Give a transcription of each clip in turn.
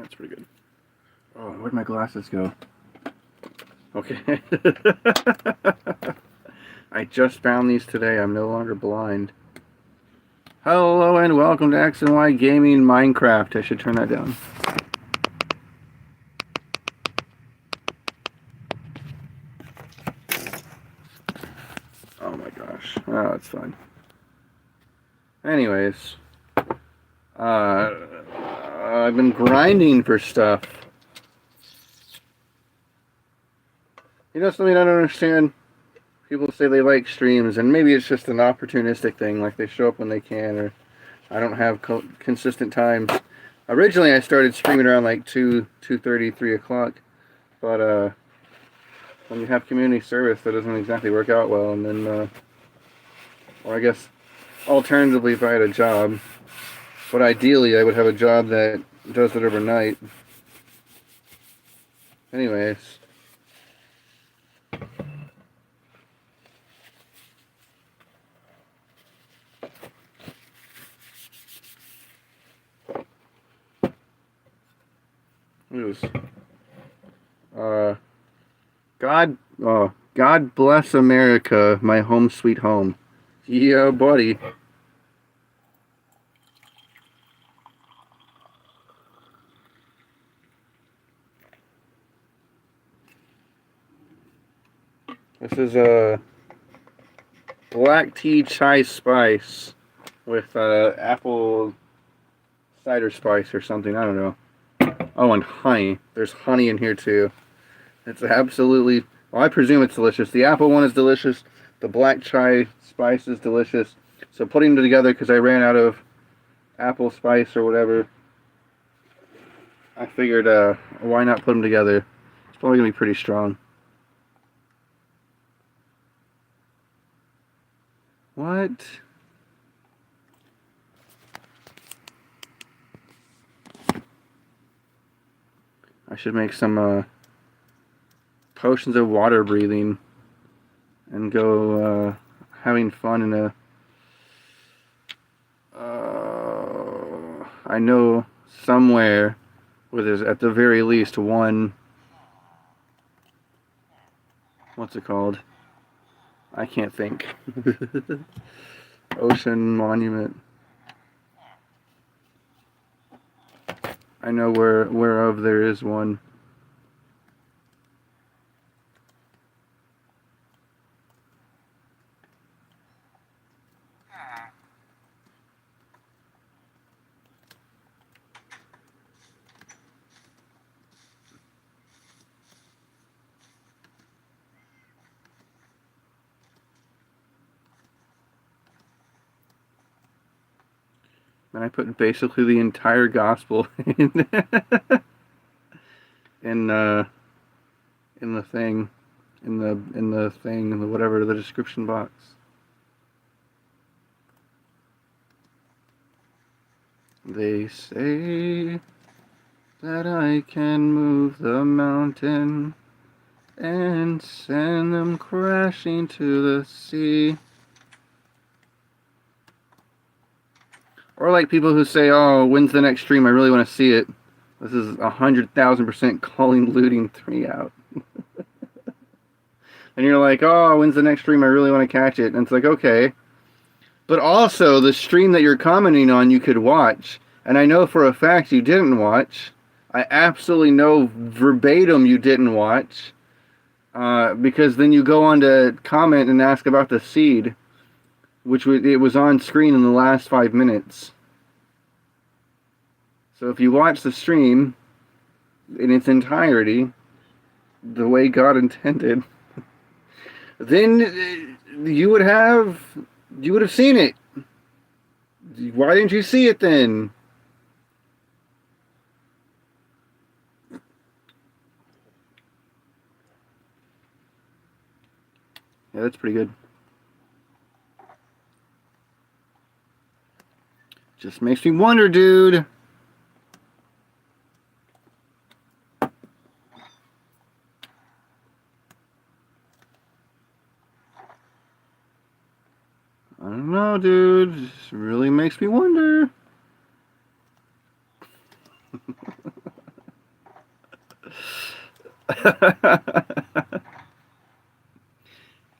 That's pretty good. Oh, where'd my glasses go? Okay. I just found these today. I'm no longer blind. Hello and welcome to X and Y Gaming Minecraft. I should turn that down. Oh my gosh. Oh, it's fine. Anyways. I've been grinding for stuff. You know something I don't understand? People say they like streams, and maybe it's just an opportunistic thing, like they show up when they can, or I don't have consistent times. Originally, I started streaming around like 2:30, 3 o'clock, but when you have community service, that doesn't exactly work out well, and then, or I guess, alternatively, if I had a job, but ideally, I would have a job that does it overnight. Anyways. God bless America, my home sweet home. Yeah, buddy. This is a black tea chai spice with apple cider spice or something. I don't know. Oh, and honey. There's honey in here too. It's absolutely... Well, I presume it's delicious. The apple one is delicious. The black chai spice is delicious. So putting them together, because I ran out of apple spice or whatever, I figured, why not put them together? It's probably going to be pretty strong. What? I should make some, potions of water breathing and go, having fun in a... I know somewhere where there's at the very least one... What's it called? I can't think. Ocean monument. I know whereof there is one. And I put basically the entire gospel in in the thing, in the whatever, the description box. They say that I can move the mountain and send them crashing to the sea. Or like people who say, oh, when's the next stream? I really want to see it. This is 100,000% calling Looting 3 out. And you're like, oh, when's the next stream? I really want to catch it. And it's like, okay. But also, the stream that you're commenting on, you could watch. And I know for a fact you didn't watch. I absolutely know verbatim you didn't watch. Because then you go on to comment and ask about the seed, which it was on screen in the last 5 minutes. So if you watch the stream in its entirety, the way God intended, then you would have seen it. Why didn't you see it then? Yeah, that's pretty good. Just makes me wonder, dude. I don't know, dude. It really makes me wonder.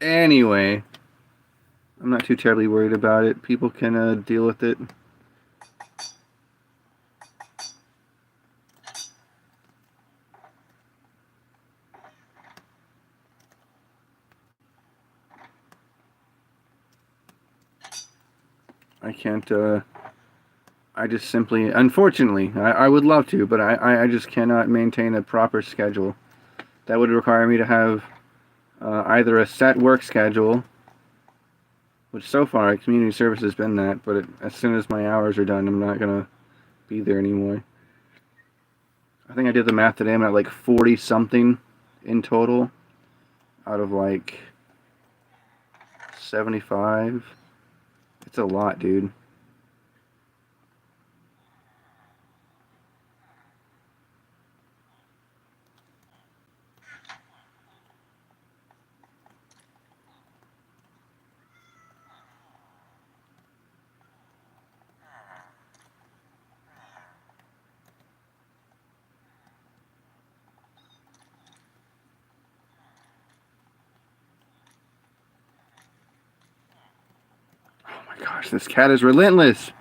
Anyway, I'm not too terribly worried about it. People can deal with it. I can't, I just simply, unfortunately, I would love to, but I just cannot maintain a proper schedule. That would require me to have either a set work schedule, which so far community service has been that, but as soon as my hours are done, I'm not going to be there anymore. I think I did the math today. I'm at like 40 something in total out of like 75. It's a lot, dude. Oh my gosh, this cat is relentless.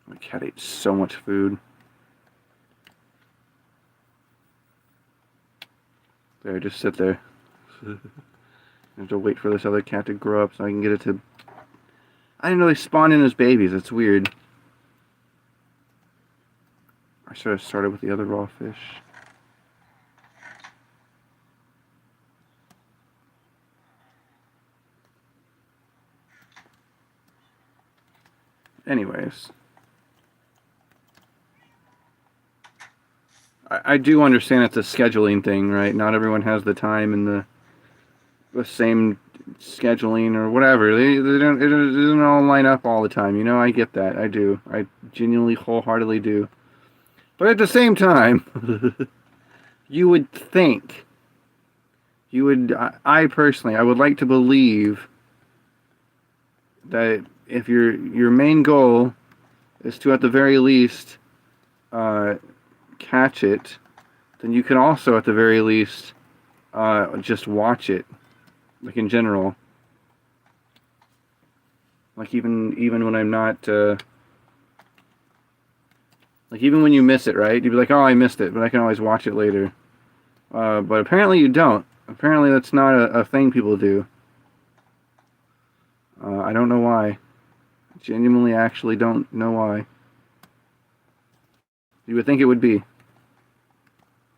My cat ate so much food. There, just sit there. I have to wait for this other cat to grow up so I can get it to... I didn't know they spawn in as babies. It's weird. I should have started with the other raw fish. Anyways. I do understand it's a scheduling thing, right? Not everyone has the time and the same scheduling or whatever. They don't, it doesn't all line up all the time. You know, I get that. I do. I genuinely, wholeheartedly do. But at the same time, you would think, I personally, I would like to believe that if your main goal is to, at the very least, catch it, then you can also, at the very least, just watch it, like in general. Like even when I'm not, like even when you miss it, right? You'd be like, oh, I missed it, but I can always watch it later. But apparently you don't. Apparently that's not a thing people do. I don't know why. Genuinely, actually don't know why. You would think it would be.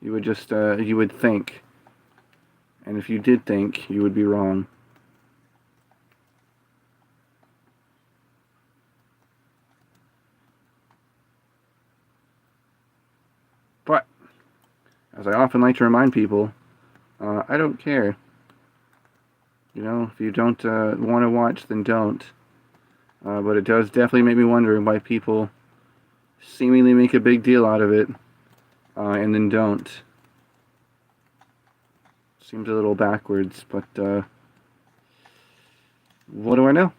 You would just, you would think. And if you did think, you would be wrong. But, as I often like to remind people, I don't care. You know, if you don't want to watch, then don't. But it does definitely make me wonder why people seemingly make a big deal out of it, and then don't. Seems a little backwards, but what do I know?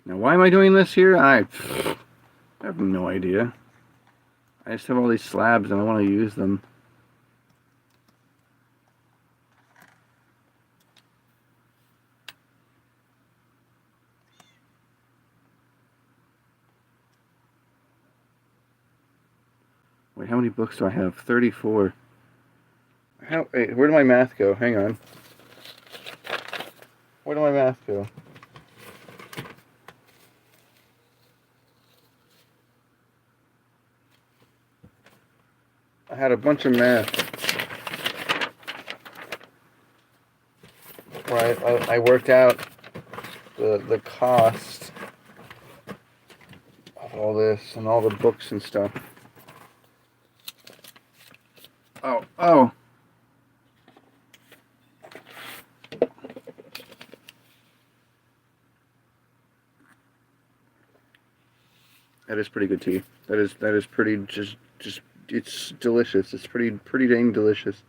Now, why am I doing this here? I have no idea. I just have all these slabs and I want to use them. Wait, how many books do I have? 34. Wait, where did my math go? Hang on. Where did my math go? I had a bunch of math. Where I worked out the cost of all this and all the books and stuff. Oh. That is pretty good tea. That is pretty just it's delicious. It's pretty dang delicious.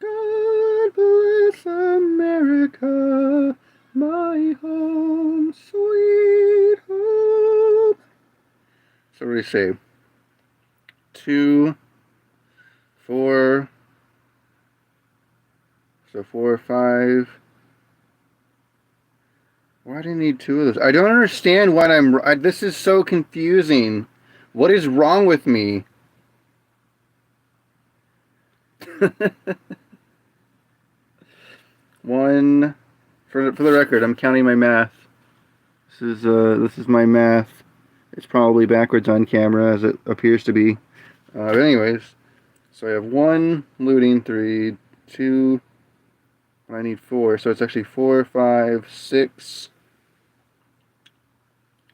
God bless America, my home, sweet home. So what do we say? 2, 4. So 4, 5. Why do you need 2 of those? I don't understand what this is so confusing. What is wrong with me? One, for the record, I'm counting my math. This is my math. It's probably backwards on camera as it appears to be. But anyways, so I have 1 looting, 3, 2. I need 4, so it's actually 4, 5, 6,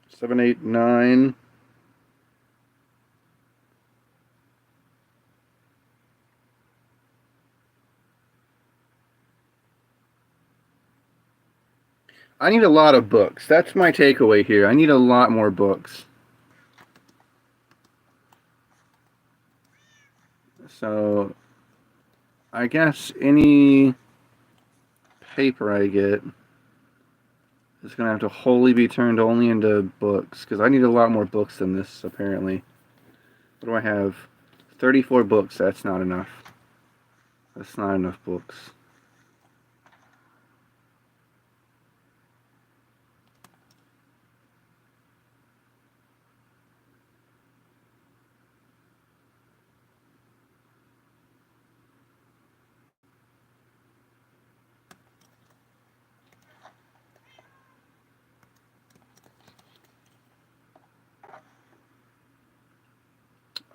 7, 8, 9. I need a lot of books. That's my takeaway here. I need a lot more books. So, I guess any paper I get is going to have to wholly be turned only into books, because I need a lot more books than this, apparently. What do I have? 34 books. That's not enough. That's not enough books.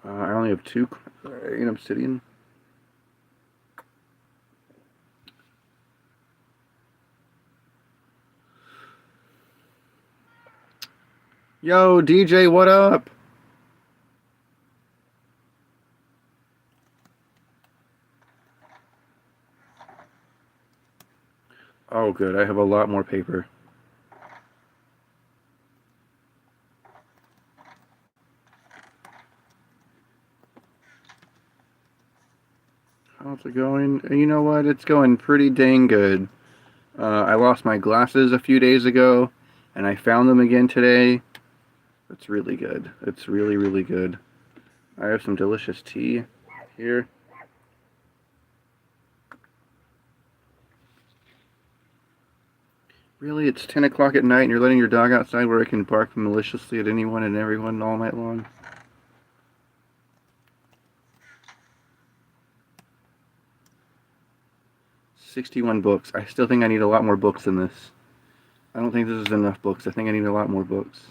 I only have 2 in obsidian. Yo, DJ, what up? Oh, good. I have a lot more paper. How's it going? You know what? It's going pretty dang good. I lost my glasses a few days ago, and I found them again today. It's really good. It's really, really good. I have some delicious tea here. Really? It's 10 o'clock at night and you're letting your dog outside where it can bark maliciously at anyone and everyone all night long? "61 books. I still think I need a lot more books than this. I don't think this is enough books. I think I need a lot more books."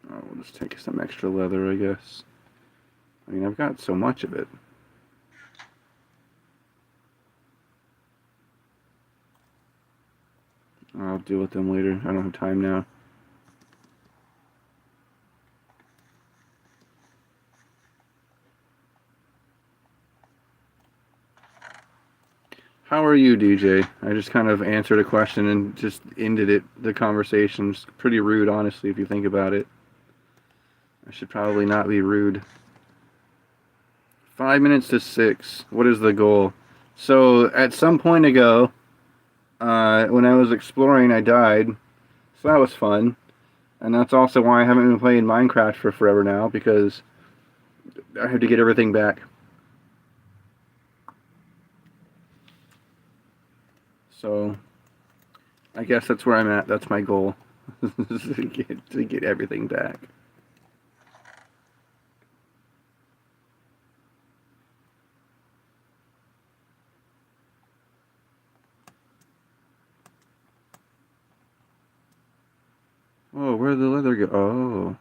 Oh, we'll just take some extra leather, I guess. I mean, I've got so much of it. I'll deal with them later. I don't have time now. How are you, DJ? I just kind of answered a question and just ended it. The conversation's pretty rude, honestly, if you think about it. I should probably not be rude. 5 minutes to 6. What is the goal? So, at some point ago, when I was exploring, I died. So that was fun. And that's also why I haven't been playing Minecraft for forever now, because I have to get everything back. So, I guess that's where I'm at. That's my goal. to get everything back. Oh, where did the leather go? Oh.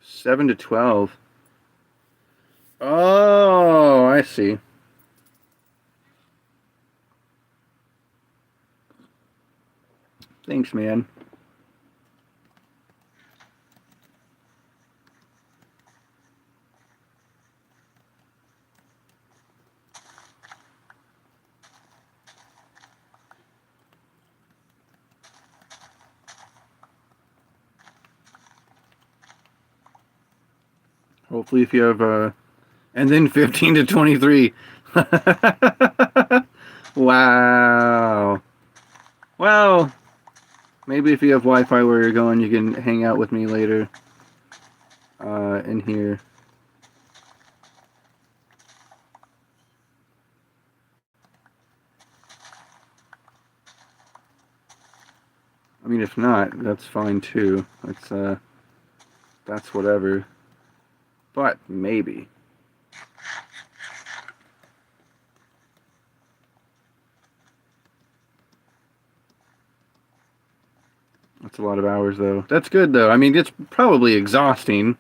7 to 12. Oh, I see. Thanks, man. Hopefully if you have, and then 15 to 23. Wow. Well, maybe if you have Wi-Fi where you're going, you can hang out with me later, in here. I mean, if not, that's fine too. That's whatever. But maybe. That's a lot of hours, though. That's good, though. I mean, it's probably exhausting,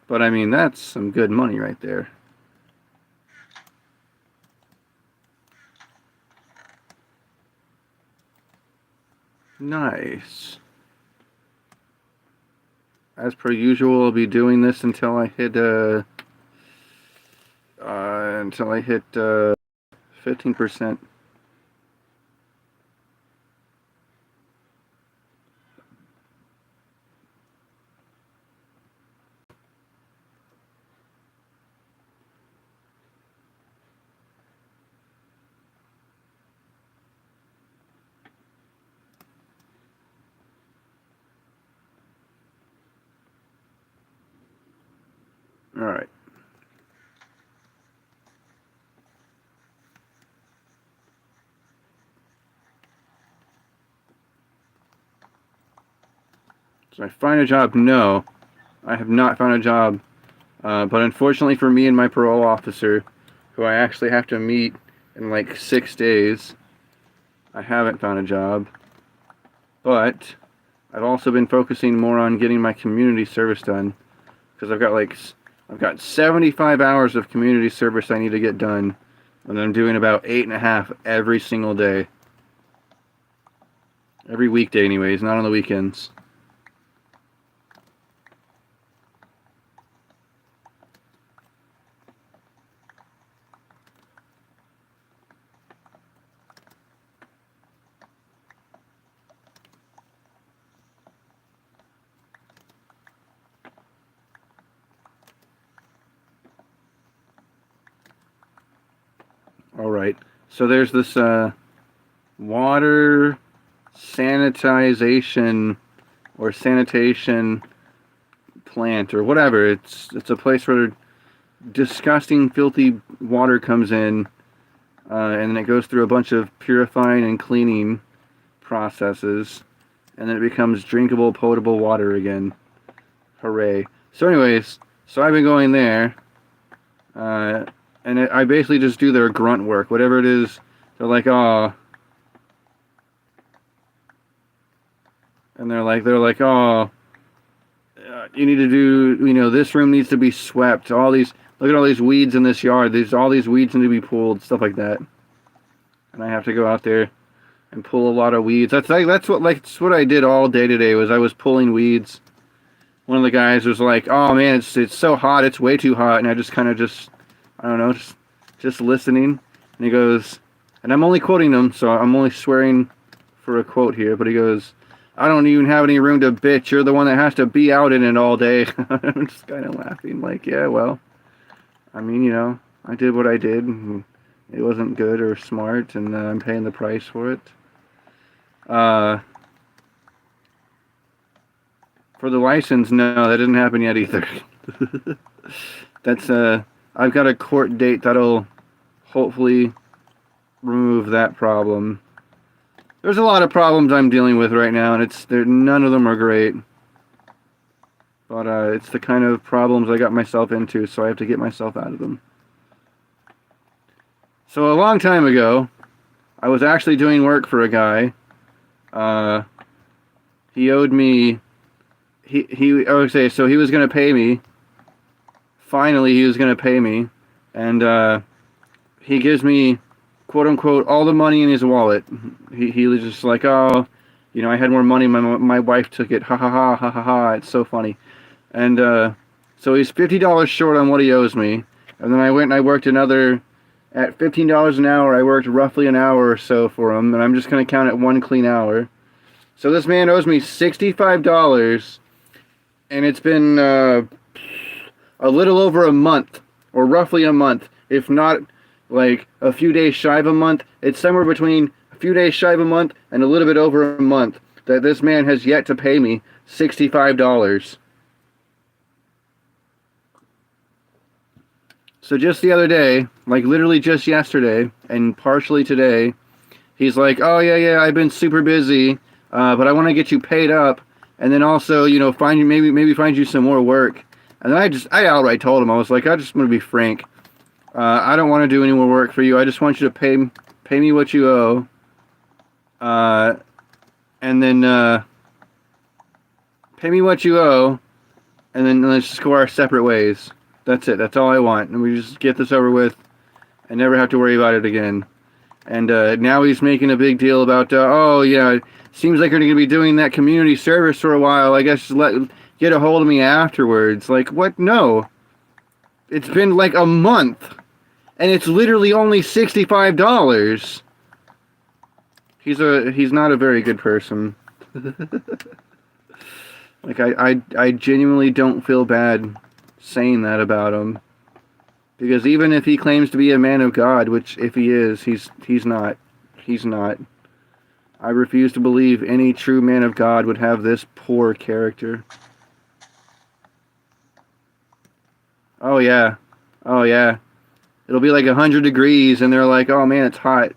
but I mean, that's some good money right there. Nice. As per usual, I'll be doing this until I hit 15%. All right. So I find a job? No, I have not found a job. But unfortunately for me and my parole officer, who I actually have to meet in like 6 days, I haven't found a job. But I've also been focusing more on getting my community service done, because I've got 75 hours of community service I need to get done, and I'm doing about 8.5 every single day. Every weekday anyways, not on the weekends. Alright, so there's this water sanitization or sanitation plant or whatever. It's a place where disgusting, filthy water comes in, and then it goes through a bunch of purifying and cleaning processes, and then it becomes drinkable, potable water again. Hooray. So anyways, so I've been going there, and I basically just do their grunt work. Whatever it is, they're like, oh. And they're like, oh, you need to do, this room needs to be swept. Look at all these weeds in this yard. All these weeds need to be pulled, stuff like that. And I have to go out there and pull a lot of weeds. That's what I did all day today. Was I was pulling weeds. One of the guys was like, "Oh man, it's so hot. It's way too hot." And I just kind of I don't know, just listening. And he goes, and I'm only quoting him, so I'm only swearing for a quote here. But he goes, "I don't even have any room to bitch. You're the one that has to be out in it all day." I'm just kind of laughing, like, yeah, well, I mean, I did what I did. And it wasn't good or smart, and I'm paying the price for it. For the license, no, that didn't happen yet either. That's I've got a court date that'll hopefully remove that problem. There's a lot of problems I'm dealing with right now, and none of them are great. But it's the kind of problems I got myself into, so I have to get myself out of them. So a long time ago, I was actually doing work for a guy. He owed me okay, so he was gonna pay me. Finally, he was gonna pay me, and he gives me, quote unquote, all the money in his wallet. He was just like, oh, I had more money. My wife took it. Ha ha ha ha ha ha. It's so funny. And so he's $50 short on what he owes me. And then I went and I worked another, at $15 an hour, I worked roughly an hour or so for him. And I'm just going to count it one clean hour. So this man owes me $65. And it's been a little over a month, or roughly a month, if not like a few days shy of a month. It's somewhere between a few days shy of a month and a little bit over a month that this man has yet to pay me $65. So just the other day, like literally just yesterday and partially today, he's like, oh yeah, I've been super busy, but I want to get you paid up, and then also, find you maybe find you some more work. And then I outright told him, I was like, I just want to be frank. I don't want to do any more work for you. I just want you to pay me what you owe. And then pay me what you owe, and then let's just go our separate ways. That's it. That's all I want. And we just get this over with and never have to worry about it again. And now he's making a big deal about, oh yeah, it seems like you're going to be doing that community service for a while. I guess just get a hold of me afterwards. Like, what? No. It's been like a month. And it's literally only $65. He's not a very good person. Like, I genuinely don't feel bad saying that about him. Because even if he claims to be a man of God, which if he is, he's not. He's not. I refuse to believe any true man of God would have this poor character. Oh yeah. Oh yeah. It'll be like 100 degrees and they're like, oh man, it's hot.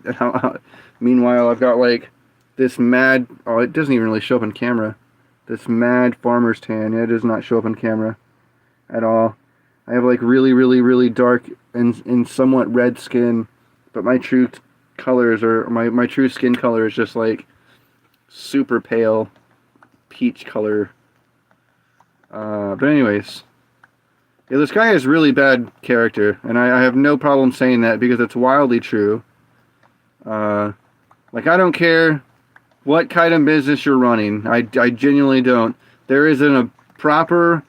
Meanwhile, I've got like this mad, oh, it doesn't even really show up on camera. This mad farmer's tan. Yeah, it does not show up on camera at all. I have like really, really, really dark and somewhat red skin, but my true colors are, my true skin color is just like super pale peach color. But anyways, yeah, this guy has really bad character, and I have no problem saying that because it's wildly true. Like, I don't care what kind of business you're running. I genuinely don't. There isn't a proper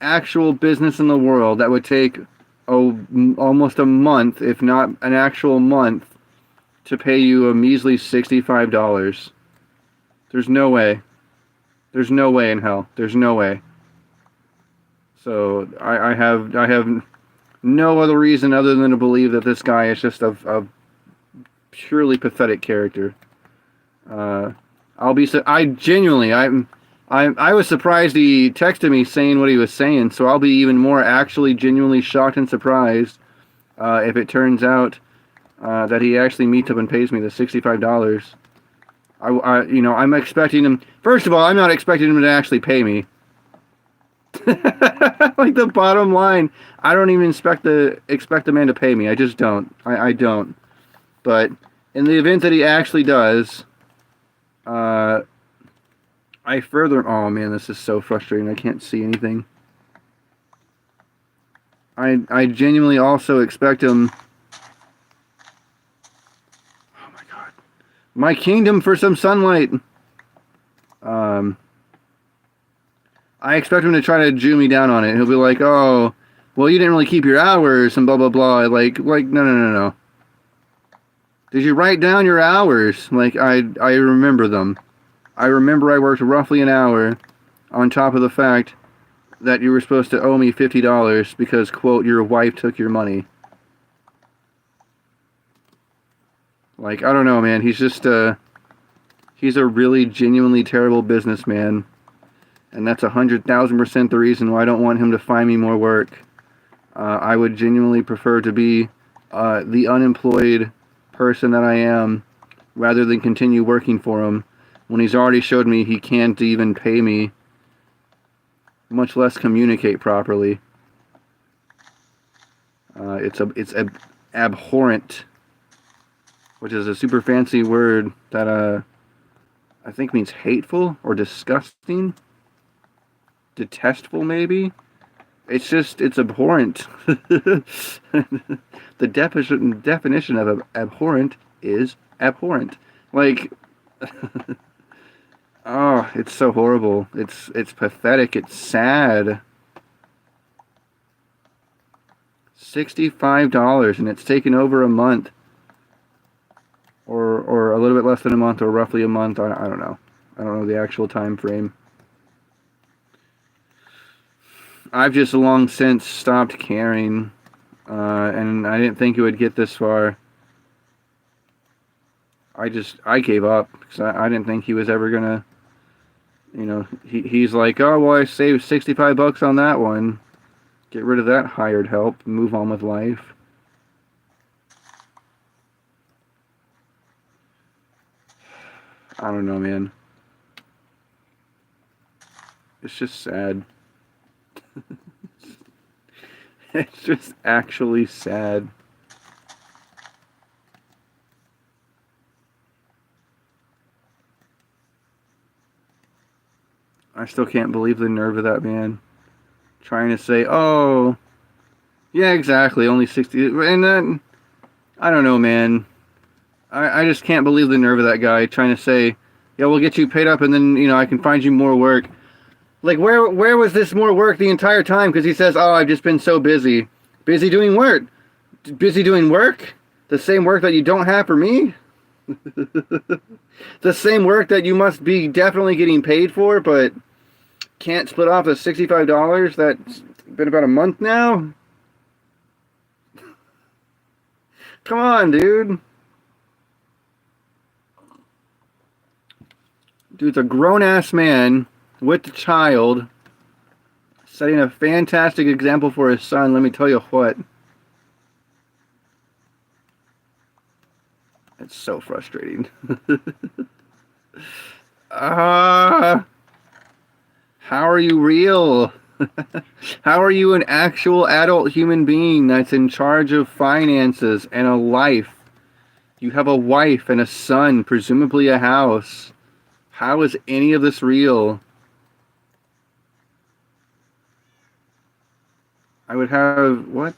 actual business in the world that would take almost a month, if not an actual month, to pay you a measly $65. There's no way. There's no way in hell. There's no way. So I have no other reason other than to believe that this guy is just a purely pathetic character. I was surprised he texted me saying what he was saying, so I'll be even more actually genuinely shocked and surprised if it turns out that he actually meets up and pays me the $65. I'm expecting him. First of all, I'm not expecting him to actually pay me. Like, the bottom line, I don't even expect the man to pay me. I just don't. I don't. But in the event that he actually does, oh man, this is so frustrating. I can't see anything. I genuinely also expect him. Oh my God. My kingdom for some sunlight. I expect him to try to Jew me down on it. He'll be like, oh, well, you didn't really keep your hours and blah, blah, blah. Like, no. Did you write down your hours? Like, I remember them. I remember I worked roughly an hour on top of the fact that you were supposed to owe me $50 because, quote, your wife took your money. Like, I don't know, man. He's just, he's a really genuinely terrible businessman. And that's 100,000% the reason why I don't want him to find me more work. I would genuinely prefer to be the unemployed person that I am rather than continue working for him when he's already showed me he can't even pay me, much less communicate properly. It's abhorrent, which is a super fancy word that I think means hateful or disgusting. detestable, maybe. It's abhorrent. The definition of abhorrent is abhorrent. Like, oh, it's so horrible. It's pathetic. It's sad. $65, and it's taken over a month, or a little bit less than a month, or roughly a month. I don't know. I don't know the actual time frame. I've just long since stopped caring, and I didn't think it would get this far. I gave up because I didn't think he was ever gonna, you know, he's like, oh well, I saved $65 on that one. Get rid of that hired help, move on with life. I don't know, man. It's just sad. It's just actually sad. I still can't believe the nerve of that man. Trying to say, oh, yeah, exactly, only 60. And then, I don't know, man. I just can't believe the nerve of that guy trying to say, yeah, we'll get you paid up and then, you know, I can find you more work. Like, where was this more work the entire time? Because he says, oh, I've just been so busy. Busy doing work? Busy doing work? The same work that you don't have for me? The same work that you must be definitely getting paid for, but can't split off the $65 that's been about a month now? Come on, dude. Dude's a grown-ass man with a child, setting a fantastic example for his son, let me tell you what. It's so frustrating. How are you real? How are you an actual adult human being that's in charge of finances and a life? You have a wife and a son, presumably a house. How is any of this real? I would have... what?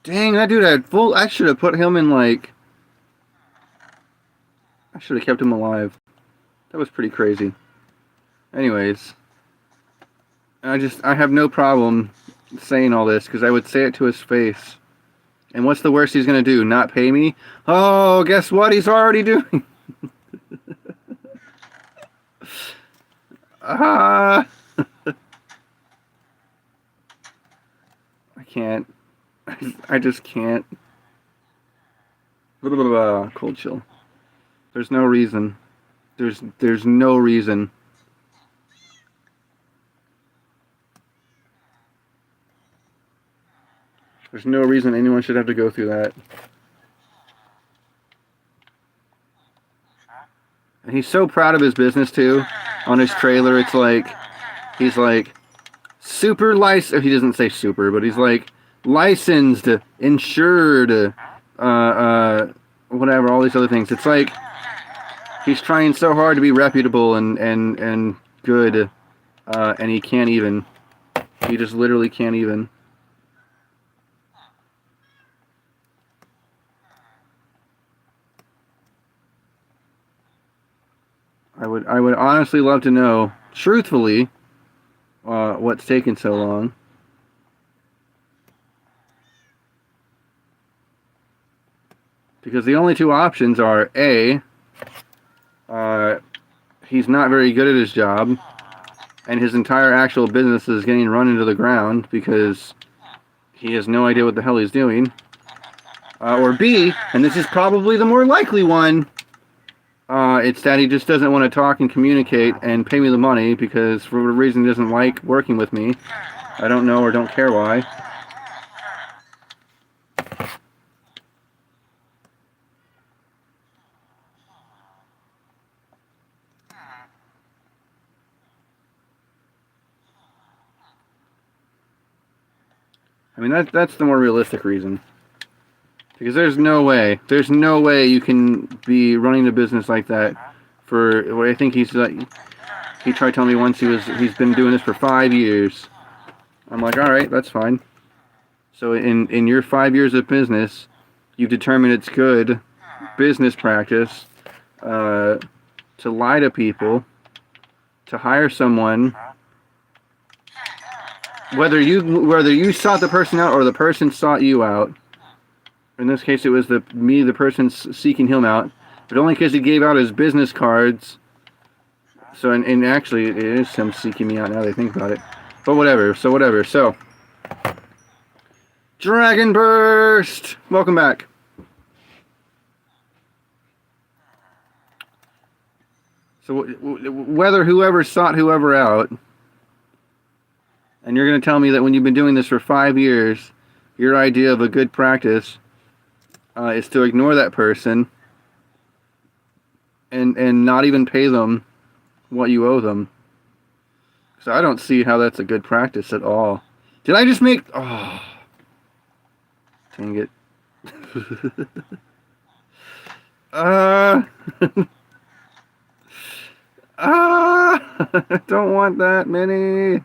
Dang, that dude had full... I should have put him in, like... I should have kept him alive. That was pretty crazy. Anyways. I have no problem saying all this, because I would say it to his face. And what's the worst he's going to do? Not pay me? Oh, guess what he's already doing? I can't. I just can't. Cold chill. There's no reason. There's no reason. There's no reason anyone should have to go through that. And he's so proud of his business too. On his trailer, it's like he's like super licensed. He doesn't say super, but he's like licensed, insured, whatever. All these other things. It's like he's trying so hard to be reputable and good, and he can't even. He just literally can't even. I would honestly love to know, truthfully, what's taking so long. Because the only two options are A, he's not very good at his job, and his entire actual business is getting run into the ground because he has no idea what the hell he's doing. Or B, and this is probably the more likely one, it's that he just doesn't want to talk and communicate and pay me the money because for whatever reason he doesn't like working with me. I don't know or don't care why. I mean, that's the more realistic reason. Because there's no way you can be running a business like that for what I think he's like. He tried telling me once he's been doing this for 5 years. I'm like, all right, that's fine. So in your 5 years of business, you've determined it's good business practice to lie to people, to hire someone, whether you sought the person out or the person sought you out. In this case, it was the person seeking him out, but only because he gave out his business cards. So, and actually, it is him seeking me out now that I think about it. But whatever. So, Dragon Burst! Welcome back. So, whether whoever sought whoever out, and you're going to tell me that when you've been doing this for 5 years, your idea of a good practice is to ignore that person and not even pay them what you owe them. So I don't see how that's a good practice at all. Did I just make... Oh. Dang it. I don't want that many.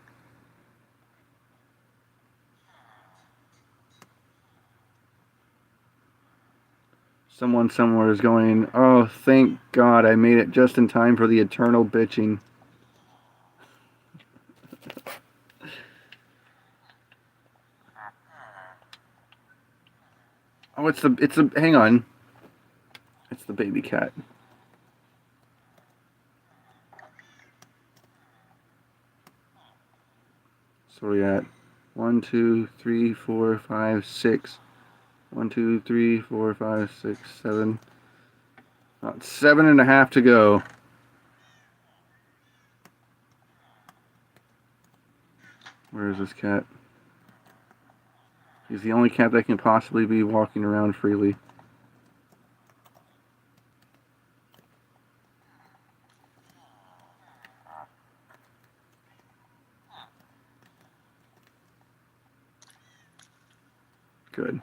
Someone somewhere is going, oh, thank God I made it just in time for the eternal bitching. Oh, hang on. It's the baby cat. So we at 1, 2, 3, 4, 5, 6. 1, 2, 3, 4, 5, 6, 7. About 7.5 to go. Where is this cat? He's the only cat that can possibly be walking around freely. Good.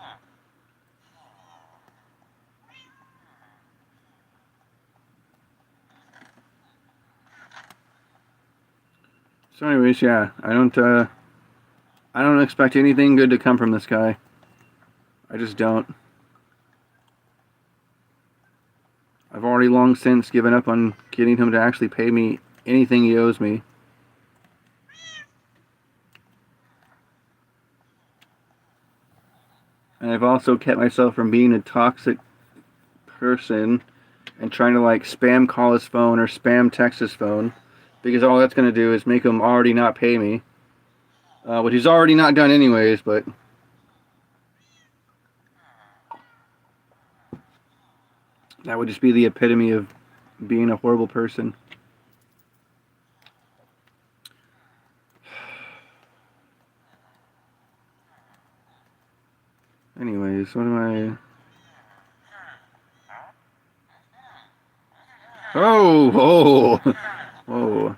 So anyways, yeah, I don't expect anything good to come from this guy. I just don't. I've already long since given up on getting him to actually pay me anything he owes me. And I've also kept myself from being a toxic person and trying to like spam call his phone or spam text his phone, because all that's going to do is make him already not pay me, which he's already not done anyways, but that would just be the epitome of being a horrible person. Anyways, what am I... Oh! Whoa.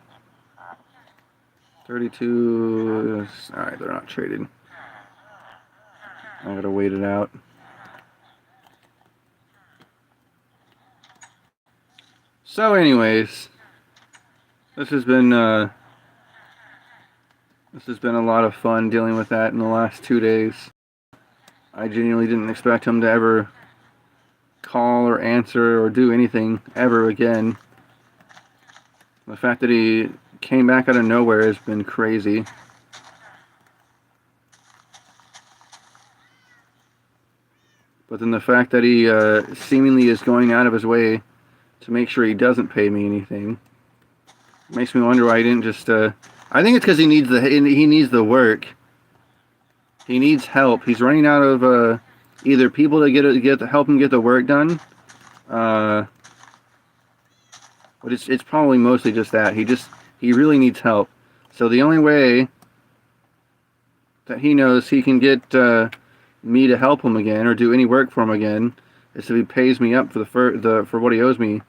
32... Alright, they're not traded. I gotta wait it out. So anyways, this has been a lot of fun dealing with that in the last 2 days. I genuinely didn't expect him to ever call or answer or do anything ever again. The fact that he came back out of nowhere has been crazy. But then the fact that he seemingly is going out of his way to make sure he doesn't pay me anything makes me wonder why he didn't just... I think it's because he needs the work. He needs help. He's running out of either people to help him get the work done. But it's probably mostly just that. He really needs help. So the only way that he knows he can get me to help him again or do any work for him again is if he pays me up for what he owes me.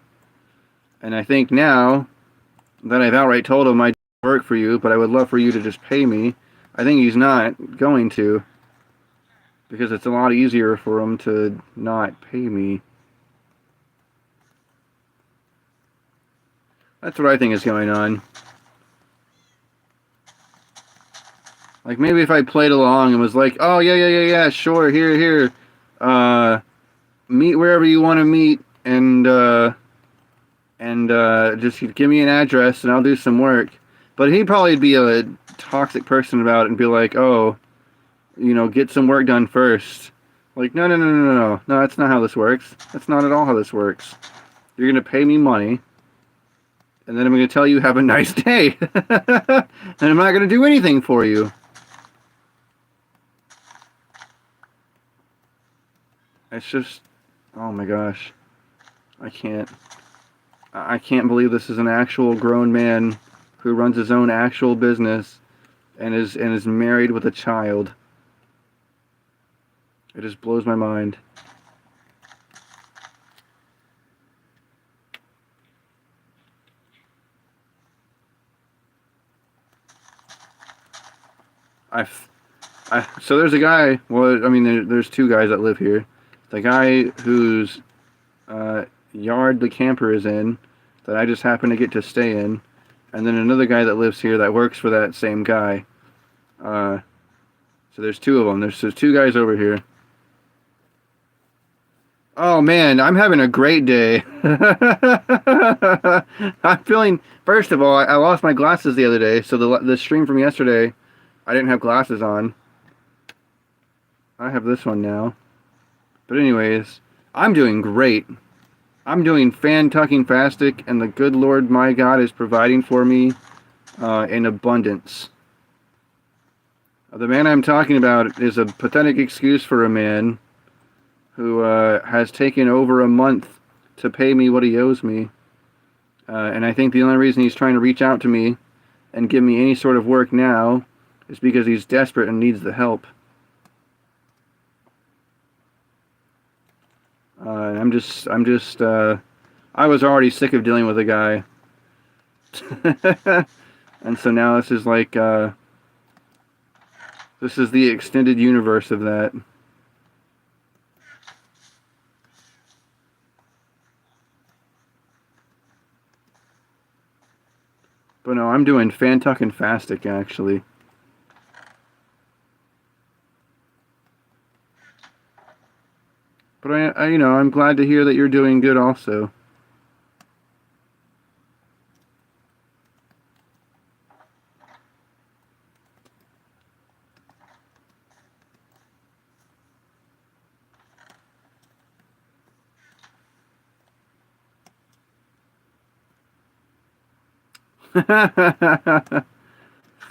And I think now that I've outright told him I work for you, but I would love for you to just pay me, I think he's not going to, because it's a lot easier for him to not pay me. That's what I think is going on. Like, maybe if I played along and was like, oh, yeah, sure, here. Meet wherever you want to meet, and just give me an address and I'll do some work. But he'd probably be a toxic person about it and be like, oh, get some work done first. Like, no, that's not how this works. That's not at all how this works. You're going to pay me money, and then I'm going to tell you have a nice day. And I'm not going to do anything for you. It's just, oh my gosh. I can't believe this is an actual grown man who runs his own actual business and is married with a child. It just blows my mind. So there's a guy. Well, I mean, there's two guys that live here. The guy whose yard the camper is in, that I just happen to get to stay in, and then another guy that lives here that works for that same guy. So there's two of them. There's two guys over here. Oh man, I'm having a great day. I'm feeling. First of all, I lost my glasses the other day, so the stream from yesterday, I didn't have glasses on. I have this one now. But anyways, I'm doing great. I'm doing fan-tucking-fastic, and the good Lord my God is providing for me in abundance. The man I'm talking about is a pathetic excuse for a man who has taken over a month to pay me what he owes me. And I think the only reason he's trying to reach out to me and give me any sort of work now is because he's desperate and needs the help. I was already sick of dealing with a guy. And so now this is like, this is the extended universe of that. But no, I'm doing fan-tucking-fastic, actually. But I'm glad to hear that you're doing good also.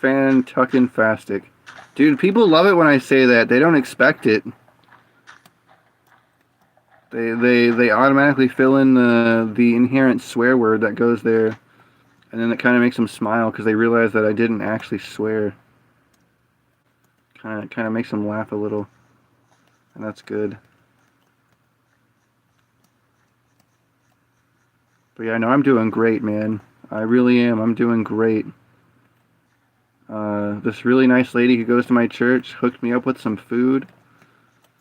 Fan-tucking-fastic. Dude, people love it when I say that. They don't expect it. They automatically fill in the inherent swear word that goes there, and then it kind of makes them smile because they realize that I didn't actually swear. Kind of makes them laugh a little, and that's good. But yeah, no, I'm doing great, man. I really am. I'm doing great. This really nice lady who goes to my church hooked me up with some food.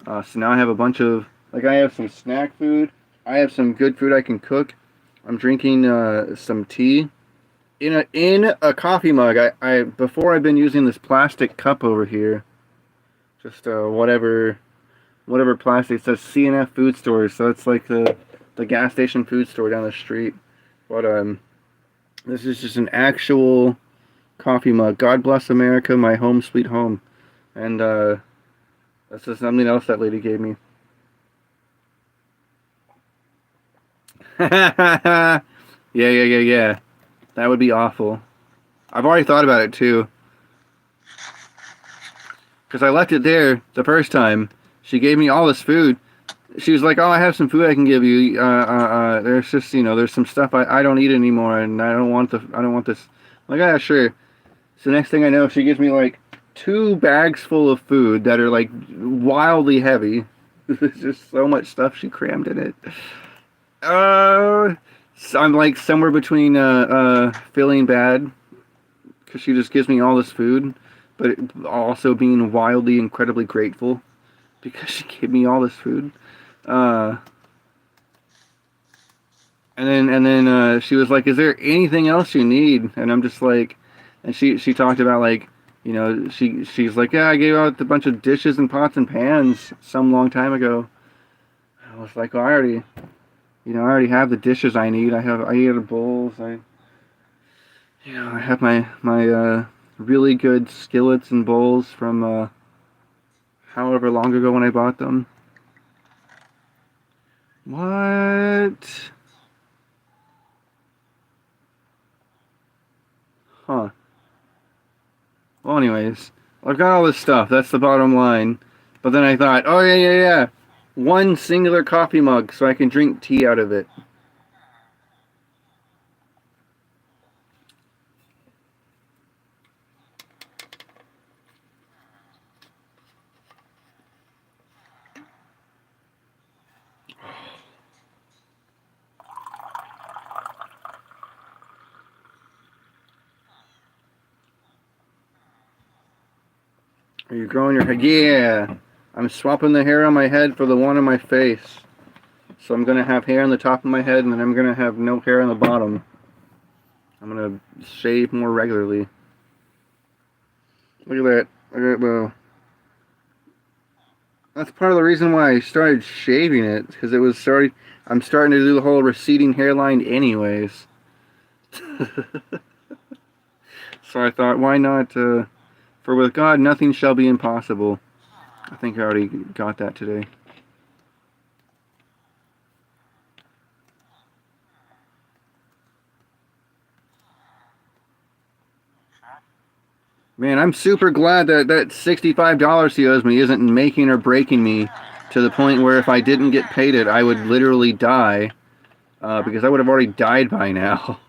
So now I have a bunch of, like, I have some snack food. I have some good food I can cook. I'm drinking some tea in a coffee mug. I before I've been using this plastic cup over here. Just whatever plastic. It says CNF food stores, so it's like the gas station food store down the street. But this is just an actual coffee mug. God bless America, my home sweet home. And this is something else that lady gave me. Yeah. That would be awful. I've already thought about it too. Because I left it there the first time. She gave me all this food. She was like, "Oh, I have some food I can give you. There's just, there's some stuff I don't eat anymore, and I don't want this." I'm like, "Yeah, sure." So next thing I know, she gives me like 2 bags full of food that are like wildly heavy. There's just so much stuff she crammed in it. So I'm like somewhere between feeling bad because she just gives me all this food, but also being wildly, incredibly grateful because she gave me all this food. And then she was like, "Is there anything else you need?" And I'm just like, and she talked about like, she's like, "Yeah, I gave out a bunch of dishes and pots and pans some long time ago." I was like, "Oh, I already have the dishes I need. I have the bowls. I have my really good skillets and bowls from however long ago when I bought them." What? Huh. Well, anyways, I've got all this stuff. That's the bottom line. But then I thought, oh yeah, yeah, yeah, one singular coffee mug so I can drink tea out of it. Are you growing your head? Yeah. I'm swapping the hair on my head for the one on my face. So I'm gonna have hair on the top of my head, and then I'm gonna have no hair on the bottom. I'm gonna shave more regularly. Look at that. Look at that. Well, that's part of the reason why I started shaving it, because it was starting. I'm starting to do the whole receding hairline, anyways. So I thought, why not? For with God, nothing shall be impossible. I think I already got that today. Man, I'm super glad that $65 he owes me isn't making or breaking me to the point where if I didn't get paid it, I would literally die. Because I would have already died by now.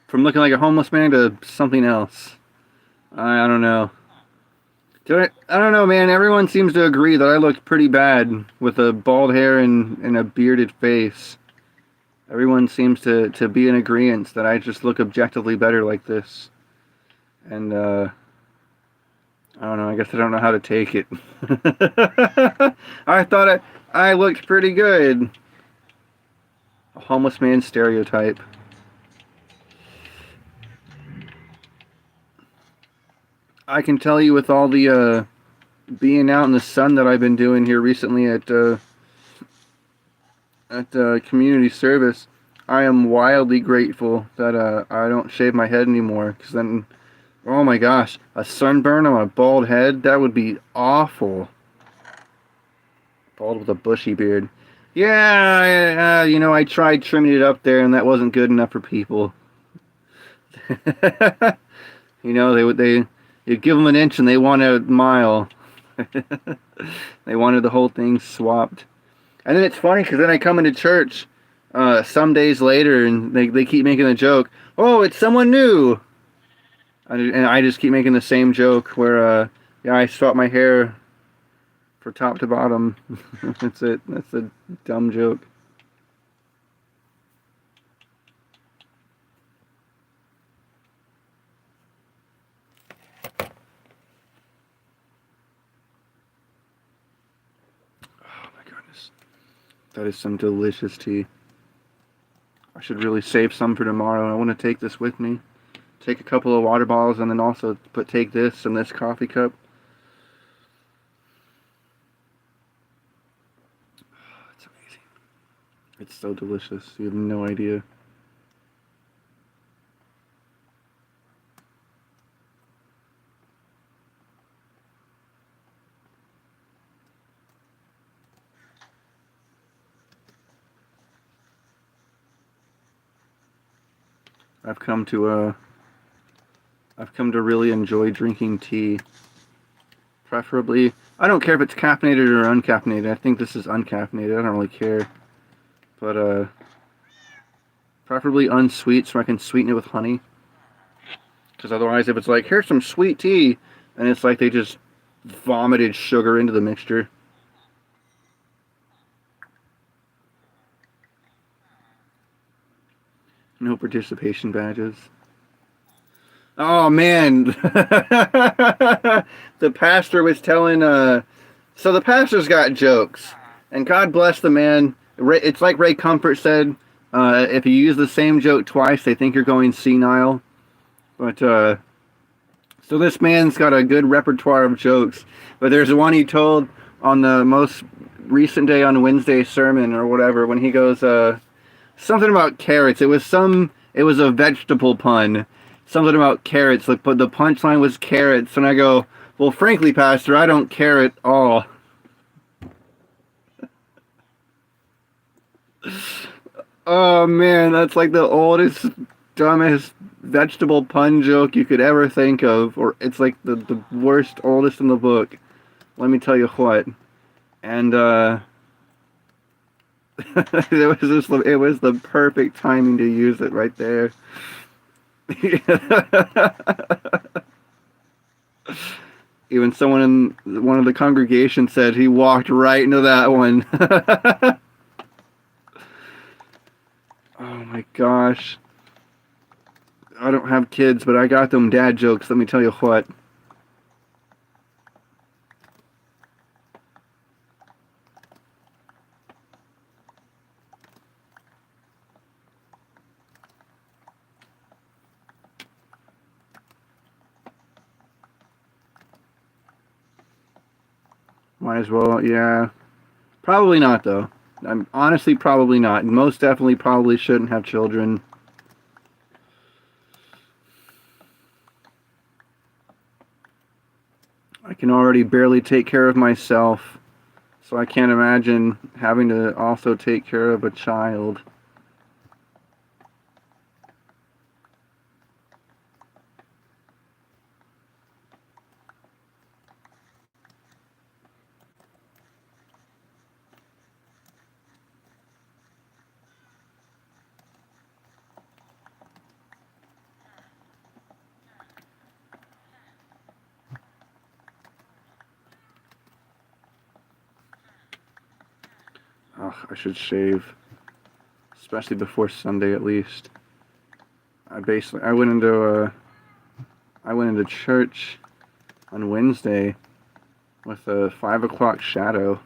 From looking like a homeless man to something else. I don't know. I don't know, man. Everyone seems to agree that I looked pretty bad with a bald hair and a bearded face. Everyone seems to be in agreement that I just look objectively better like this. And, I don't know. I guess I don't know how to take it. I thought I looked pretty good. A homeless man stereotype. I can tell you with all the being out in the sun that I've been doing here recently at community service, I am wildly grateful that I don't shave my head anymore. Because then, oh my gosh, a sunburn on a bald head, that would be awful. Bald with a bushy beard. Yeah, I tried trimming it up there, and that wasn't good enough for people. They you give them an inch and they want a mile. They wanted the whole thing swapped. And then it's funny because then I come into church some days later and they keep making the joke, oh, it's someone new. And I just keep making the same joke where, yeah, I swap my hair for top to bottom. That's it. That's a dumb joke. Oh my goodness. That is some delicious tea. I should really save some for tomorrow. I want to take this with me. Take a couple of water bottles and then also take this and this coffee cup. Oh, it's amazing. It's so delicious. You have no idea. I've come to really enjoy drinking tea. Preferably, I don't care if it's caffeinated or uncaffeinated. I think this is uncaffeinated. I don't really care. But preferably unsweet so I can sweeten it with honey. Because otherwise, if it's like, here's some sweet tea, and it's like they just vomited sugar into the mixture. No participation badges. Oh man, the pastor was telling. So the pastor's got jokes, and God bless the man. It's like Ray Comfort said. If you use the same joke twice, they think you're going senile. But so this man's got a good repertoire of jokes. But there's one he told on the most recent day on Wednesday sermon or whatever when he goes something about carrots. It was a vegetable pun. Something about carrots. But the punchline was carrots, and I go, well, frankly, Pastor, I don't care at all. Oh man, that's like the oldest, dumbest vegetable pun joke you could ever think of, or it's like the worst, oldest in the book. Let me tell you what. And it was the perfect timing to use it right there. Even someone in one of the congregation said he walked right into that one. Oh my gosh. I don't have kids, but I got them dad jokes, let me tell you what. Might as well, yeah. Probably not, though. I'm honestly probably not. Most definitely probably shouldn't have children. I can already barely take care of myself, so I can't imagine having to also take care of a child. Ugh, I should shave. Especially before Sunday, at least. I went into church on Wednesday with a 5 o'clock shadow.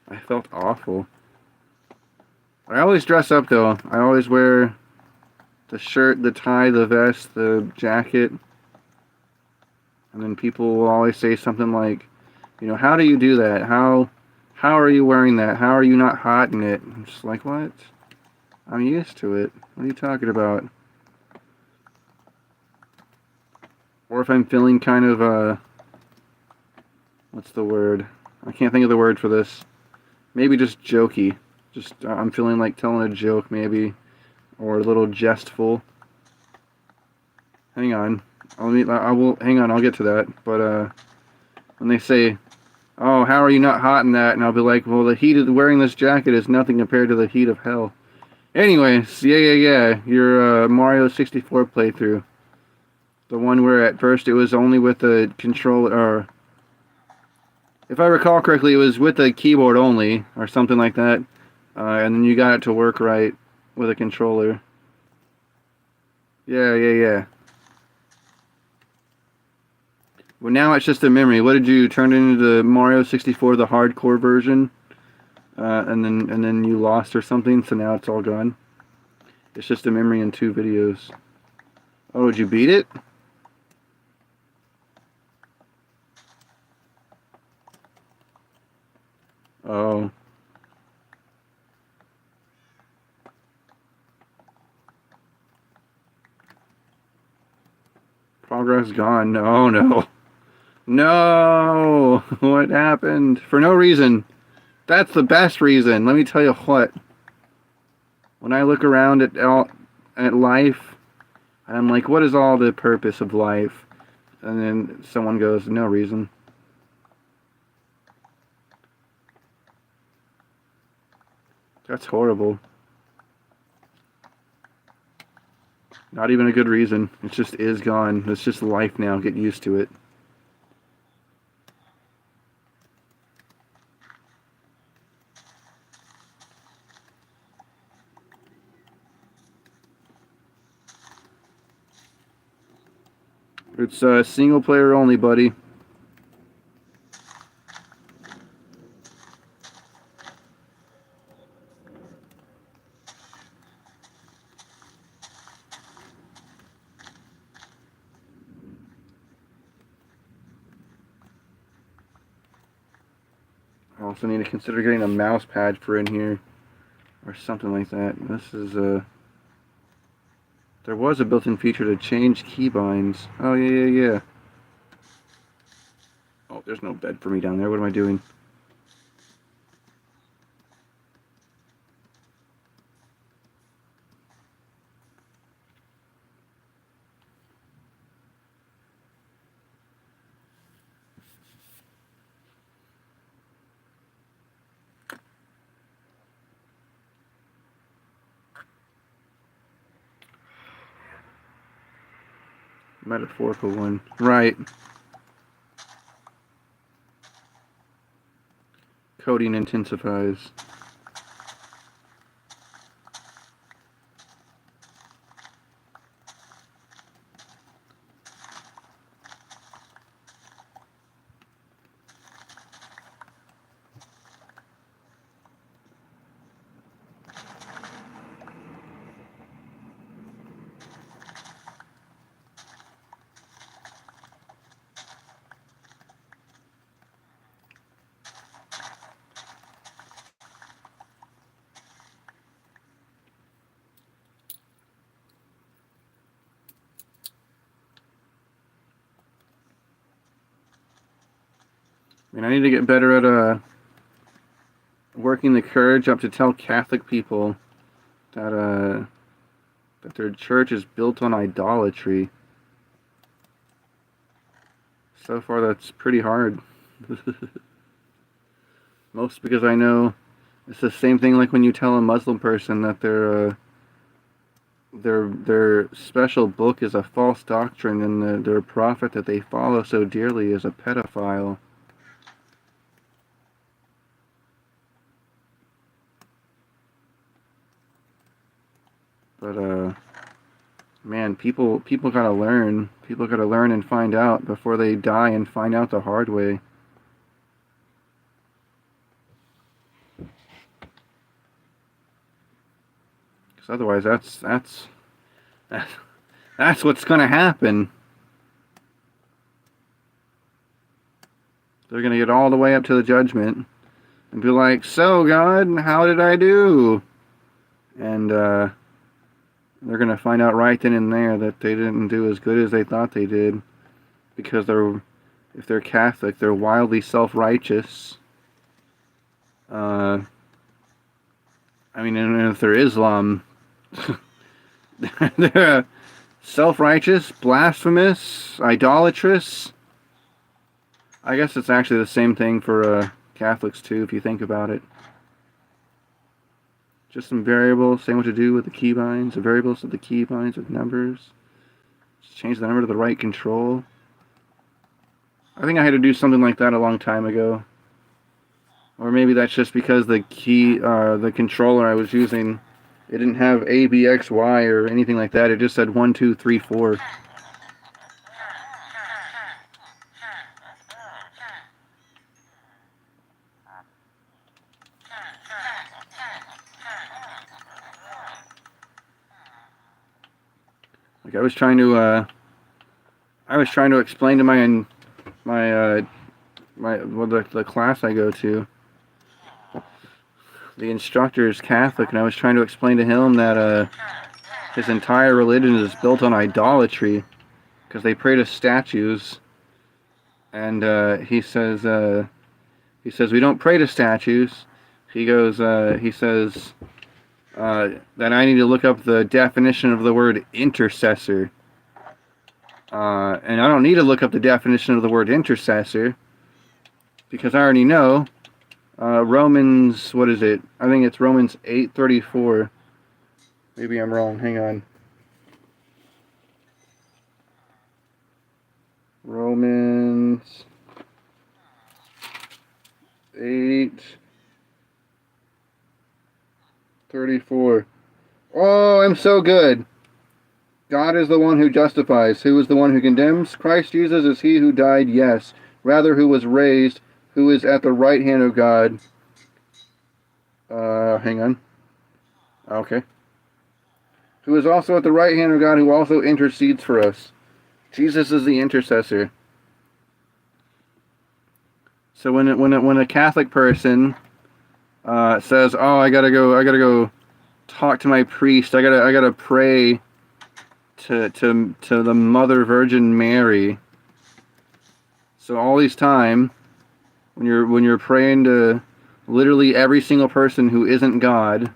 I felt awful. I always dress up though. I always wear the shirt, the tie, the vest, the jacket. And then people will always say something like, how do you do that? How are you wearing that? How are you not hot in it? I'm just like, what? I'm used to it. What are you talking about? Or if I'm feeling kind of, what's the word? I can't think of the word for this. Maybe just jokey. Just, I'm feeling like telling a joke, maybe. Or a little jestful. Hang on. Hang on, I'll get to that. But, when they say, oh, how are you not hot in that? And I'll be like, well, the heat of wearing this jacket is nothing compared to the heat of hell. Anyways, yeah. Your Mario 64 playthrough. The one where at first it was only with the controller, or if I recall correctly, it was with the keyboard only, or something like that. And then you got it to work right with a controller. Yeah. Well, now it's just a memory. What did you turn it into the Mario 64, the hardcore version? And then you lost or something, so now it's all gone. It's just a memory in 2 videos. Oh, did you beat it? Oh. Progress gone. No. No! What happened? For no reason. That's the best reason. Let me tell you what. When I look around at life, I'm like, what is all the purpose of life? And then someone goes, no reason. That's horrible. Not even a good reason. It just is gone. It's just life now. Get used to it. It's single player only, buddy. I also need to consider getting a mouse pad for in here or something like that. This is there was a built-in feature to change keybinds. Oh yeah. Oh, there's no bed for me down there. What am I doing? Metaphorical one. Right. Coding intensifies. I mean, I need to get better at working the courage up to tell Catholic people that that their church is built on idolatry. So far, that's pretty hard. Most because I know it's the same thing like when you tell a Muslim person that their special book is a false doctrine and their prophet that they follow so dearly is a pedophile. But man, people gotta learn. People gotta learn and find out before they die and find out the hard way. Because otherwise, that's what's gonna happen. They're gonna get all the way up to the judgment and be like, "So God, how did I do?" And they're gonna find out right then and there that they didn't do as good as they thought they did, because if they're Catholic, they're wildly self-righteous. I mean, and if they're Islam, they're self-righteous, blasphemous, idolatrous. I guess it's actually the same thing for Catholics too, if you think about it. Just some variables saying what to do with the keybinds. The variables of the keybinds with numbers. Just change the number to the right control. I think I had to do something like that a long time ago. Or maybe that's just because the controller I was using, it didn't have A, B, X, Y or anything like that. It just said 1, 2, 3, 4. Like I was trying to explain to the class I go to. The instructor is Catholic, and I was trying to explain to him that his entire religion is built on idolatry, because they pray to statues. And he says we don't pray to statues. He says that I need to look up the definition of the word intercessor. And I don't need to look up the definition of the word intercessor, because I already know. Romans, what is it? I think it's Romans 8:34. Maybe I'm wrong. Hang on. Romans 8:34. Oh, I'm so good. God is the one who justifies. Who is the one who condemns? Christ Jesus is he who died, yes. Rather, who was raised, who is at the right hand of God. Hang on. Okay. Who is also at the right hand of God, who also intercedes for us. Jesus is the intercessor. So when a Catholic person says, "Oh, I gotta go talk to my priest. I gotta pray to the Mother Virgin Mary." So all this time, when you're praying to literally every single person who isn't God,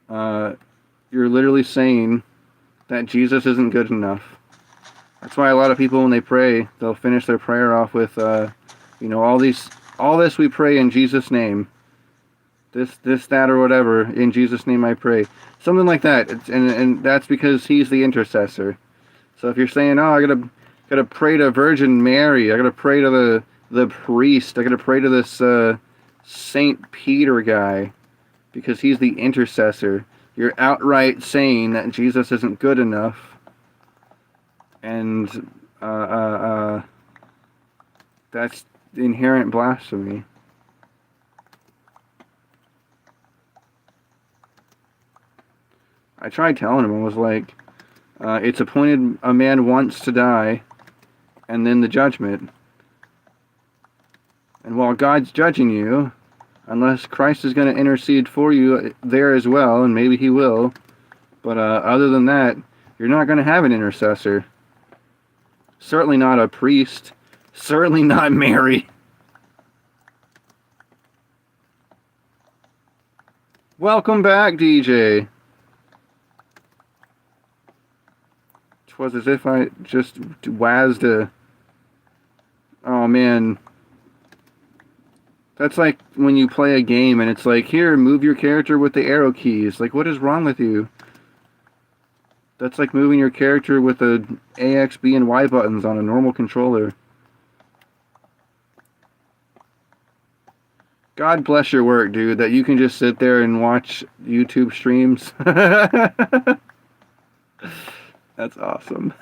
you're literally saying that Jesus isn't good enough. That's why a lot of people, when they pray, they'll finish their prayer off with, all this we pray in Jesus' name. This, that, or whatever, in Jesus' name I pray. Something like that. And that's because he's the intercessor. So if you're saying, "Oh, I gotta pray to Virgin Mary, I gotta pray to the priest, I gotta pray to this Saint Peter guy, because he's the intercessor," you're outright saying that Jesus isn't good enough. And that's inherent blasphemy. I tried telling him, I was like, it's appointed a man once to die, and then the judgment. And while God's judging you, unless Christ is going to intercede for you there as well, and maybe he will, but other than that, you're not going to have an intercessor. Certainly not a priest. Certainly not Mary. Welcome back, DJ. It was as if I just wazzed a... Oh, man. That's like when you play a game and it's like, here, move your character with the arrow keys. Like, what is wrong with you? That's like moving your character with the A, X, B, and Y buttons on a normal controller. God bless your work, dude, that you can just sit there and watch YouTube streams. That's awesome.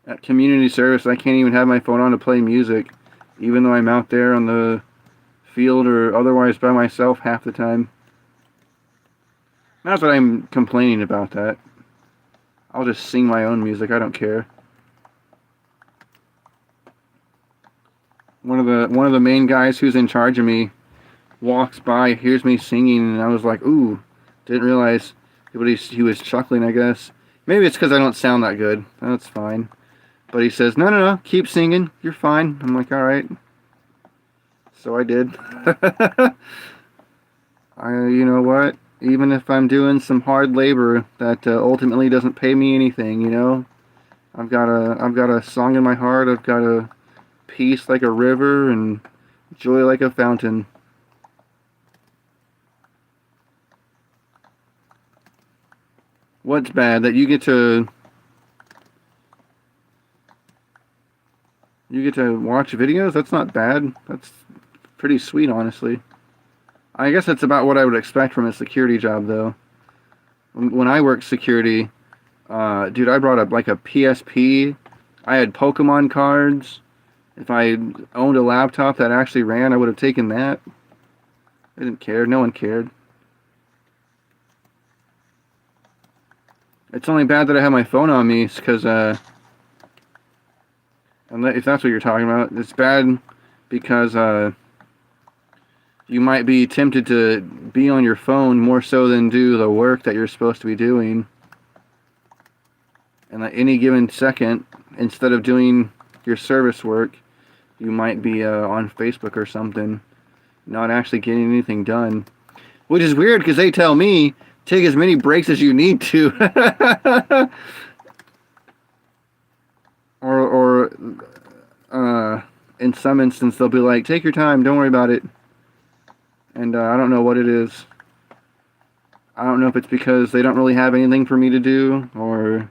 At community service, I can't even have my phone on to play music, even though I'm out there on the field or otherwise by myself half the time. Not that I'm complaining about that. I'll just sing my own music, I don't care. One of the main guys who's in charge of me walks by, hears me singing, and I was like, ooh, didn't realize he was chuckling, I guess. Maybe it's because I don't sound that good. That's fine. But he says, no, keep singing, you're fine. I'm like, alright. So I did. You know what? Even if I'm doing some hard labor that ultimately doesn't pay me anything, I've got a song in my heart. I've got a peace like a river and joy like a fountain. What's bad? That you get to watch videos? That's not bad. That's pretty sweet, honestly. I guess that's about what I would expect from a security job, though. When I worked security, dude, I brought up like a PSP. I had Pokemon cards. If I owned a laptop that actually ran, I would have taken that. I didn't care. No one cared. It's only bad that I have my phone on me, because if that's what you're talking about, it's bad because you might be tempted to be on your phone more so than do the work that you're supposed to be doing. And at any given second, instead of doing your service work, you might be on Facebook or something, not actually getting anything done. Which is weird, because they tell me, take as many breaks as you need to. or in some instance, they'll be like, take your time, don't worry about it. And I don't know what it is. I don't know if it's because they don't really have anything for me to do, or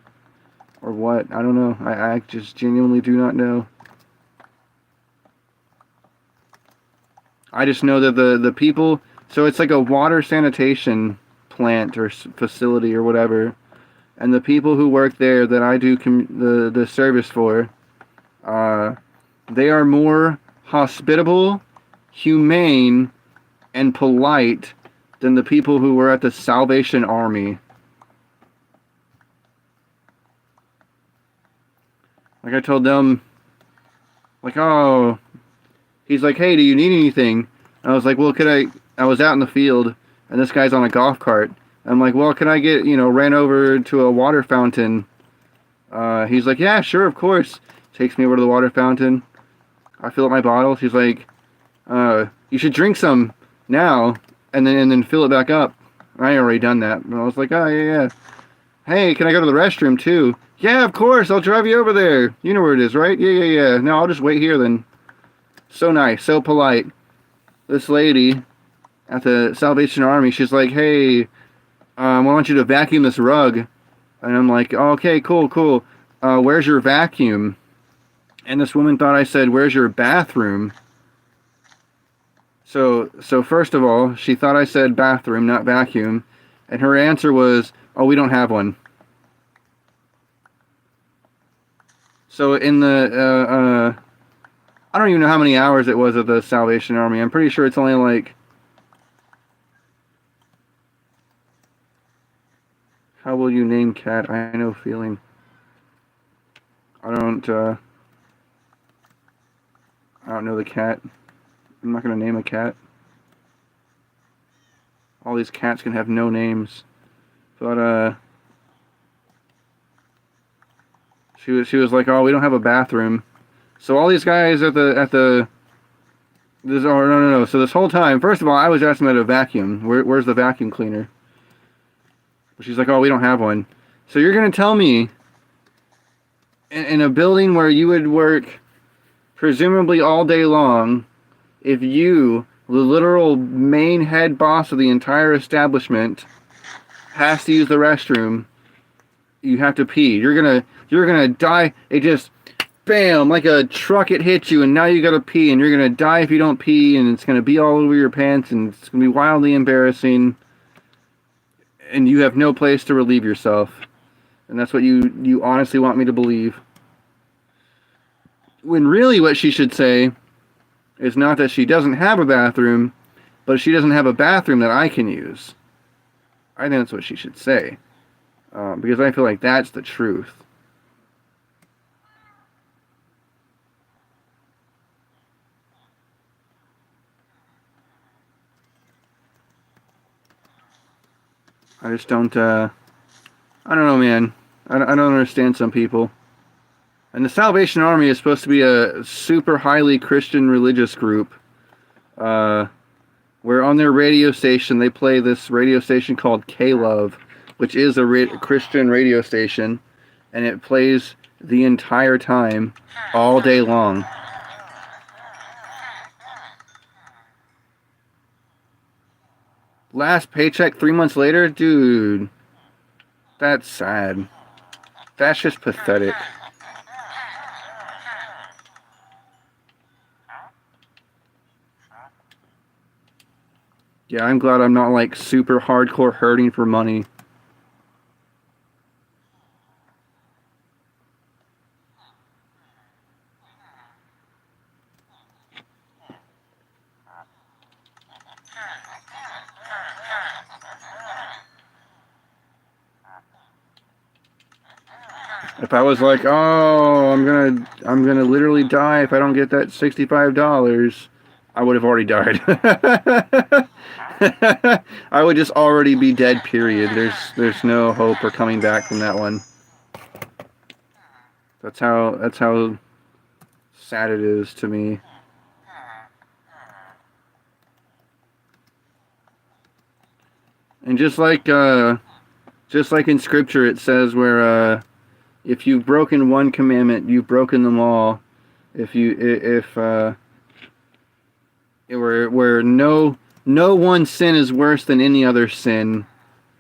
what. I don't know. I just genuinely do not know. I just know that the people So it's like a water sanitation plant or facility or whatever. And the people who work there that I do the service for, they are more hospitable, humane, and polite than the people who were at the Salvation Army. Like I told them, like, oh, he's like, hey, do you need anything? I was like, well, I was out in the field, and this guy's on a golf cart. I'm like, well, can I get, ran over to a water fountain? He's like, yeah, sure, of course. Takes me over to the water fountain. I fill up my bottle. He's like, you should drink some now, and then fill it back up. I already done that. And I was like, oh, yeah. Hey, can I go to the restroom, too? Yeah, of course, I'll drive you over there. You know where it is, right? Yeah. No, I'll just wait here, then. So nice, so polite. This lady at the Salvation Army, she's like, hey, I want you to vacuum this rug. And I'm like, oh, okay, cool. Where's your vacuum? And this woman thought I said, where's your bathroom? So first of all, she thought I said bathroom, not vacuum. And her answer was, oh, we don't have one. So in the, I don't even know how many hours it was at the Salvation Army. I'm pretty sure it's only like, how will you name cat? I know feeling. I don't know the cat. I'm not going to name a cat. All these cats can have no names. But, she was like, oh, we don't have a bathroom. So all these guys at the no. So this whole time, first of all, I was asking about a vacuum. Where's the vacuum cleaner? She's like, oh, we don't have one. So you're going to tell me in a building where you would work presumably all day long, if you, the literal main head boss of the entire establishment, has to use the restroom, you have to pee. You're gonna die. It just, bam, like a truck, it hits you, and now you gotta pee, and you're gonna die if you don't pee, and it's gonna be all over your pants, and it's gonna be wildly embarrassing, and you have no place to relieve yourself. And that's what you honestly want me to believe. When really what she should say is not that she doesn't have a bathroom, but she doesn't have a bathroom that I can use. I think that's what she should say. Because I feel like that's the truth. I just don't, I don't know, man. I don't understand some people. And the Salvation Army is supposed to be a super highly Christian religious group. Where on their radio station, they play this radio station called K-Love, which is a Christian radio station. And it plays the entire time, all day long. Last paycheck 3 months later? Dude, that's sad. That's just pathetic. Yeah, I'm glad I'm not like super hardcore hurting for money. If I was like, oh, I'm gonna literally die if I don't get that $65, I would have already died. I would just already be dead, period. There's no hope for coming back from that one. That's how sad it is to me. And just like in scripture it says where if you've broken one commandment, you've broken them all. Where no one sin is worse than any other sin,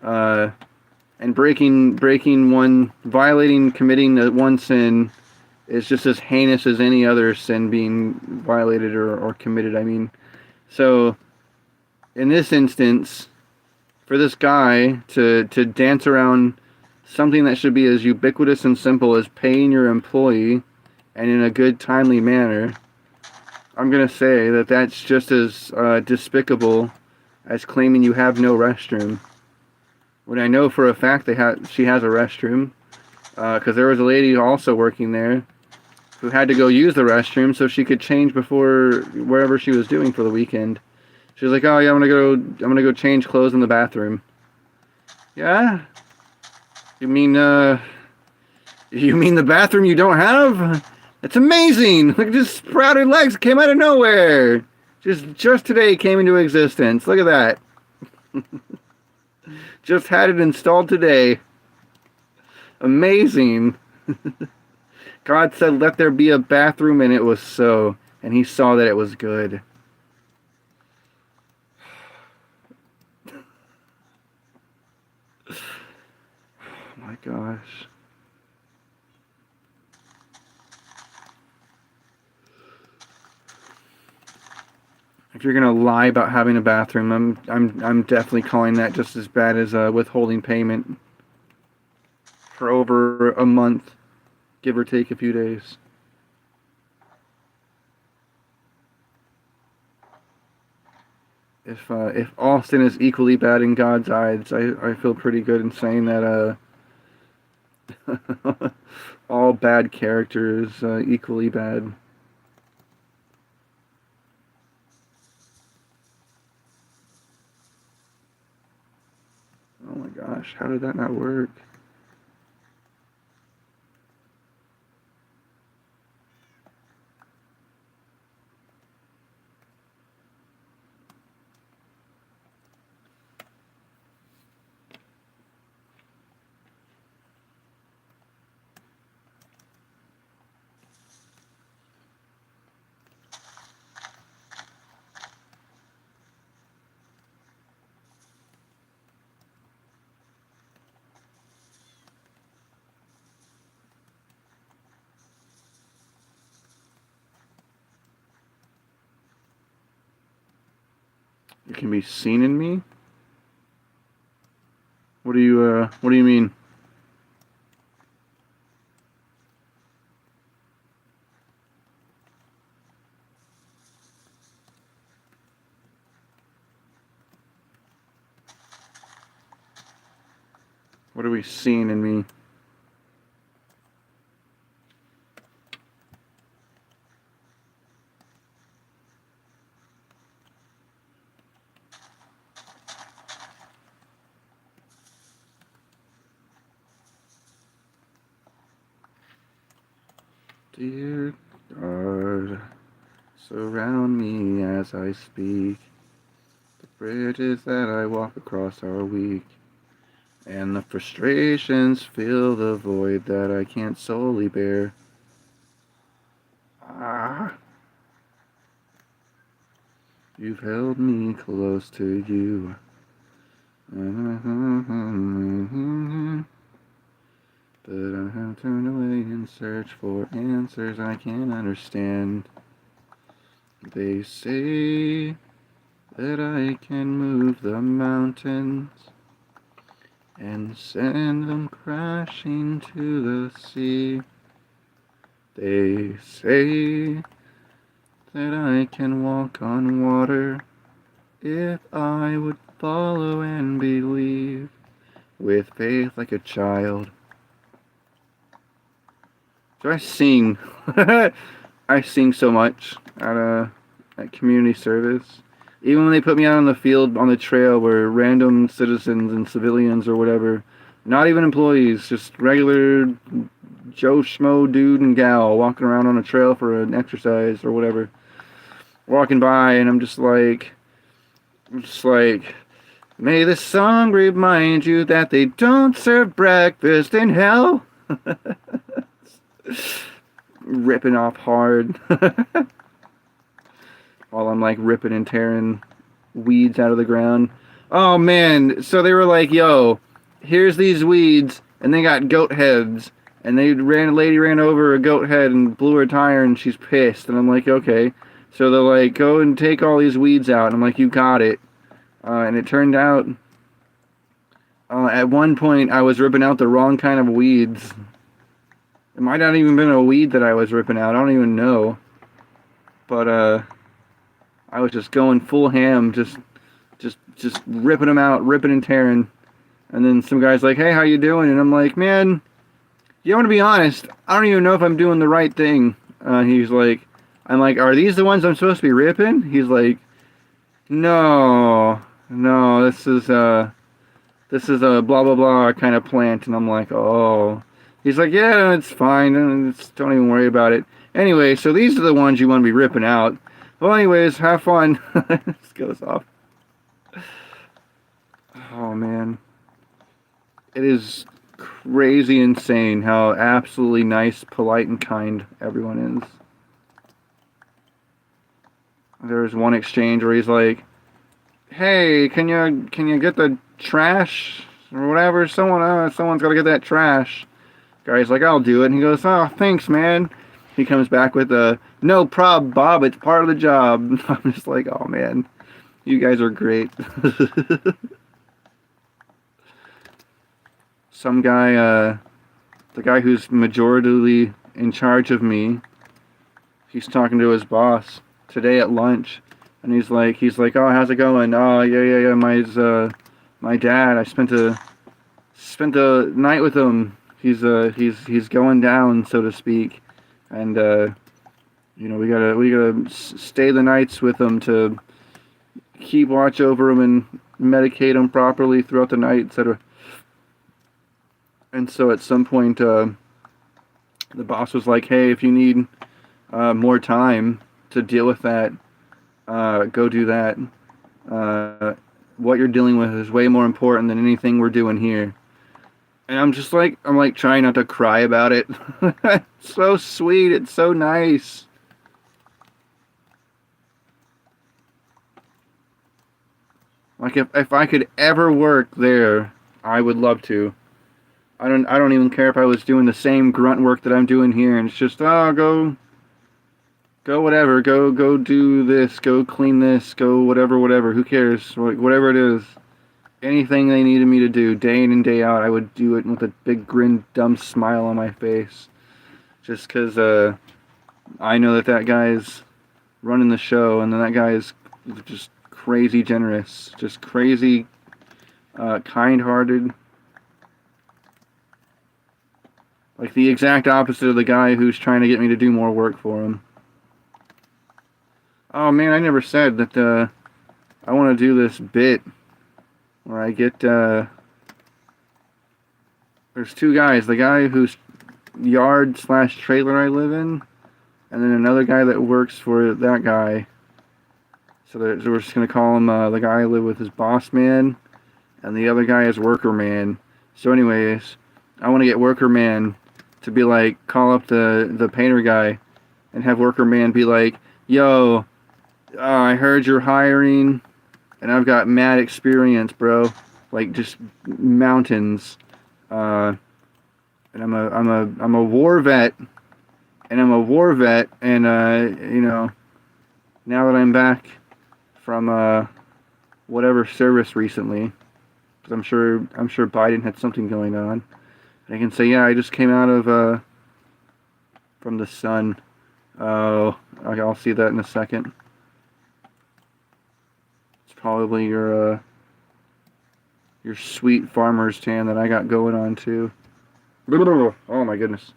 and violating, committing one sin is just as heinous as any other sin being violated or committed. I mean, so in this instance, for this guy to dance around something that should be as ubiquitous and simple as paying your employee and in a good, timely manner, I'm going to say that that's just as despicable as claiming you have no restroom. When I know for a fact she has a restroom, because there was a lady also working there who had to go use the restroom so she could change before wherever she was doing for the weekend. She was like, "Oh yeah, I'm gonna go change clothes in the bathroom." Yeah, you mean the bathroom you don't have? It's amazing. Look at this sprouted legs came out of nowhere. Just today came into existence. Look at that. Just had it installed today. Amazing. God said, "Let there be a bathroom," and it was so. And he saw that it was good. Oh my gosh. If you're gonna lie about having a bathroom, I'm definitely calling that just as bad as withholding payment for over a month, give or take a few days. If all sin is equally bad in God's eyes, I feel pretty good in saying that all bad character is equally bad. Oh my gosh, how did that not work? It can be seen in me? What do you mean? What are we seeing in me? Dear God, surround me as I speak. The bridges that I walk across are weak, and the frustrations fill the void that I can't solely bear. Ah, you've held me close to you. But I have turned away in search for answers I can't understand. They say that I can move the mountains and send them crashing to the sea. They say that I can walk on water if I would follow and believe with faith like a child. So I sing. I sing so much at community service. Even when they put me out on the field, on the trail, where random citizens and civilians or whatever, not even employees, just regular Joe Schmo dude and gal walking around on a trail for an exercise or whatever, walking by, and I'm just like, may this song remind you that they don't serve breakfast in hell. Ripping off hard while I'm like ripping and tearing weeds out of the ground. Oh man, so they were like, "Yo, here's these weeds," and they got goat heads, and a lady ran over a goat head and blew her tire, and she's pissed. And I'm like, "Okay." So they're like, "Go and take all these weeds out," and I'm like, "You got it." And it turned out at one point I was ripping out the wrong kind of weeds. It might not even been a weed that I was ripping out. I don't even know. But I was just going full ham, just ripping them out, ripping and tearing. And then some guy's like, "Hey, how you doing?" And I'm like, "Man, you want to be honest? I don't even know if I'm doing the right thing." He's like, "I'm like, are these the ones I'm supposed to be ripping?" He's like, "No, no, this is a blah blah blah kind of plant." And I'm like, "Oh." He's like, "Yeah, it's fine. Don't even worry about it." Anyway, so these are the ones you want to be ripping out. Well, anyways, have fun. This goes off. Oh man, it is crazy insane how absolutely nice, polite, and kind everyone is. There's one exchange where he's like, "Hey, can you get the trash or whatever? Someone's got to get that trash." Guy's like, "I'll do it." And he goes, "Oh, thanks, man." He comes back with a, "No prob, Bob. It's part of the job." I'm just like, "Oh man, you guys are great." Some guy, the guy who's majoritarily in charge of me, he's talking to his boss today at lunch, and he's like, "Oh, how's it going?" "Oh, yeah. My dad. I spent a night with him. He's going down, so to speak, and we gotta stay the nights with him to keep watch over him and medicate him properly throughout the night, etc." And so at some point, the boss was like, "Hey, if you need more time to deal with that, go do that. What you're dealing with is way more important than anything we're doing here." And I'm like trying not to cry about it. It's so sweet. It's so nice. Like if I could ever work there, I would love to. I don't even care if I was doing the same grunt work that I'm doing here, and it's just, "Oh, go whatever, go do this, go clean this, go whatever, who cares, whatever it is." Anything they needed me to do, day in and day out, I would do it with a big grin, dumb smile on my face. Just because I know that guy's running the show, and then that guy is just crazy generous, just crazy kind-hearted. Like the exact opposite of the guy who's trying to get me to do more work for him. Oh man, I never said that I want to do this bit where I get there's two guys, the guy whose yard slash trailer I live in, and then another guy that works for that guy. So we're just gonna call him the guy I live with is boss man, and the other guy is worker man. So anyways, I want to get worker man to be like, call up the painter guy and have worker man be like, "Yo, I heard you're hiring, and I've got mad experience, bro. Like just mountains. And I'm a war vet, and now that I'm back from whatever service recently, because I'm sure Biden had something going on. And I can say, yeah, I just came out of from the sun. Oh, I'll see that in a second. It's probably your sweet farmer's tan that I got going on too. Oh my goodness.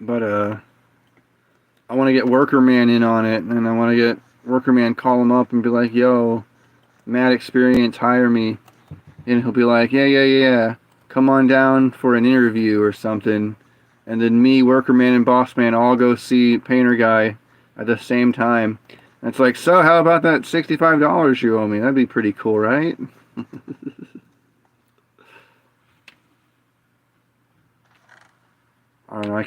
But I want to get worker man in on it, and I want to get worker man call him up and be like, "Yo, mad experience, hire me." And he'll be like, "Yeah, come on down for an interview or something." And then me, worker man, and boss man all go see painter guy at the same time. And it's like, "So how about that $65 you owe me? That'd be pretty cool, right?" I don't know. I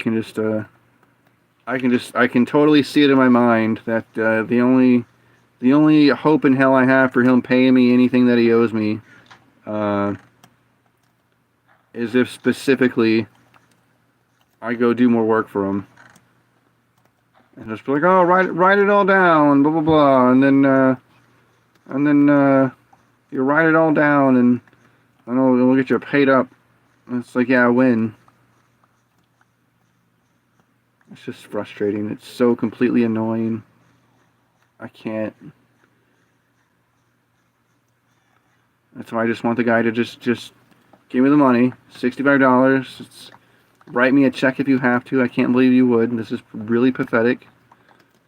can totally see it in my mind that the only hope in hell I have for him paying me anything that he owes me is if specifically I go do more work for him. And just be like, oh, write it all down, blah blah blah, and then you write it all down, and we'll get you paid up. And it's like, yeah, I win. It's just frustrating. It's so completely annoying. I can't. That's why I just want the guy to just give me the money, $65. It's, write me a check if you have to. I can't believe you would. This is really pathetic.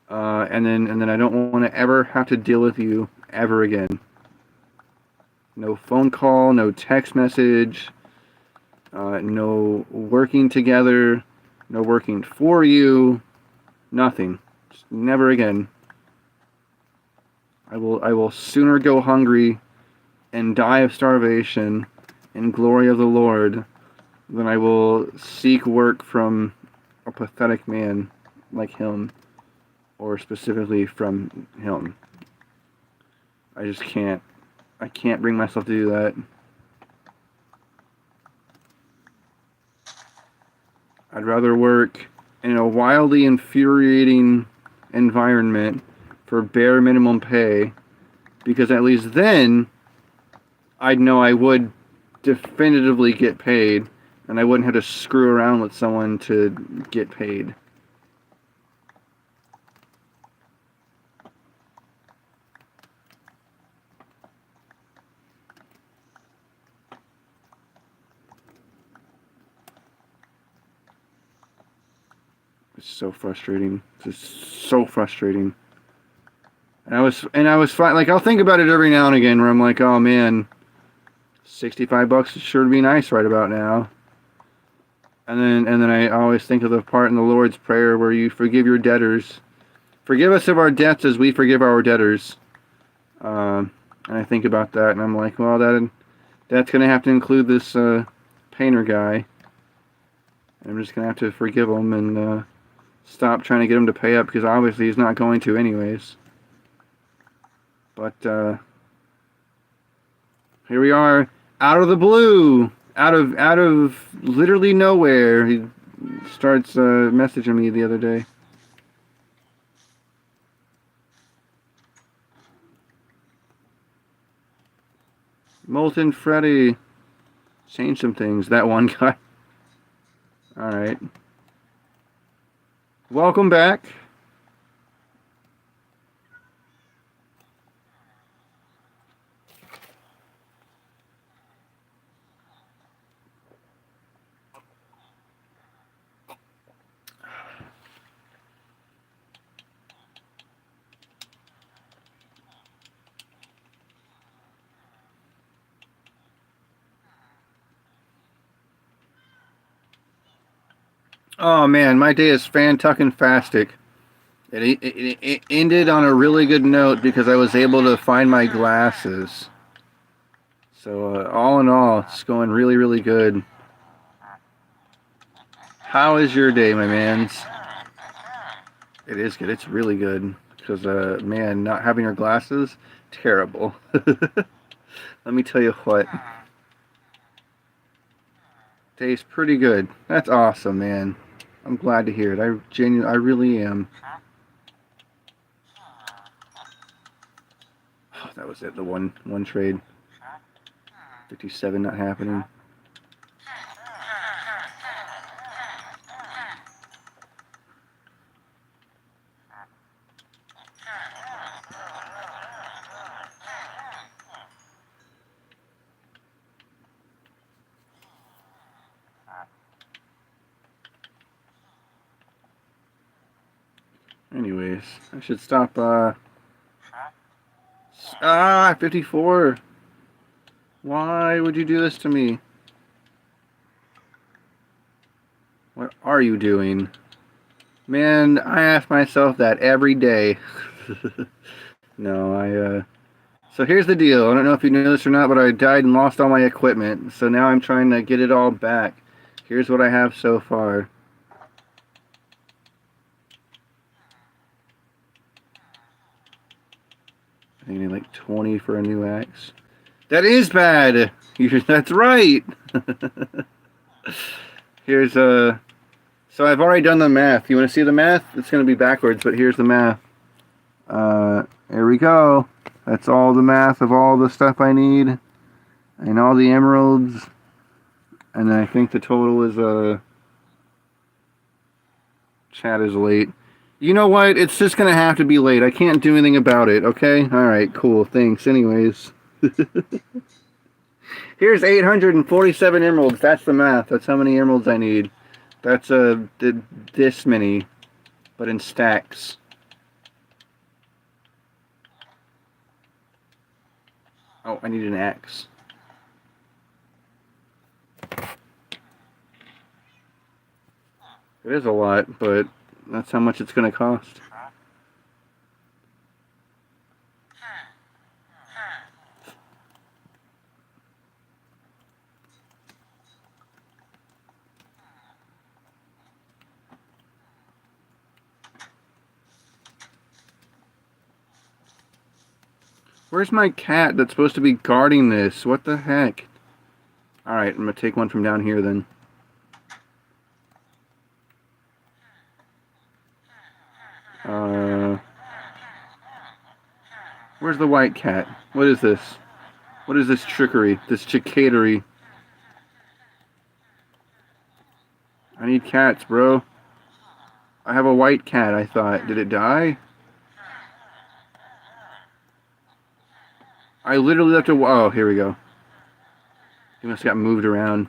And then I don't want to ever have to deal with you ever again. No phone call, no text message, no working together, no working for you, nothing. Just never again. I will sooner go hungry and die of starvation in glory of the Lord than I will seek work from a pathetic man like him, or specifically from him. I just can't. I can't bring myself to do that. I'd rather work in a wildly infuriating environment for bare minimum pay, because at least then I'd know I would definitively get paid, and I wouldn't have to screw around with someone to get paid. It's so frustrating. It's just so frustrating. And I was fine. Like, I'll think about it every now and again where I'm like, oh man, $65 is sure to be nice right about now. And then I always think of the part in the Lord's Prayer where you forgive your debtors. Forgive us of our debts as we forgive our debtors. And I think about that and I'm like, well, that's going to have to include this painter guy. I'm just going to have to forgive him and stop trying to get him to pay up, because obviously he's not going to anyways. But here we are, out of the blue, out of literally nowhere. He starts messaging me the other day. Molten Freddy, change some things. That one guy. All right. Welcome back. Oh man, my day is fantastic. It ended on a really good note because I was able to find my glasses. So all in all, it's going really, really good. How is your day, my mans? It is good. It's really good. Because, man, not having your glasses, terrible. Let me tell you what. Tastes pretty good. That's awesome, man. I'm glad to hear it. I really am. Oh, that was it. The one trade. 57 not happening. Anyways, I should stop, 54. Why would you do this to me? What are you doing? Man, I ask myself that every day. No, so here's the deal. I don't know if you knew this or not, but I died and lost all my equipment. So now I'm trying to get it all back. Here's what I have so far. I need like 20 for a new axe. That is bad. That's right. Here's So I've already done the math. You want to see the math? It's going to be backwards, but here's the math. Here we go. That's all the math of all the stuff I need. And all the emeralds. And I think the total is, chat is late. You know what? It's just going to have to be late. I can't do anything about it, okay? Alright, cool. Thanks. Anyways. Here's 847 emeralds. That's the math. That's how many emeralds I need. That's this many, but in stacks. Oh, I need an axe. It is a lot, but that's how much it's going to cost. Where's my cat that's supposed to be guarding this? What the heck? Alright, I'm going to take one from down here then. Where's the white cat? What is this? What is this trickery? This chicatery? I need cats, bro. I have a white cat, I thought. Did it die? I literally left a... Oh, here we go. He must have got moved around.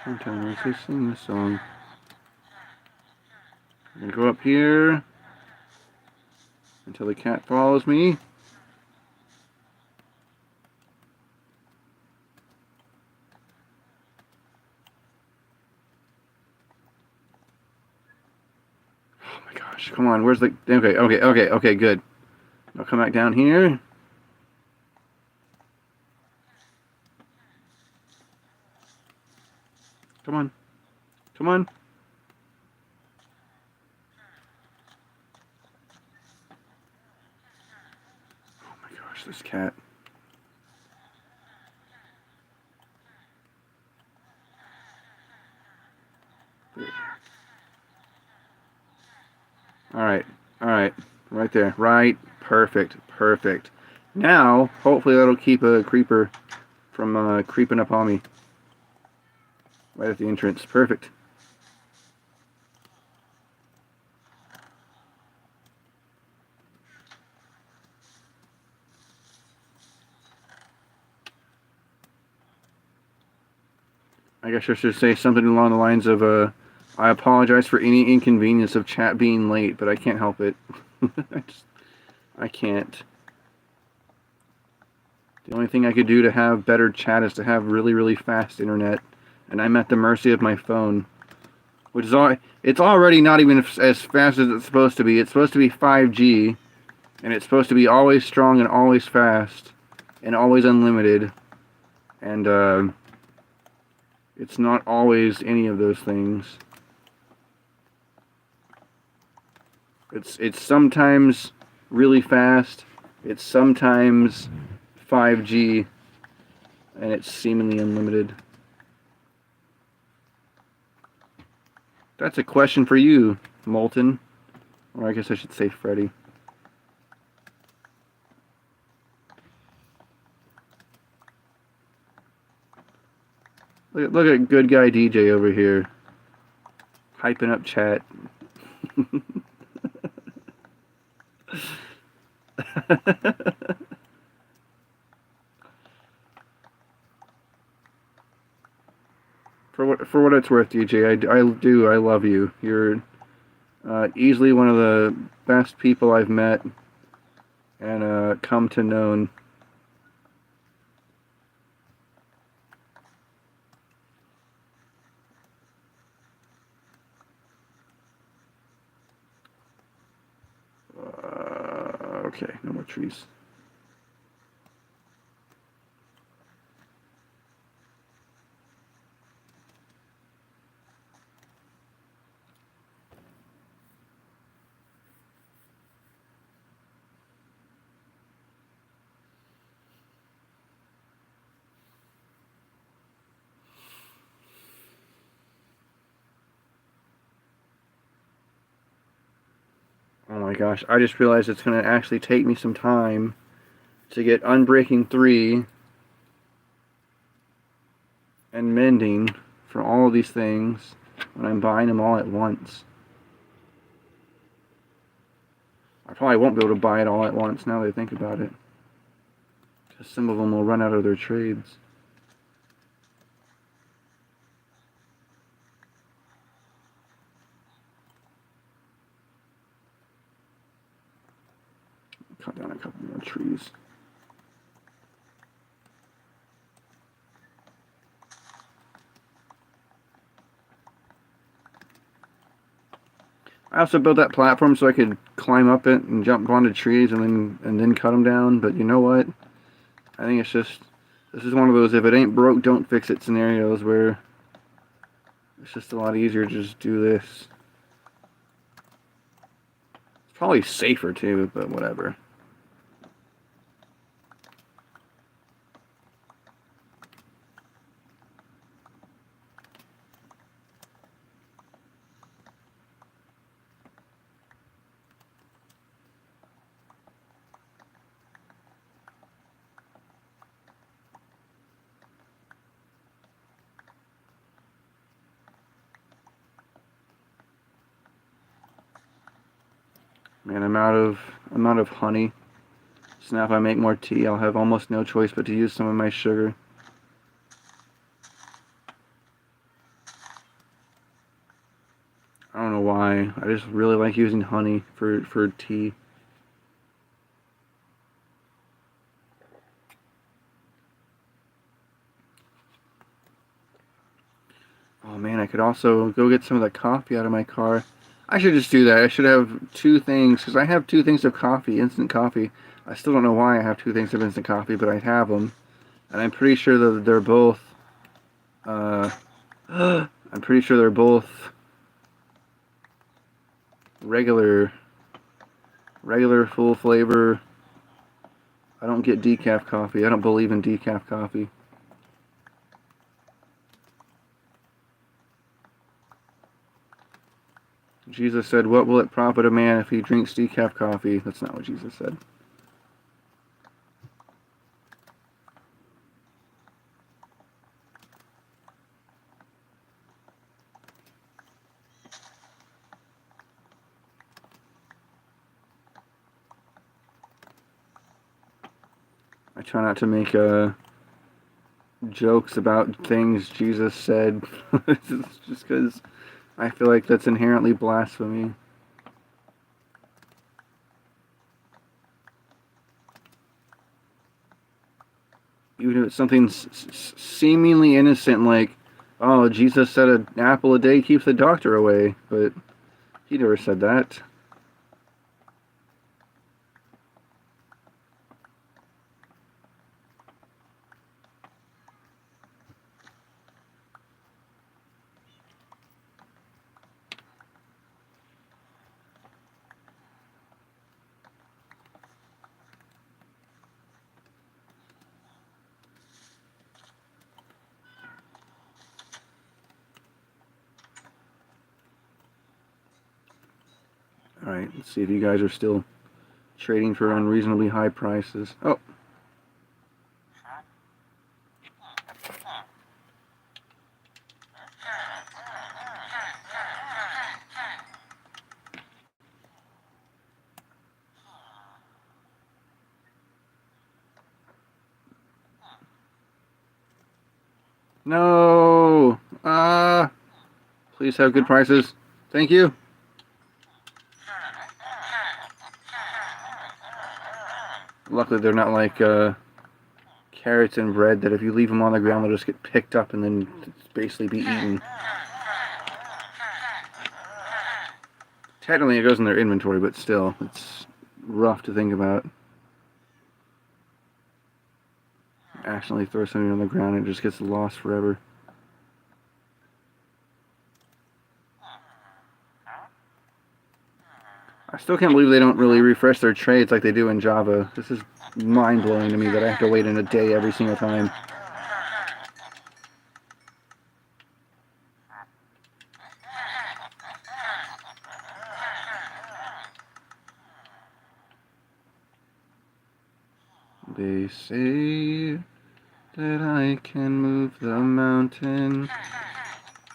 Sometimes I sing this song. I'm gonna go up here until the cat follows me. Oh my gosh, come on, where's the... Okay, good. I'll come back down here. Come on. Come on. Oh my gosh, this cat. Alright, right there. Right, perfect. Now, hopefully that'll keep a creeper from creeping up on me. Right at the entrance. Perfect. I guess I should say something along the lines of, I apologize for any inconvenience of chat being late, but I can't help it. I can't. The only thing I could do to have better chat is to have really, really fast internet, and I'm at the mercy of my phone. Which is it's already not even as fast as it's supposed to be. It's supposed to be 5G, and it's supposed to be always strong and always fast, and always unlimited. And, it's not always any of those things. It's sometimes really fast, it's sometimes 5G, and it's seemingly unlimited. That's a question for you, Molten. Or I guess I should say Freddy. Look at good guy DJ over here. Hyping up chat. For what it's worth, DJ, I love you. You're easily one of the best people I've met and come to known. Okay, no more trees. Oh my gosh, I just realized it's going to actually take me some time to get Unbreaking 3 and Mending for all of these things when I'm buying them all at once. I probably won't be able to buy it all at once now that I think about it. Because some of them will run out of their trades. Cut down a couple more trees. I also built that platform so I could climb up it and jump onto trees and then cut them down. But you know what? I think it's just, this is one of those if it ain't broke, don't fix it scenarios where it's just a lot easier to just do this. It's probably safer too, but whatever. Man, I'm out of honey. So now if I make more tea, I'll have almost no choice but to use some of my sugar. I don't know why. I just really like using honey for tea. Oh man, I could also go get some of the coffee out of my car. I should just do that. I should have two things, because I have two things of coffee, instant coffee. I still don't know why I have two things of instant coffee, but I have them. And I'm pretty sure that they're both, I'm pretty sure they're both regular full flavor. I don't get decaf coffee. I don't believe in decaf coffee. Jesus said, "What will it profit a man if he drinks decaf coffee?" That's not what Jesus said. I try not to make jokes about things Jesus said, just because I feel like that's inherently blasphemy. Even if it's something seemingly innocent, like, oh, Jesus said an apple a day keeps the doctor away, but he never said that. Alright, let's see if you guys are still trading for unreasonably high prices. Oh. No! Please have good prices. Thank you. Luckily, they're not like carrots and bread that if you leave them on the ground, they'll just get picked up and then basically be eaten. Technically, it goes in their inventory, but still, it's rough to think about. Accidentally throw something on the ground and it just gets lost forever. I still can't believe they don't really refresh their trades like they do in Java. This is mind-blowing to me that I have to wait in a day every single time. They say that I can move the mountain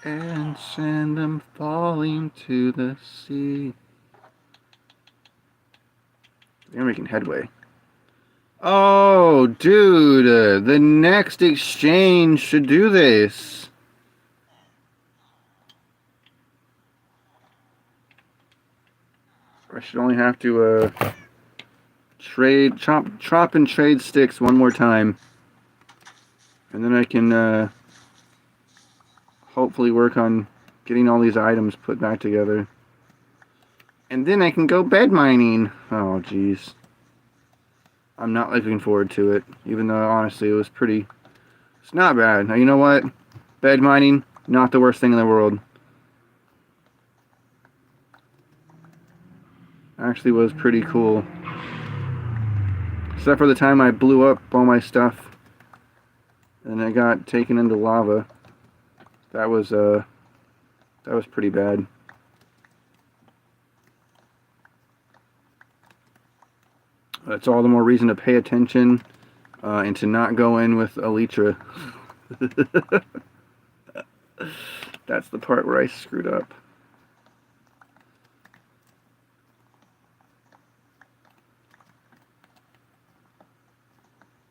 and send them falling to the sea. They're making headway. Oh, dude, the next exchange should do this. I should only have to chop and trade sticks one more time. And then I can hopefully work on getting all these items put back together. And then I can go bed mining. Oh, jeez. I'm not looking forward to it, even though honestly it was pretty... It's not bad. Now, you know what? Bed mining, not the worst thing in the world. Actually was pretty cool. Except for the time I blew up all my stuff and I got taken into lava. That was pretty bad. That's all the more reason to pay attention and to not go in with elytra. That's the part where I screwed up.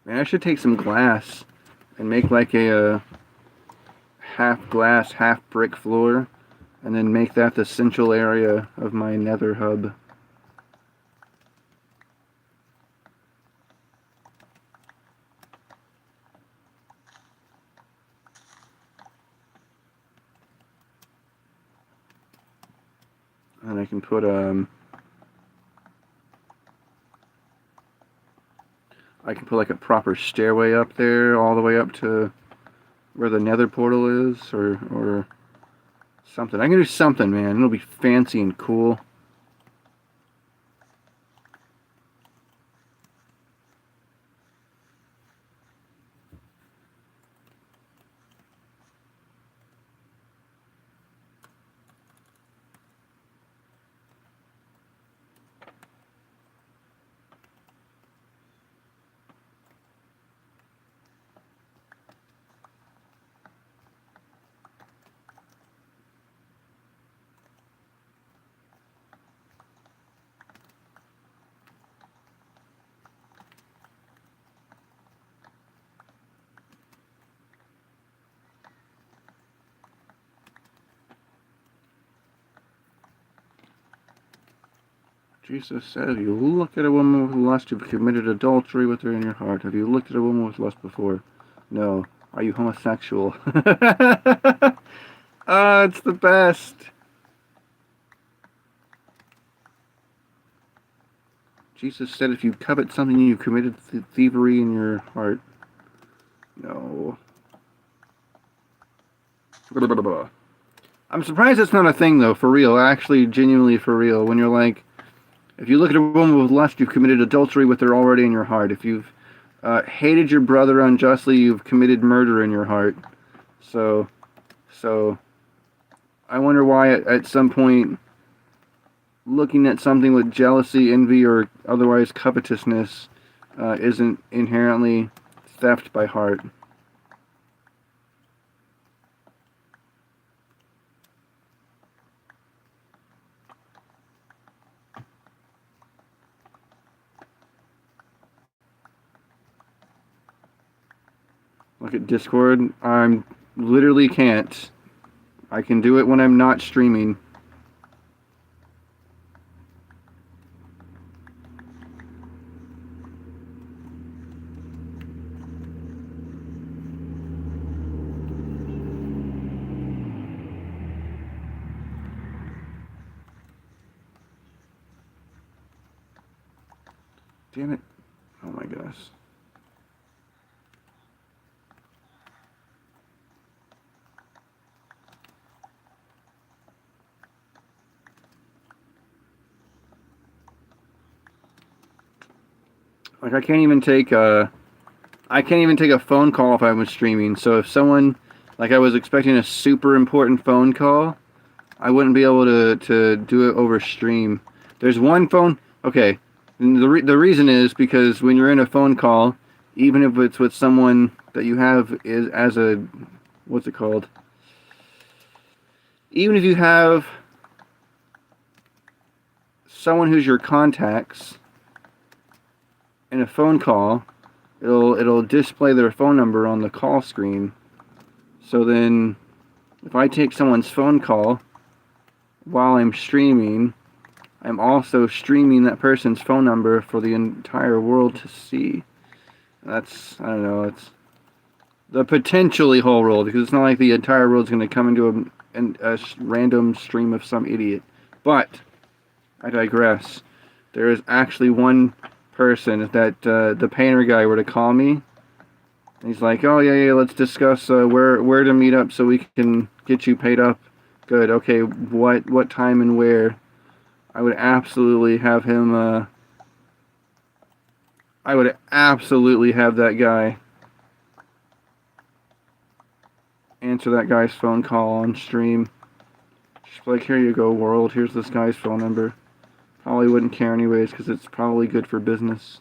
Man, I should take some glass and make like a half glass, half brick floor, and then make that the central area of my nether hub. And I can put like a proper stairway up there, all the way up to where the nether portal is, or something. I can do something, man. It'll be fancy and cool. Jesus said, have you looked at a woman with lust? You've committed adultery with her in your heart. Have you looked at a woman with lust before? No. Are you homosexual? It's the best. Jesus said, if you covet something, you've committed thievery in your heart. No. I'm surprised that's not a thing, though, for real. Actually, genuinely for real. When you're like, if you look at a woman with lust, you've committed adultery with her already in your heart. If you've hated your brother unjustly, you've committed murder in your heart. So I wonder why at some point, looking at something with jealousy, envy, or otherwise covetousness isn't inherently theft by heart. Look at Discord. I'm literally can't. I can do it when I'm not streaming. Damn it. Oh my goodness. Like I can't even take a phone call if I was streaming. So if someone, like I was expecting a super important phone call, I wouldn't be able to do it over stream. There's one phone. Okay, And the reason is because when you're in a phone call, even if it's with someone that you have is as a, what's it called? Even if you have someone who's your contacts in a phone call, it'll display their phone number on the call screen. So then, if I take someone's phone call while I'm streaming, I'm also streaming that person's phone number for the entire world to see. That's, I don't know, it's the potentially whole world, because it's not like the entire world's going to come into a random stream of some idiot. But, I digress. There is actually one person that the painter guy were to call me. He's like, oh yeah, let's discuss where to meet up so we can get you paid up. Good, okay, what time and where? I would absolutely have him, I would absolutely have that guy answer that guy's phone call on stream. Just like, here you go, world, here's this guy's phone number. Probably wouldn't care anyways, because it's probably good for business.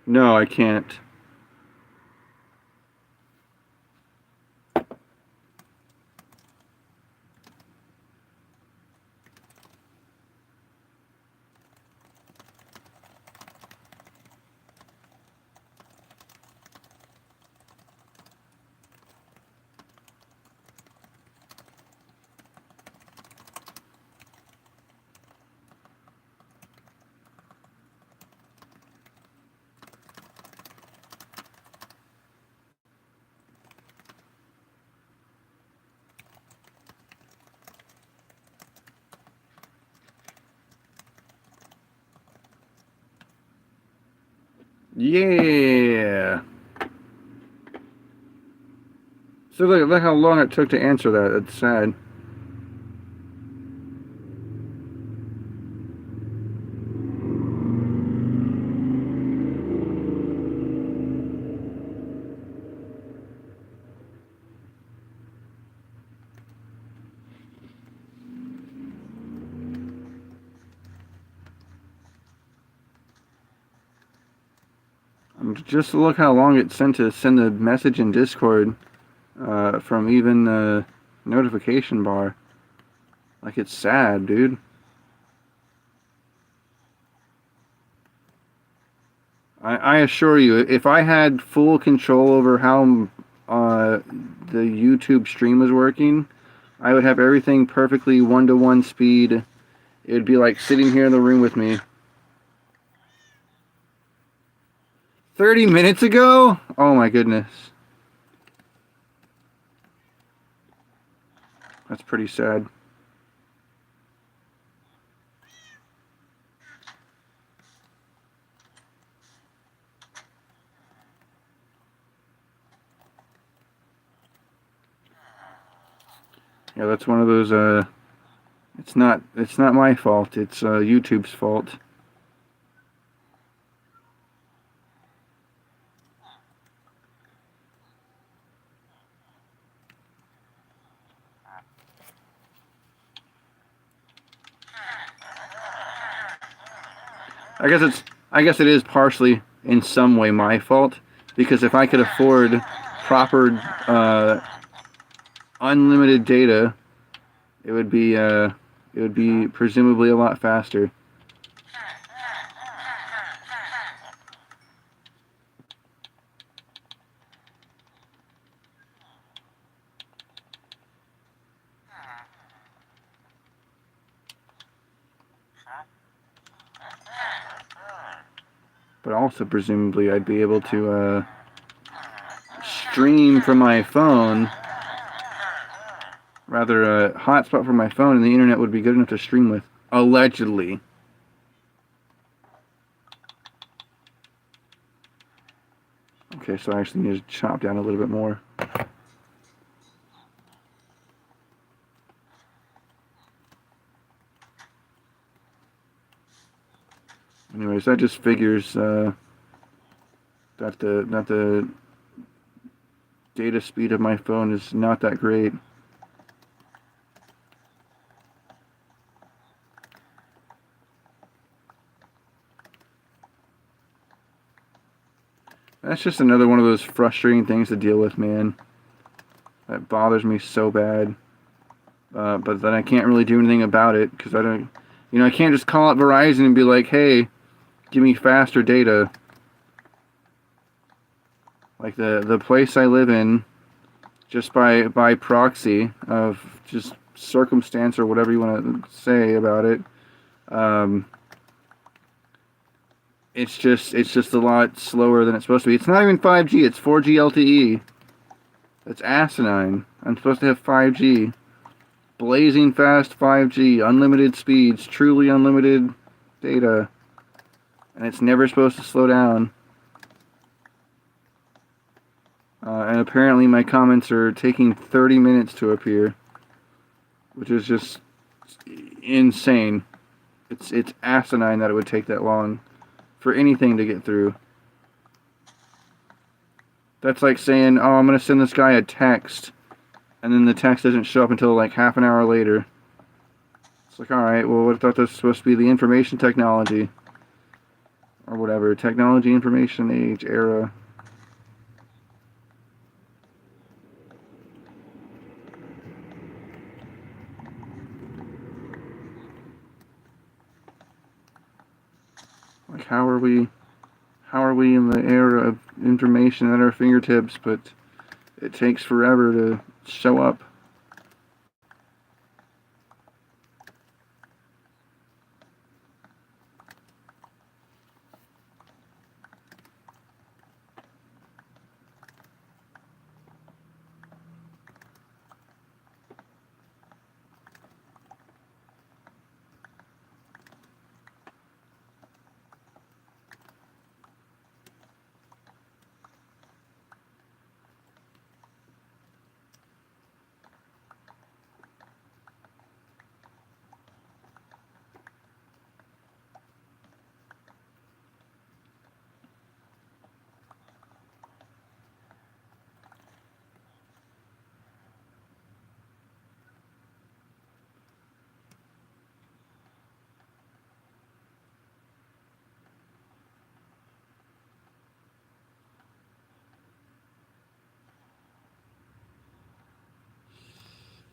No, I can't. Yeah. So look how long it took to answer that. It's sad. Just look how long it sent to send a message in Discord from even the notification bar. Like, it's sad, dude. I assure you, if I had full control over how the YouTube stream was working, I would have everything perfectly 1-to-1 speed. It would be like sitting here in the room with me. 30 minutes ago? Oh my goodness. That's pretty sad. Yeah, that's one of those, it's not my fault, it's YouTube's fault. I guess it is partially in some way my fault, because if I could afford proper unlimited data, it would be presumably a lot faster. But also, presumably, I'd be able to stream from my phone. Rather, a hotspot from my phone, and the internet would be good enough to stream with. Allegedly. Okay, so I actually need to chop down a little bit more. Anyways, that just figures that the data speed of my phone is not that great. That's just another one of those frustrating things to deal with, man. That bothers me so bad. But then I can't really do anything about it because I don't, I can't just call up Verizon and be like, hey, give me faster data. Like the place I live in, just by proxy of just circumstance or whatever you want to say about it, it's just a lot slower than it's supposed to be. It's not even 5G, it's 4G LTE. That's asinine. I'm supposed to have 5G. Blazing fast 5G, unlimited speeds, truly unlimited data. And it's never supposed to slow down. And apparently my comments are taking 30 minutes to appear, which is just insane. It's asinine that it would take that long for anything to get through. That's like saying, oh, I'm going to send this guy a text, and then the text doesn't show up until like half an hour later. It's like, alright, well, I thought this was supposed to be the information technology. Or whatever, technology, information age, era. Like, how are we in the era of information at our fingertips, but it takes forever to show up?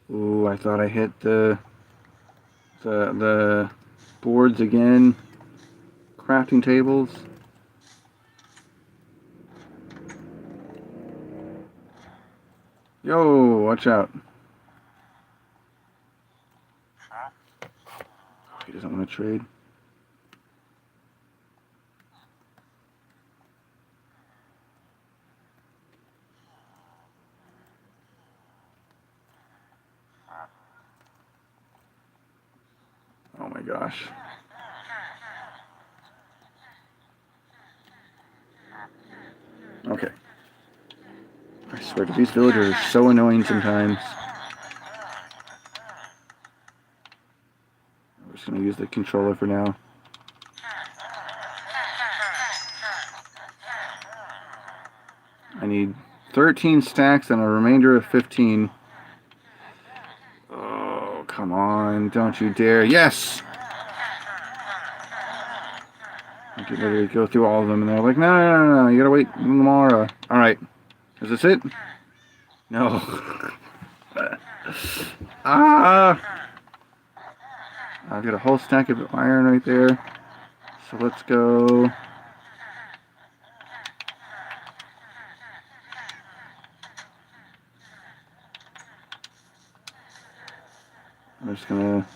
Ooh, I thought I hit the boards again. Crafting tables. Yo, watch out. He doesn't want to trade. Oh my gosh. Okay. I swear, these villagers are so annoying sometimes. I'm just going to use the controller for now. I need 13 stacks and a remainder of 15. Oh, come on. Don't you dare. Yes! I could literally go through all of them, and they're like, no, you gotta wait tomorrow. Alright. Is this it? No. Ah! I've got a whole stack of iron right there. So let's go. I'm just gonna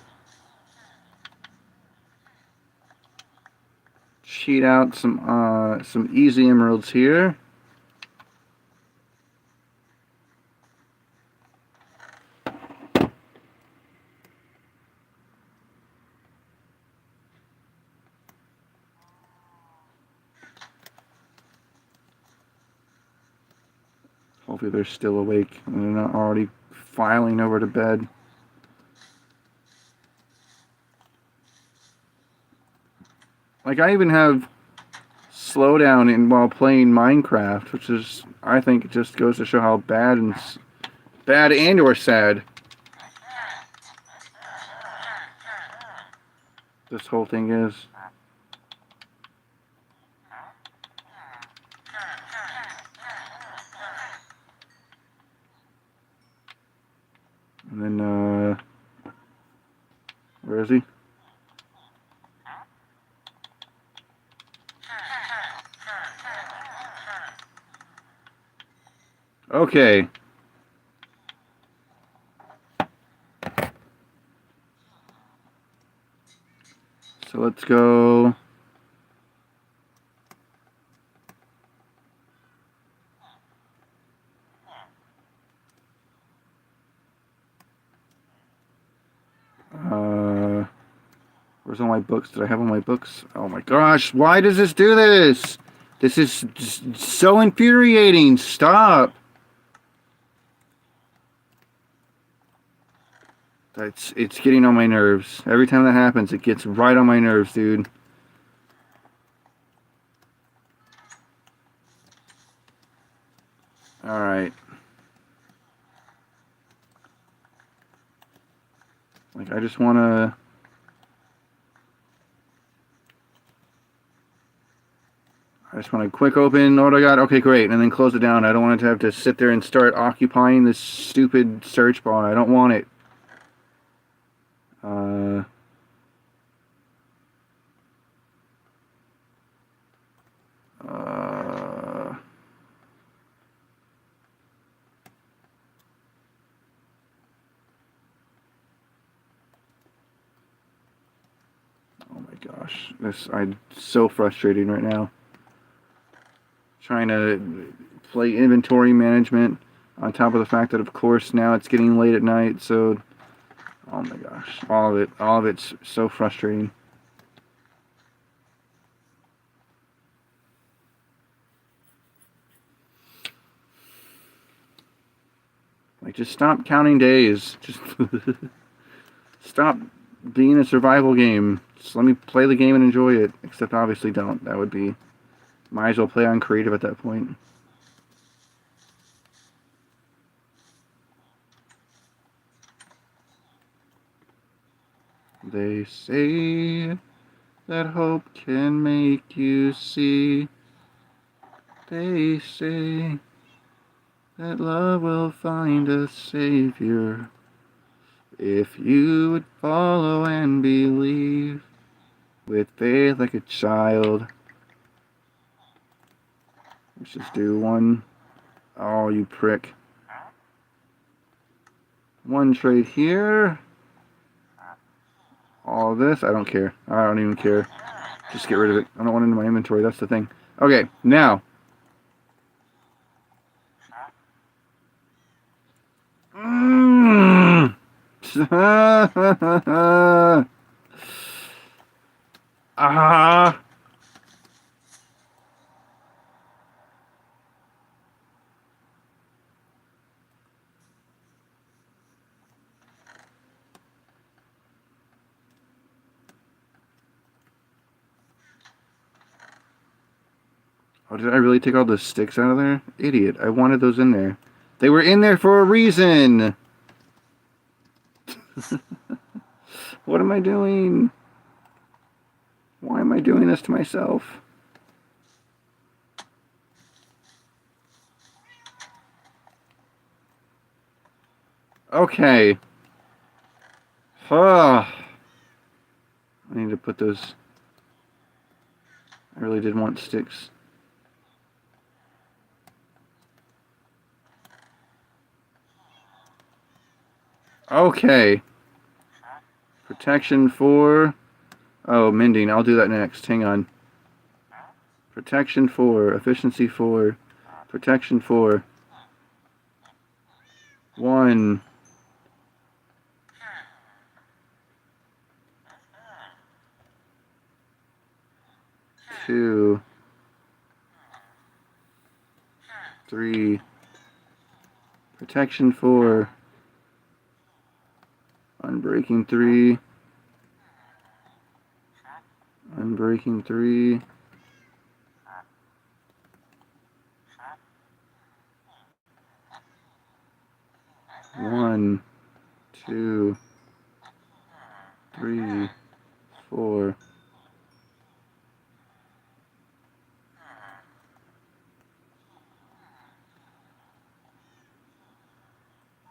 cheat out some easy emeralds here. Hopefully they're still awake and they're not already filing over to bed. Like, I even have slowdown in while playing Minecraft, which is, I think, it just goes to show how bad and or sad this whole thing is. And then, where is he? Okay. So let's go. Where's all my books? Did I have all my books? Oh my gosh, why does this do this? This is so infuriating. Stop. It's getting on my nerves. Every time that happens, it gets right on my nerves, dude. Alright. Like, I just want to... quick open. Oh my god, okay, great. And then close it down. I don't want it to have to sit there and start occupying this stupid search bar. I don't want it. Oh my gosh. I'm so frustrating right now. Trying to play inventory management on top of the fact that, of course, now it's getting late at night, so oh my gosh, all of it's so frustrating. Like, just stop counting days. Just stop being a survival game. Just let me play the game and enjoy it. Except obviously don't. That would be... Might as well play on creative at that point. They say that hope can make you see. They say that love will find a savior if you would follow and believe with faith like a child. Let's just do one. Oh, you prick. One trade here. All this, I don't care. I don't even care. Just get rid of it. I don't want it in my inventory. That's the thing. Okay, now. Ah. Oh, did I really take all the sticks out of there? Idiot. I wanted those in there. They were in there for a reason. What am I doing? Why am I doing this to myself? Okay. I need to put those... I really did want sticks. Okay. Protection for... Oh, mending. I'll do that next. Hang on. Protection 4. Efficiency 4. Protection 4. 1. 2. 3. Protection 4. Unbreaking 3. Unbreaking 3. 1, 2, 3, 4.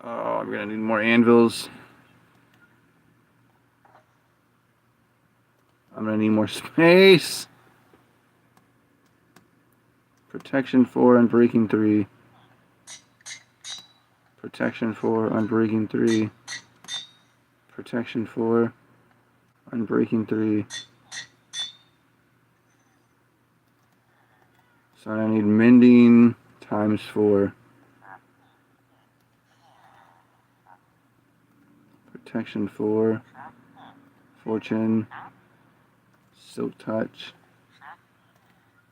Oh, I'm gonna need more anvils. I'm gonna need more space. Protection 4, unbreaking 3. Protection 4, unbreaking 3. Protection 4, unbreaking 3. So I need mending times 4. Protection 4. Fortune. Silk touch.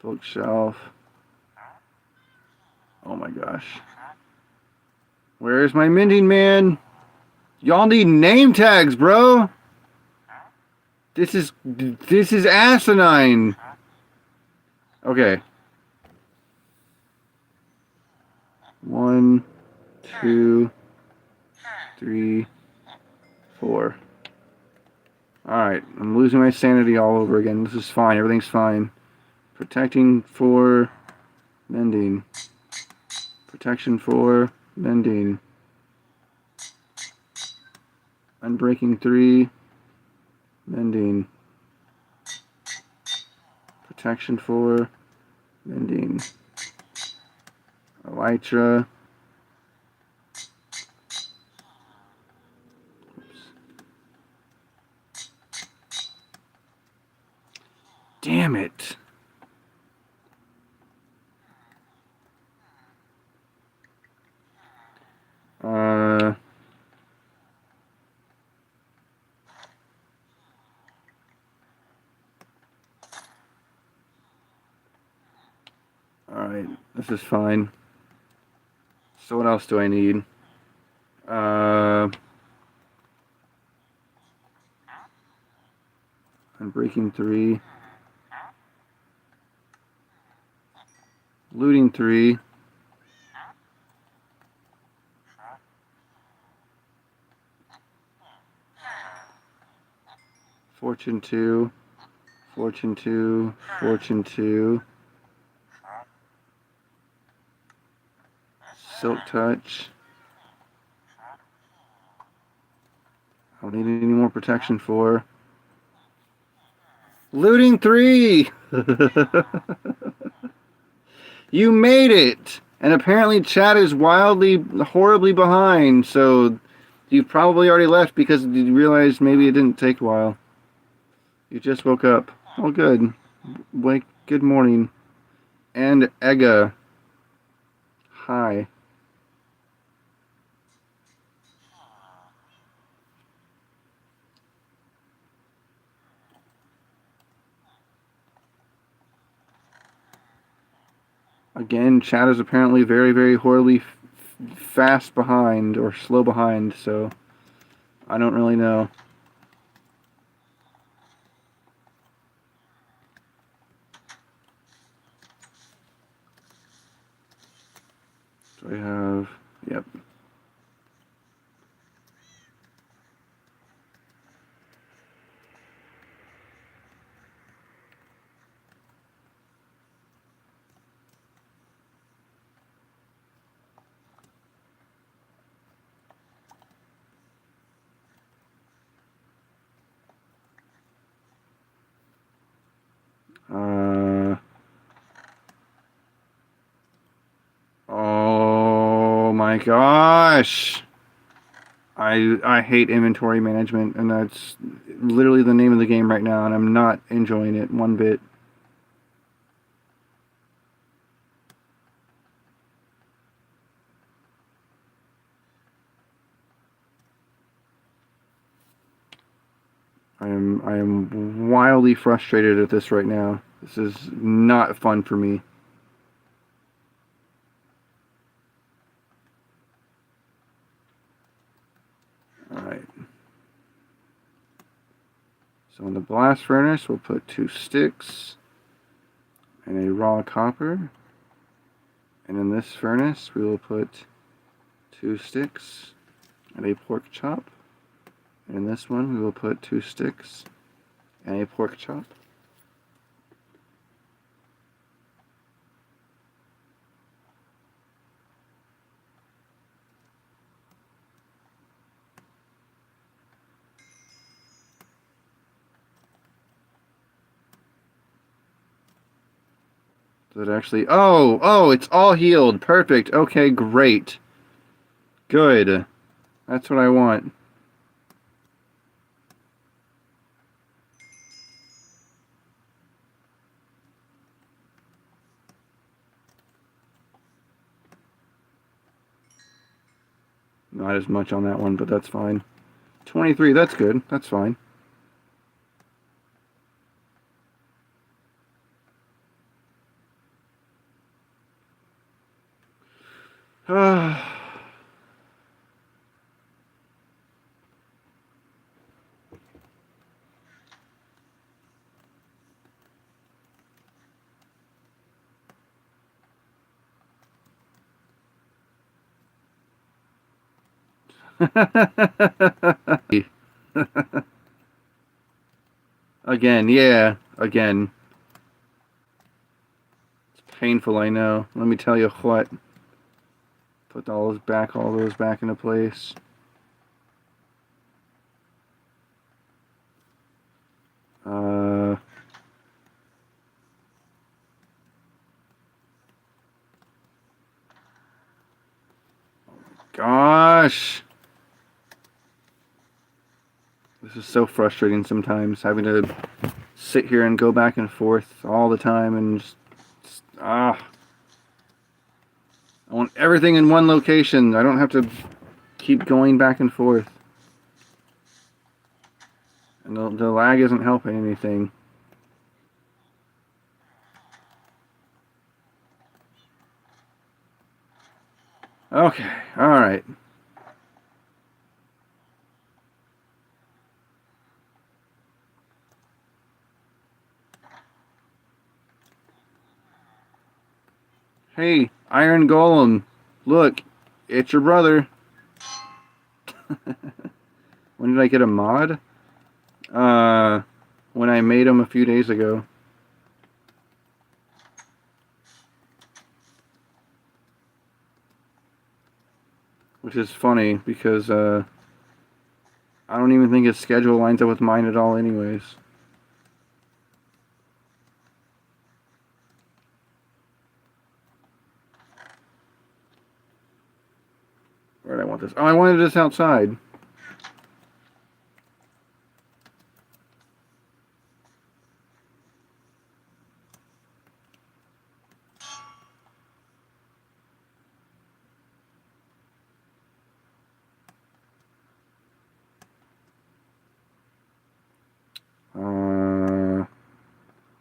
Bookshelf. Oh my gosh. Where's my mending man? Y'all need name tags, bro. This is asinine. Okay. 1, 2, 3, 4. Alright, I'm losing my sanity all over again. This is fine. Everything's fine. Protecting 4, mending. Protection 4, mending. Unbreaking 3, mending. Protection 4, mending. Elytra. Damn it. Alright, this is fine. So what else do I need? Unbreaking 3. Looting 3. Fortune 2. Fortune 2. Fortune 2. Silk touch. I don't need any more protection for. Looting 3! You made it! And apparently chat is horribly behind, so you've probably already left because you realized maybe it didn't take a while. You just woke up. Oh, good. Good morning. And Ega. Hi. Again, chat is apparently very, very horribly fast behind or slow behind, so I don't really know. Do I have... Yep. Oh my gosh! I hate inventory management, and that's literally the name of the game right now, and I'm not enjoying it one bit. I am wildly frustrated at this right now. This is not fun for me. Alright. So in the blast furnace, we'll put 2 sticks and a raw copper. And in this furnace, we will put 2 sticks and a pork chop. And in this one, we will put 2 sticks and a pork chop. Does it actually... Oh, it's all healed. Perfect. Okay, great. Good. That's what I want. Not as much on that one, but that's fine. 23, that's good. That's fine. Again, yeah, again. It's painful, I know. Let me tell you what. Put all those back into place. Oh gosh. This is so frustrating sometimes, having to sit here and go back and forth all the time and just I want everything in one location. I don't have to keep going back and forth. And the lag isn't helping anything. Okay, alright. Hey, Iron Golem, look, it's your brother. When did I get a mod? When I made him a few days ago. Which is funny, because, I don't even think his schedule lines up with mine at all anyways. Where did I want this? Oh, I wanted this outside.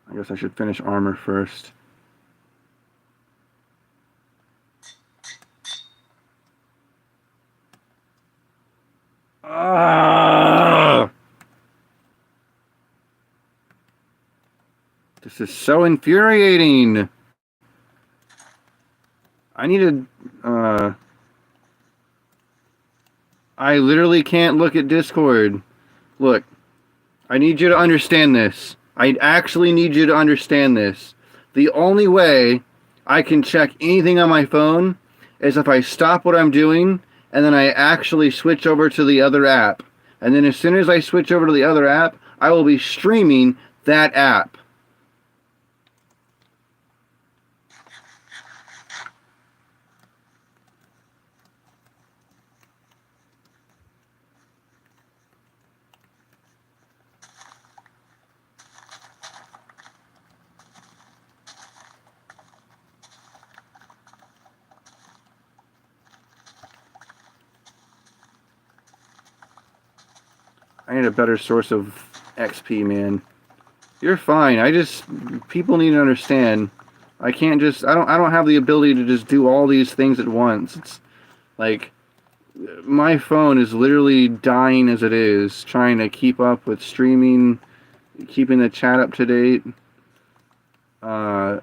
I guess I should finish armor first. This is so infuriating. I need to, I literally can't look at Discord. Look, I need you to understand this. I actually need you to understand this. The only way I can check anything on my phone is if I stop what I'm doing and then I actually switch over to the other app. And then as soon as I switch over to the other app, I will be streaming that app. I need a better source of XP, man. You're fine. People need to understand. I can't just, I don't have the ability to just do all these things at once. It's like, my phone is literally dying as it is, trying to keep up with streaming, keeping the chat up to date. And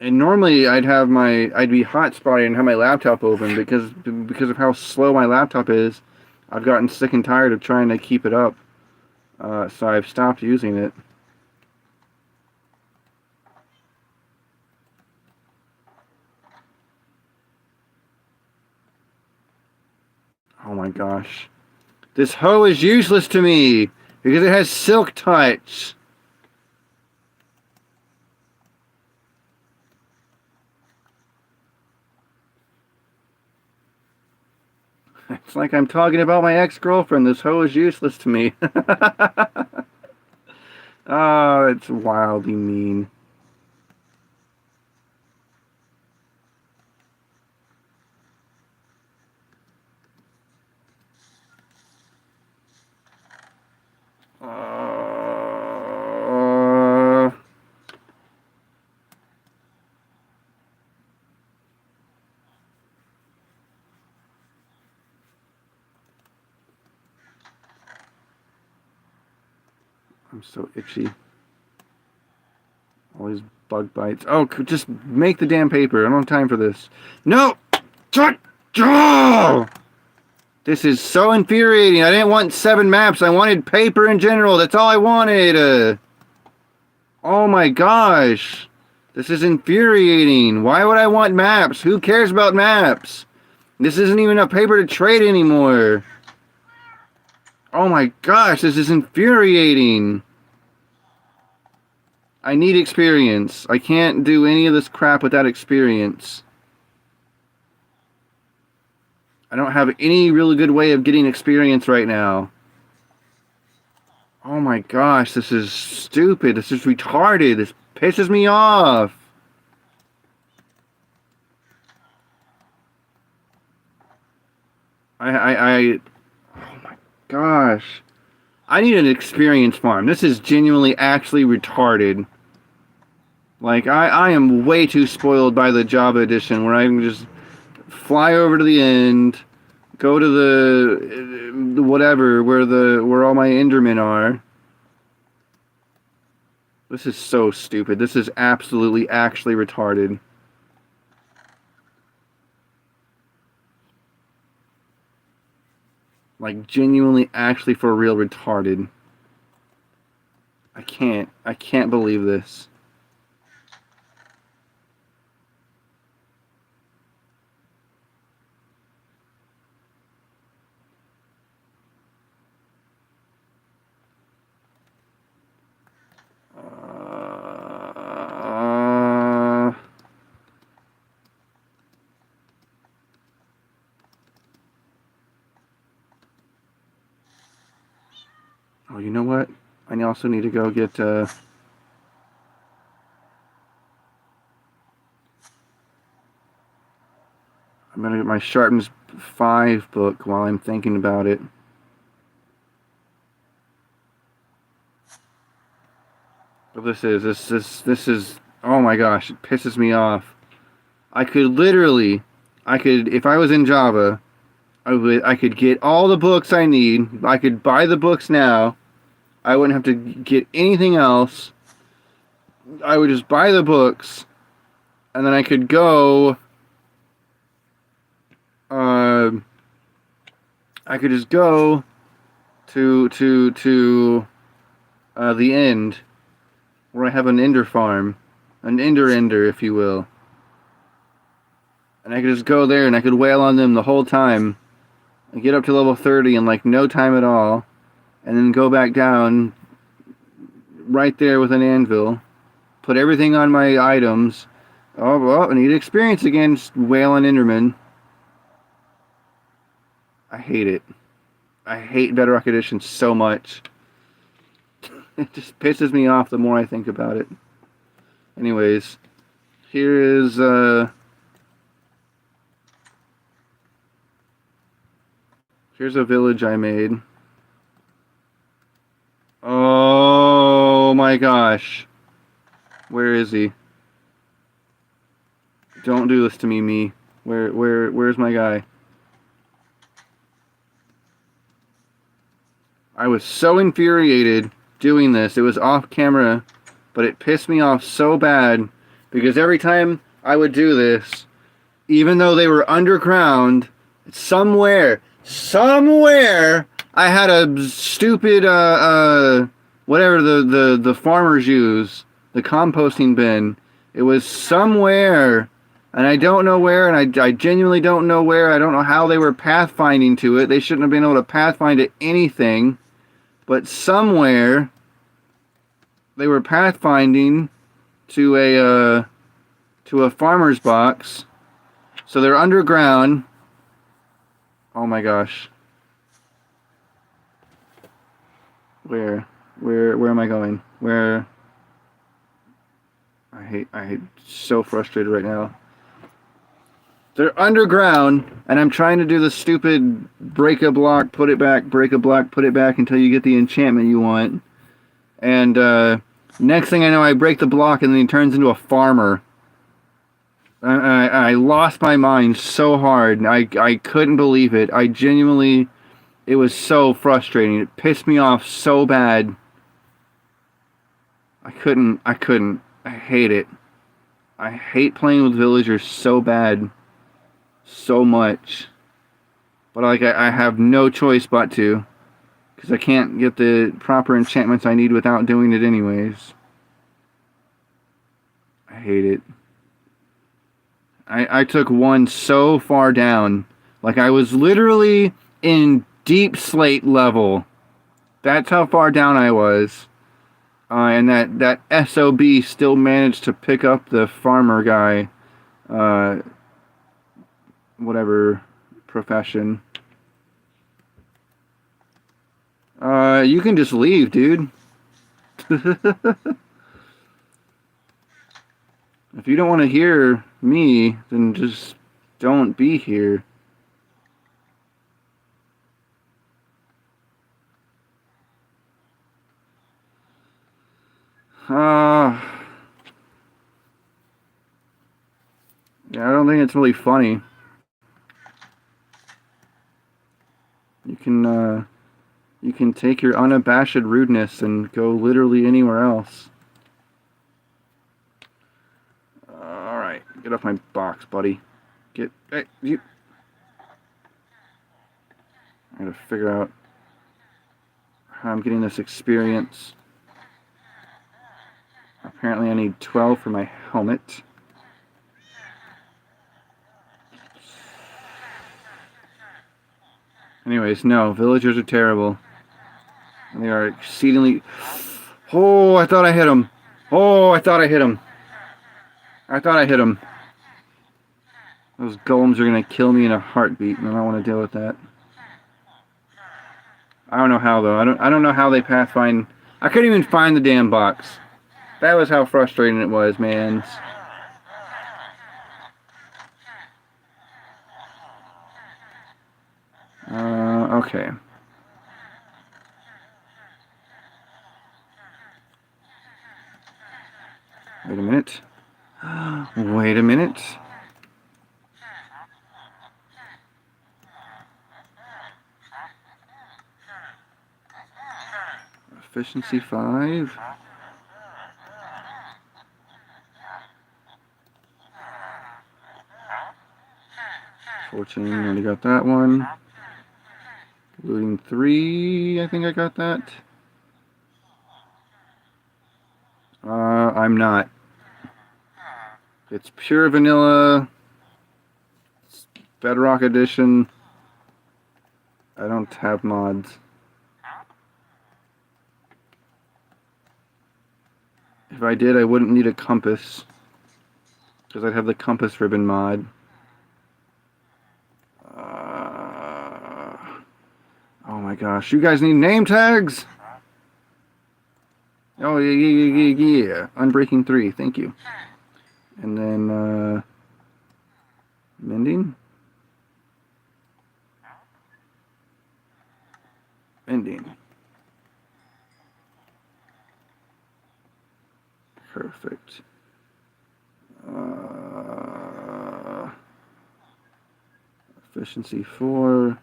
normally I'd be hotspotting and have my laptop open because of how slow my laptop is. I've gotten sick and tired of trying to keep it up. So I've stopped using it. Oh my gosh. This hoe is useless to me because it has silk touch. It's like I'm talking about my ex-girlfriend. This hoe is useless to me. Oh, it's wildly mean. I'm so itchy. All these bug bites. Oh, just make the damn paper. I don't have time for this. No! Oh! This is so infuriating. I didn't want 7 maps. I wanted paper in general. That's all I wanted. Oh my gosh. This is infuriating. Why would I want maps? Who cares about maps? This isn't even enough paper to trade anymore. Oh my gosh, this is infuriating. I need experience. I can't do any of this crap without experience. I don't have any really good way of getting experience right now. Oh my gosh, this is stupid. This is retarded. This pisses me off. Oh my gosh. I need an experience farm. This is genuinely actually retarded. Like, I am way too spoiled by the Java edition where I can just fly over to the end, go to the whatever, where all my Endermen are. This is so stupid. This is absolutely actually retarded. Like, genuinely, actually, for real retarded. I can't believe this. Oh, you know what? I also need to go get, I'm gonna get my Sharpens 5 book while I'm thinking about it. What this is, oh my gosh, it pisses me off. I could, if I was in Java, I could get all the books I need. I could buy the books now. I wouldn't have to get anything else. I would just buy the books, and then I could go. I could just go to the end, where I have an Ender farm, an Ender, if you will, and I could just go there and I could wail on them the whole time, and get up to level 30 in like no time at all, and then go back down right there with an anvil, put everything on my items. Oh, well, I need experience again, just wail on Enderman. I hate it. I hate Bedrock Edition so much. It just pisses me off the more I think about it. Anyways, here's a village I made. my gosh. Where is he? Don't do this to me. Where's my guy? I was so infuriated doing this. It was off camera, but it pissed me off so bad because every time I would do this, even though they were underground, somewhere, I had a stupid, whatever the farmers use, the composting bin. It was somewhere, and I don't know where, and I genuinely don't know where. I don't know how they were pathfinding to it. They shouldn't have been able to pathfind to anything. But somewhere they were pathfinding to a farmer's box. So they're underground. Oh my gosh. Where am I going? I hate so frustrated right now. They're underground, and I'm trying to do the stupid break a block, put it back, break a block, put it back until you get the enchantment you want. And next thing I know, I break the block, and then he turns into a farmer. I lost my mind so hard. I couldn't believe it. I genuinely, it was so frustrating. It pissed me off so bad. I couldn't. I hate it. I hate playing with villagers so bad. So much. But I have no choice but to. Because I can't get the proper enchantments I need without doing it anyways. I hate it. I took one so far down. Like I was literally in deep slate level. That's how far down I was. And that SOB still managed to pick up the farmer guy. Whatever profession. You can just leave, dude. If you don't want to hear me, then just don't be here. Yeah, I don't think it's really funny. You can take your unabashed rudeness and go literally anywhere else. Alright, get off my box, buddy. Hey, you. I gotta figure out how I'm getting this experience. Apparently I need 12 for my helmet. Anyways, no, villagers are terrible. And they are exceedingly... Oh, I thought I hit him. Oh, I thought I hit him. Those golems are going to kill me in a heartbeat, and I don't want to deal with that. I don't know how, though. I don't know how they pathfind... I couldn't even find the damn box. That was how frustrating it was, man. Okay. Wait a minute. Wait a minute. Efficiency 5. Fortune, already got that one. Looting 3, I think I got that. I'm not. It's pure vanilla. It's Bedrock edition. I don't have mods. If I did, I wouldn't need a compass. Because I'd have the compass ribbon mod. Oh my gosh, you guys need name tags? Oh, yeah. Unbreaking 3, thank you. And then, mending? Mending. Perfect. Efficiency 4.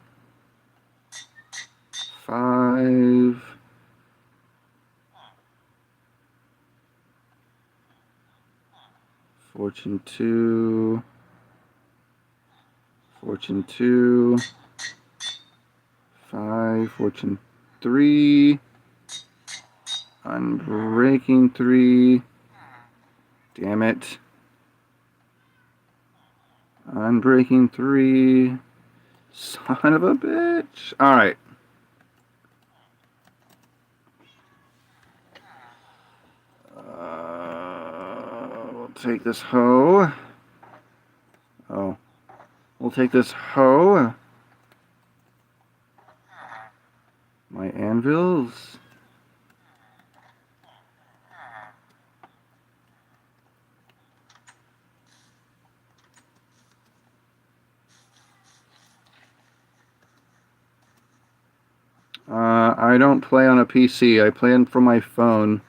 5. Fortune 2. Fortune 2. 5. Fortune 3. Unbreaking 3. Damn it. Unbreaking 3. Son of a bitch. Alright. We'll take this hoe. Oh. We'll take this hoe. My anvils. I don't play on a PC. I play from my phone.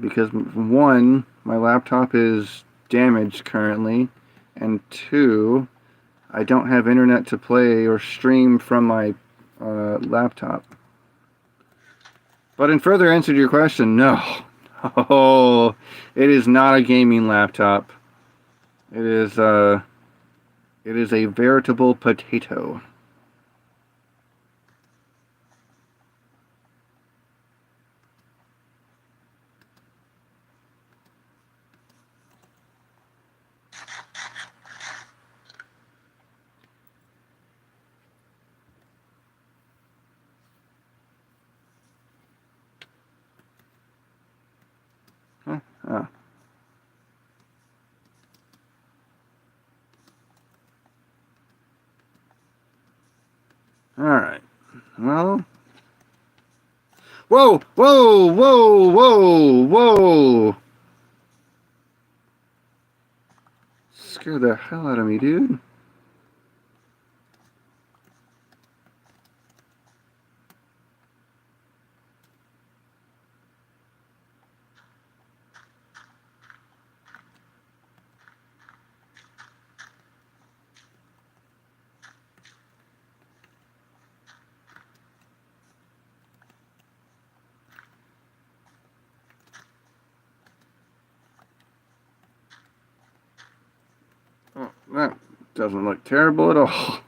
Because, one, my laptop is damaged currently, and two, I don't have internet to play or stream from my laptop. But in further answer to your question, no. Oh, it is not a gaming laptop. It is a veritable potato. Huh? Oh. Alright. Well. Whoa! Whoa! Whoa! Whoa! Whoa! Scared the hell out of me, dude. Oh, that doesn't look terrible at all.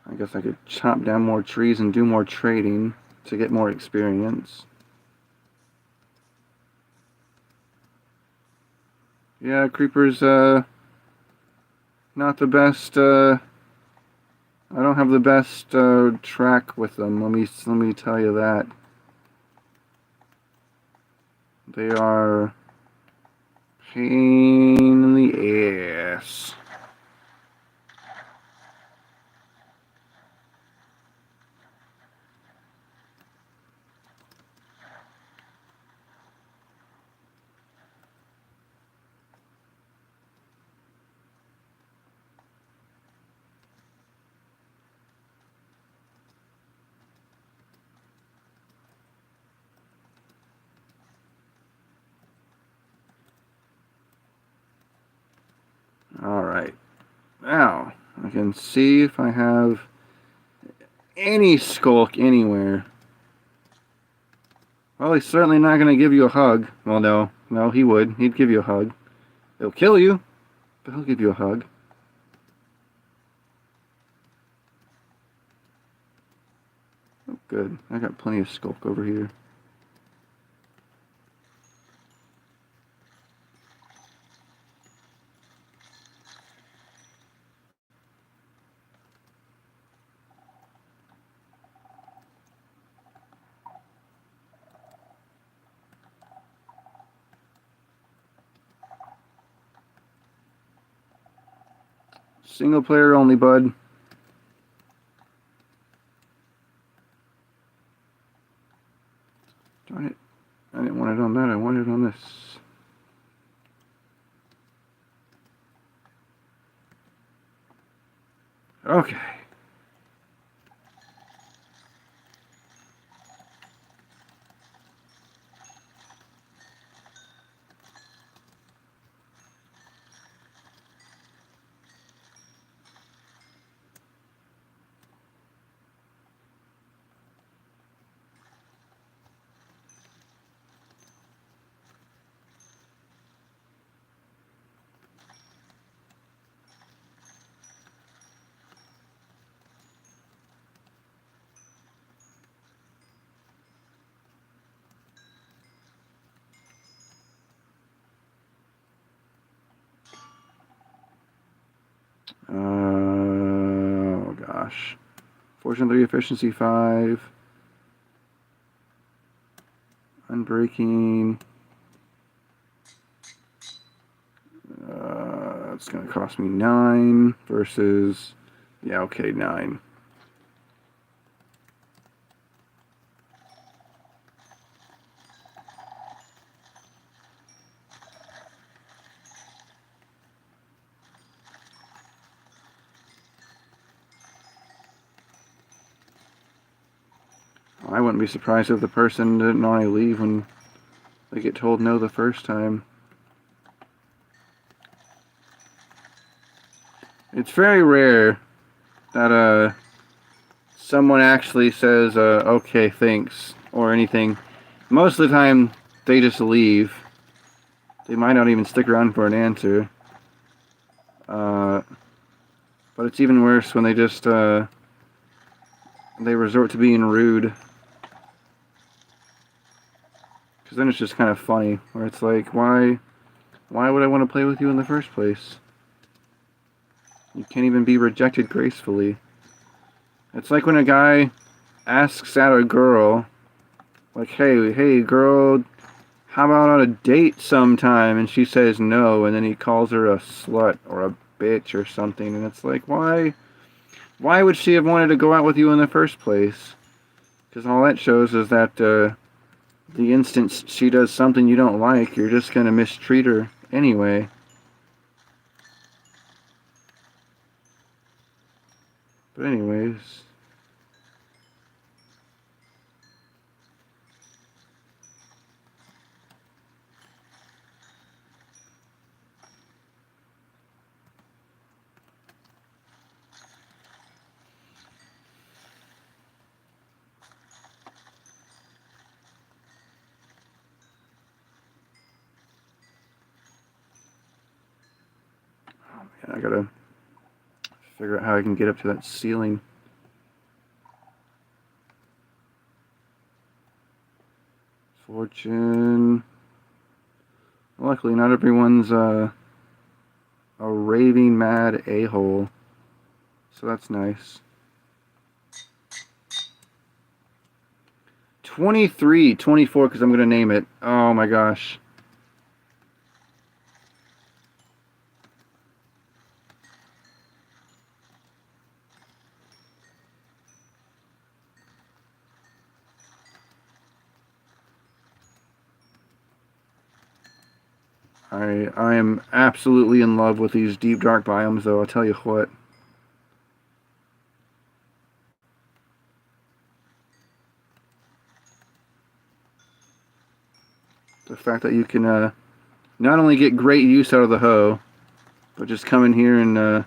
I guess I could chop down more trees and do more trading to get more experience. Yeah, creepers, not the best, I don't have the best, track with them, let me tell you that. They are pain in the ass. Alright, now I can see if I have any skulk anywhere. Well, he's certainly not going to give you a hug. Well, no, he would. He'd give you a hug. He'll kill you, but he'll give you a hug. Oh, good. I got plenty of skulk over here. Single player only, bud. Darn it. I didn't want it on that. I wanted it on this. Okay. Oh gosh. Fortune 3, efficiency 5. Unbreaking. It's going to cost me 9 versus. Yeah, okay, 9. I wouldn't be surprised if the person didn't want to leave when they get told no the first time. It's very rare that someone actually says okay, thanks, or anything. Most of the time they just leave. They might not even stick around for an answer. But it's even worse when they just they resort to being rude. Because then it's just kind of funny, where it's like, why would I want to play with you in the first place? You can't even be rejected gracefully. It's like when a guy asks out a girl, like, hey, girl, how about on a date sometime? And she says no, and then he calls her a slut or a bitch or something, and it's like, why would she have wanted to go out with you in the first place? Because all that shows is that the instant she does something you don't like, you're just going to mistreat her anyway. But anyways... I gotta figure out how I can get up to that ceiling. Fortune. Luckily, not everyone's a raving mad a-hole. So that's nice. 23, 24, because I'm gonna name it. Oh my gosh. I am absolutely in love with these deep dark biomes, though, I'll tell you what. The fact that you can not only get great use out of the hoe, but just come in here and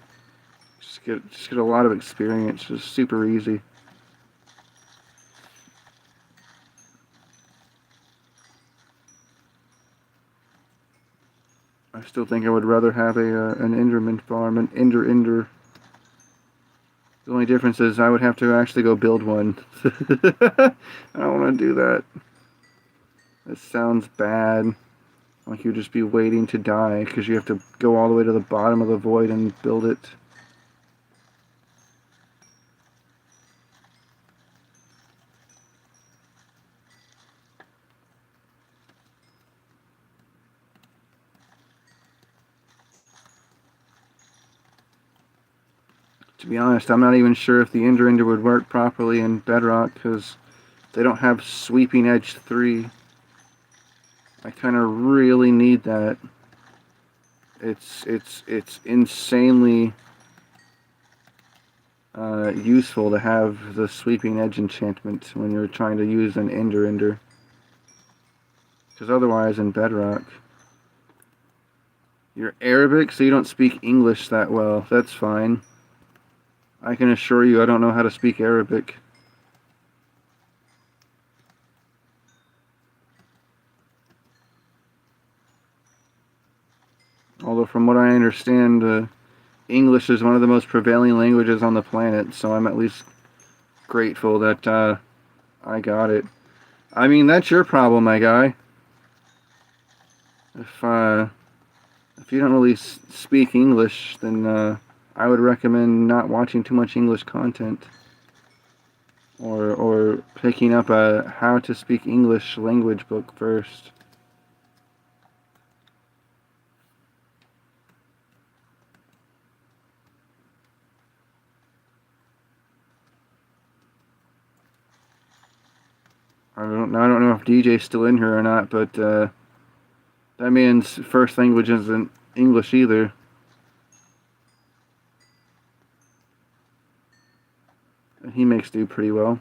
just get a lot of experience. Just super easy. I still think I would rather have an Enderman farm, an Ender. The only difference is I would have to actually go build one. I don't want to do that. That sounds bad. Like you'd just be waiting to die because you have to go all the way to the bottom of the void and build it. To be honest, I'm not even sure if the Ender would work properly in Bedrock because they don't have Sweeping Edge 3. I kind of really need that. It's insanely useful to have the sweeping edge enchantment when you're trying to use an ender. Because otherwise in Bedrock, you're Arabic, so you don't speak English that well. That's fine. I can assure you I don't know how to speak Arabic. Although from what I understand, English is one of the most prevailing languages on the planet, so I'm at least grateful that I got it. I mean, that's your problem, my guy. If you don't really speak English, then I would recommend not watching too much English content, or picking up a how to speak English language book first. I don't know if DJ's still in here or not, but that man's first language isn't English either. He makes do pretty well.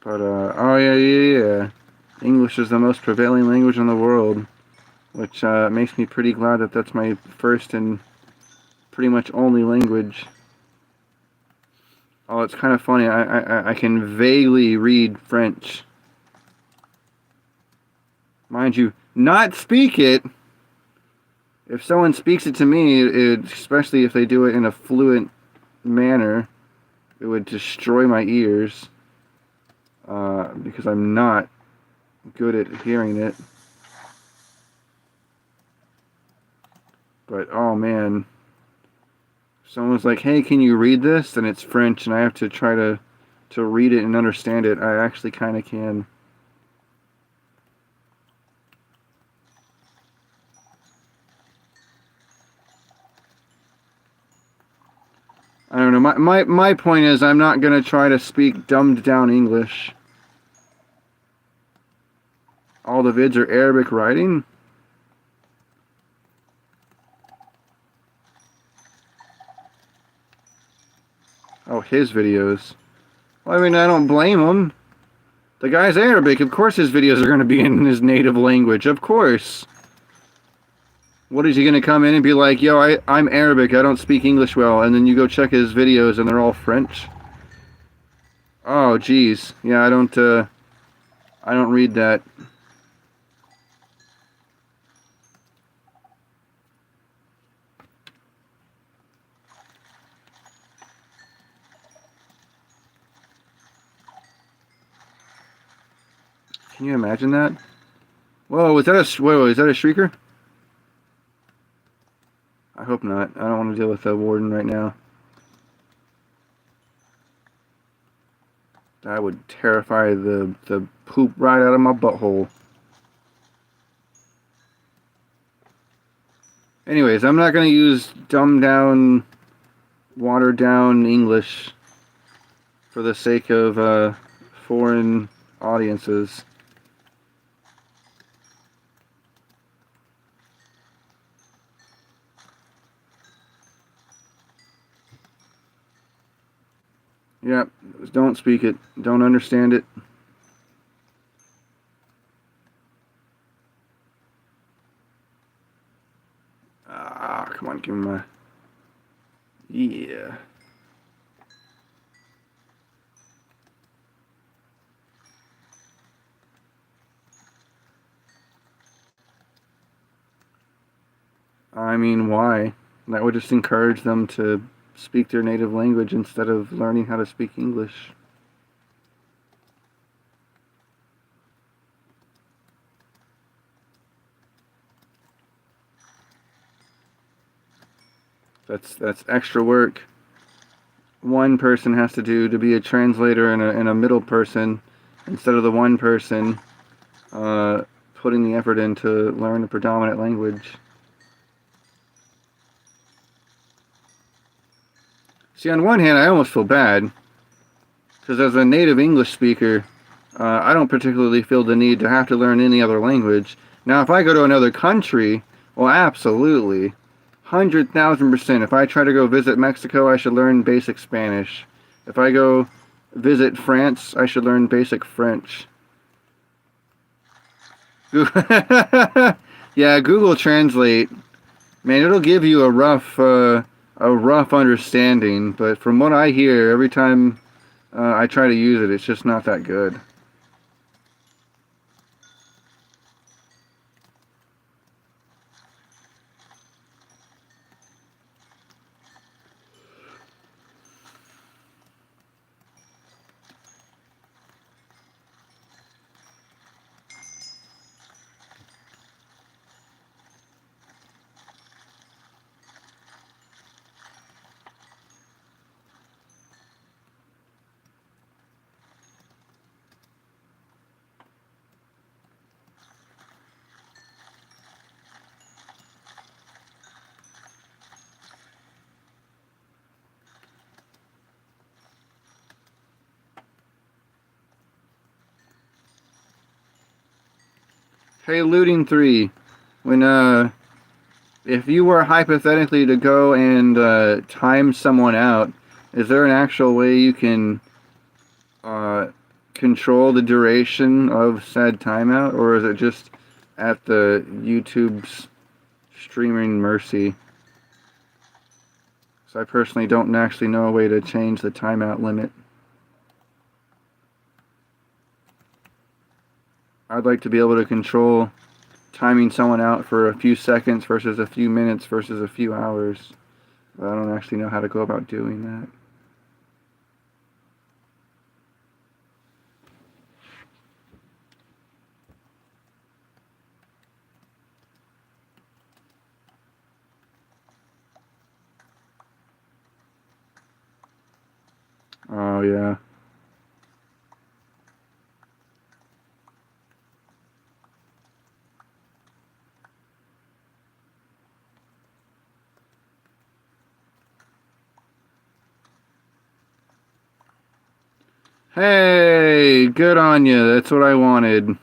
But, oh yeah. English is the most prevailing language in the world, which makes me pretty glad that that's my first and pretty much only language. Oh, it's kind of funny. I can vaguely read French. Mind you, not speak it. If someone speaks it to me, especially if they do it in a fluent manner, it would destroy my ears. Because I'm not good at hearing it. But, oh man. If someone's like, hey, can you read this? And it's French, and I have to try to read it and understand it. I actually kind of can. I don't know. My point is I'm not going to try to speak dumbed down English. All the vids are Arabic writing? Oh, his videos. Well, I mean, I don't blame him. The guy's Arabic. Of course his videos are going to be in his native language. Of course. What is he going to come in and be like, yo, I'm Arabic, I don't speak English well, and then you go check his videos and they're all French? Oh, geez. Yeah, I don't read that. Can you imagine that? Whoa, is that a shrieker? I hope not. I don't want to deal with the warden right now. That would terrify the poop right out of my butthole. Anyways, I'm not going to use dumbed down, watered down English for the sake of foreign audiences. Yeah, don't speak it. Don't understand it. Ah, come on, give me my... Yeah. I mean, why? That would just encourage them to speak their native language instead of learning how to speak English. That's extra work one person has to do to be a translator and a middle person, instead of the one person putting the effort in to learn a predominant language. See, on one hand, I almost feel bad, because as a native English speaker, I don't particularly feel the need to have to learn any other language. Now, if I go to another country, well, absolutely. 100,000%. If I try to go visit Mexico, I should learn basic Spanish. If I go visit France, I should learn basic French. Yeah, Google Translate. Man, it'll give you a rough understanding, but from what I hear, every time I try to use it, it's just not that good. Hey, Looting 3, when if you were hypothetically to go and time someone out, is there an actual way you can control the duration of said timeout, or is it just at the YouTube's streaming mercy? So I personally don't actually know a way to change the timeout limit. I'd like to be able to control timing someone out for a few seconds versus a few minutes versus a few hours. But I don't actually know how to go about doing that. Oh, yeah. Hey, good on you. That's what I wanted.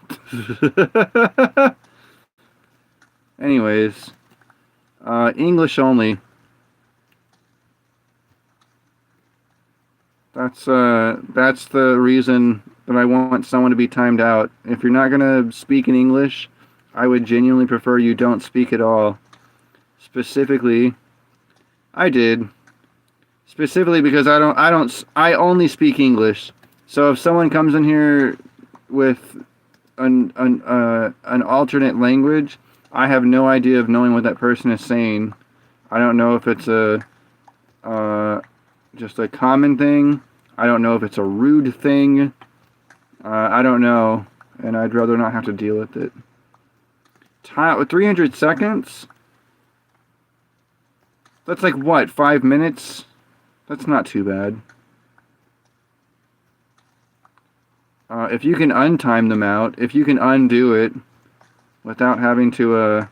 Anyways, English only. That's the reason that I want someone to be timed out. If you're not gonna speak in English, I would genuinely prefer you don't speak at all. Specifically, I did. Specifically because I only speak English. So if someone comes in here with an alternate language, I have no idea of knowing what that person is saying. I don't know if it's just a common thing. I don't know if it's a rude thing. I don't know, and I'd rather not have to deal with it. 300 seconds? That's like what, 5 minutes? That's not too bad. If you can untime them out, if you can undo it without having to,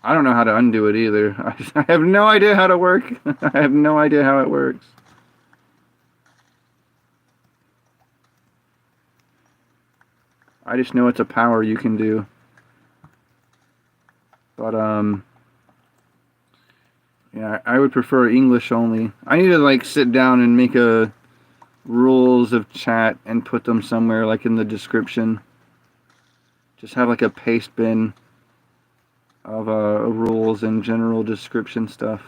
I don't know how to undo it either. I have no idea how to work. I have no idea how it works. I just know it's a power you can do. But, yeah, I would prefer English only. I need to, like, sit down and make a rules of chat and put them somewhere, like, in the description. Just have, like, a paste bin of rules and general description stuff.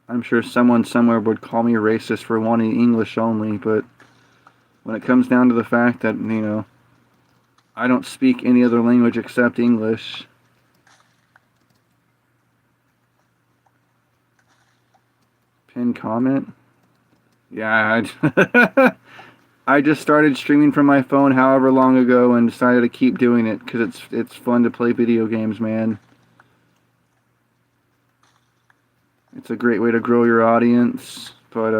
I'm sure someone somewhere would call me racist for wanting English only, but when it comes down to the fact that, you know, I don't speak any other language except English. Pin comment? Yeah, I just started streaming from my phone however long ago and decided to keep doing it because it's fun to play video games, man. It's a great way to grow your audience, but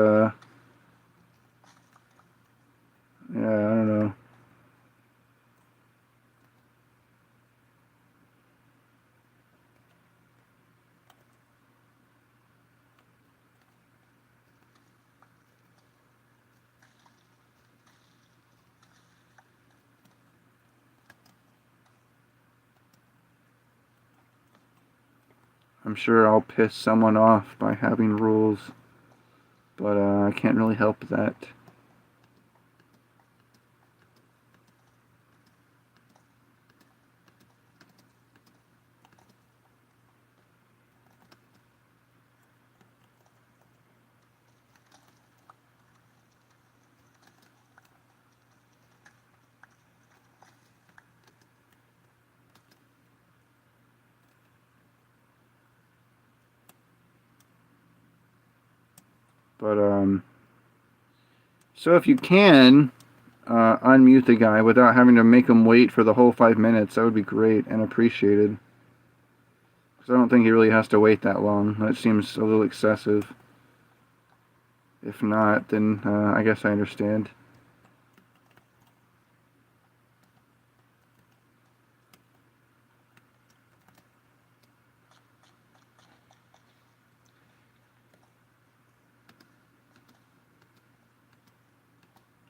yeah, I don't know. I'm sure I'll piss someone off by having rules, but I can't really help that. But so if you can unmute the guy without having to make him wait for the whole 5 minutes, that would be great and appreciated. Because I don't think he really has to wait that long. That seems a little excessive. If not, then I guess I understand.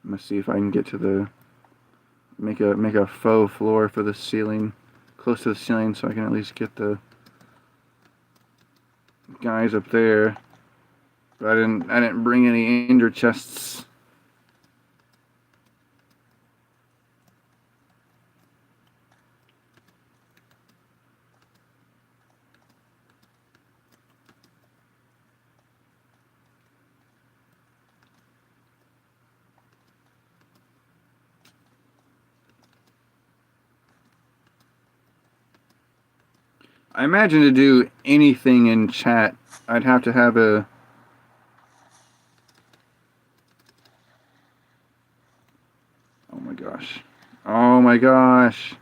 I'm gonna see if I can get to the make a faux floor for the ceiling, close to the ceiling, so I can at least get the guys up there. But I didn't bring any ender chests. I imagine to do anything in chat, I'd have to have a... Oh my gosh. Oh my gosh.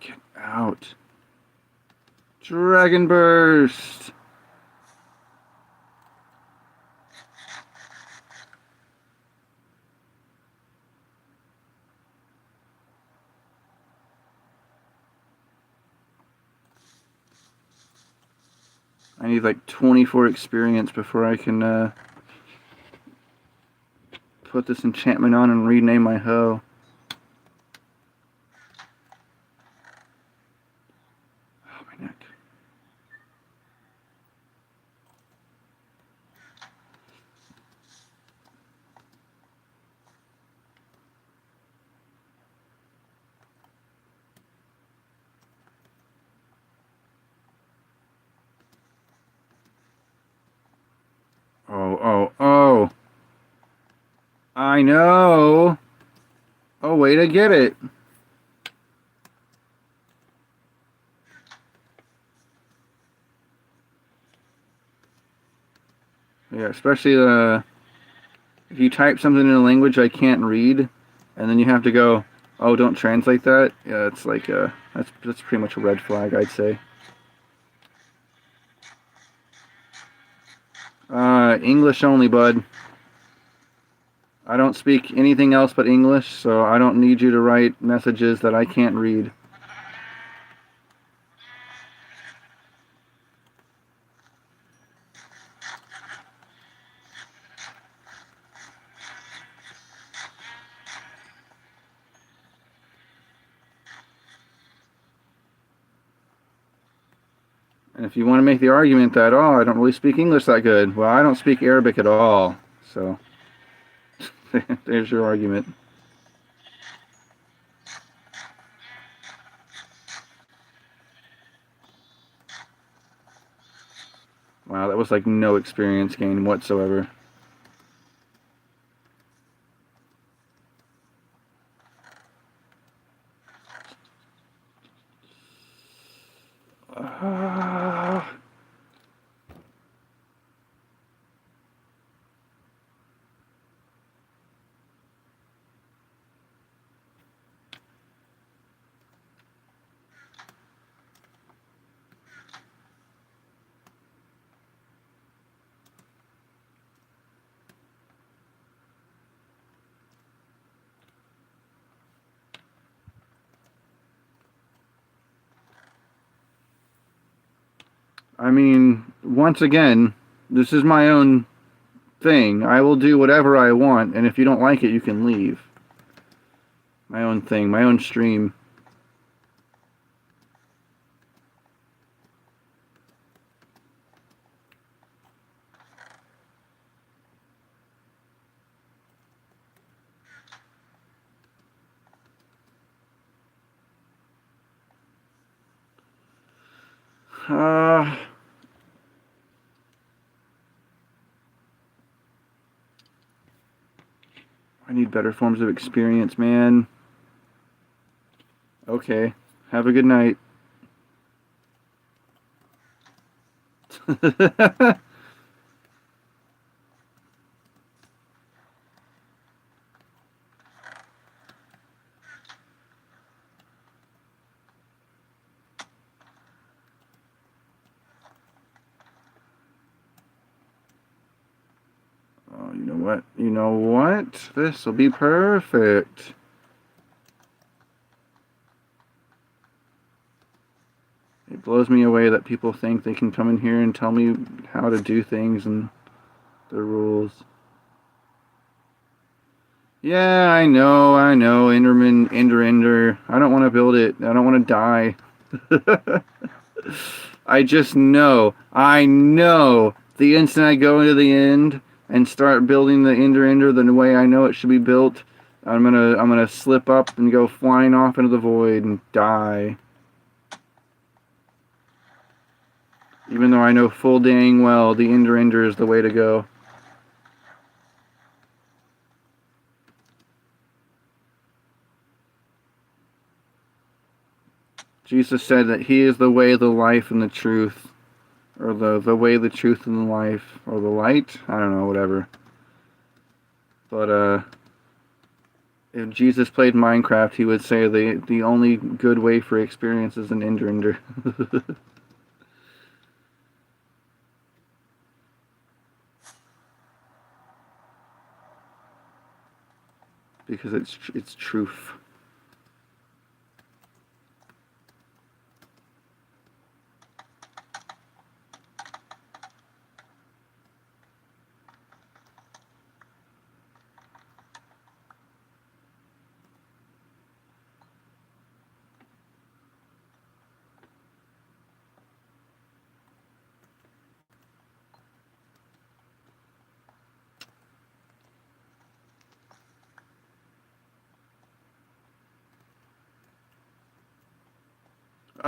Get out. Dragon Burst. I need like 24 experience before I can put this enchantment on and rename my hoe. Oh, my neck. Oh. I know. Oh, way to get it. Yeah, especially if you type something in a language I can't read, and then you have to go, oh, don't translate that. Yeah, it's like that's pretty much a red flag, I'd say. English only, bud. I don't speak anything else but English, so I don't need you to write messages that I can't read. And if you want to make the argument that, oh, I don't really speak English that good, well, I don't speak Arabic at all, so there's your argument. Wow, that was like no experience gain whatsoever. I mean, once again, this is my own thing. I will do whatever I want, and if you don't like it, you can leave. My own thing, my own stream. Uh, I need better forms of experience, man. Okay. Have a good night. Oh, you know what? You know what? This will be perfect. It blows me away that people think they can come in here and tell me how to do things and the rules. Yeah, I know. Ender. I don't want to build it. I don't want to die. I just know. I know. The instant I go into the end and start building the Ender the way I know it should be built, I'm gonna slip up and go flying off into the void and die. Even though I know full dang well the Ender is the way to go. Jesus said that He is the way, the life, and the truth. Or the way, the truth, and the life. Or the light? I don't know, whatever. But, if Jesus played Minecraft, he would say the only good way for experience is an Ender. Because it's truth.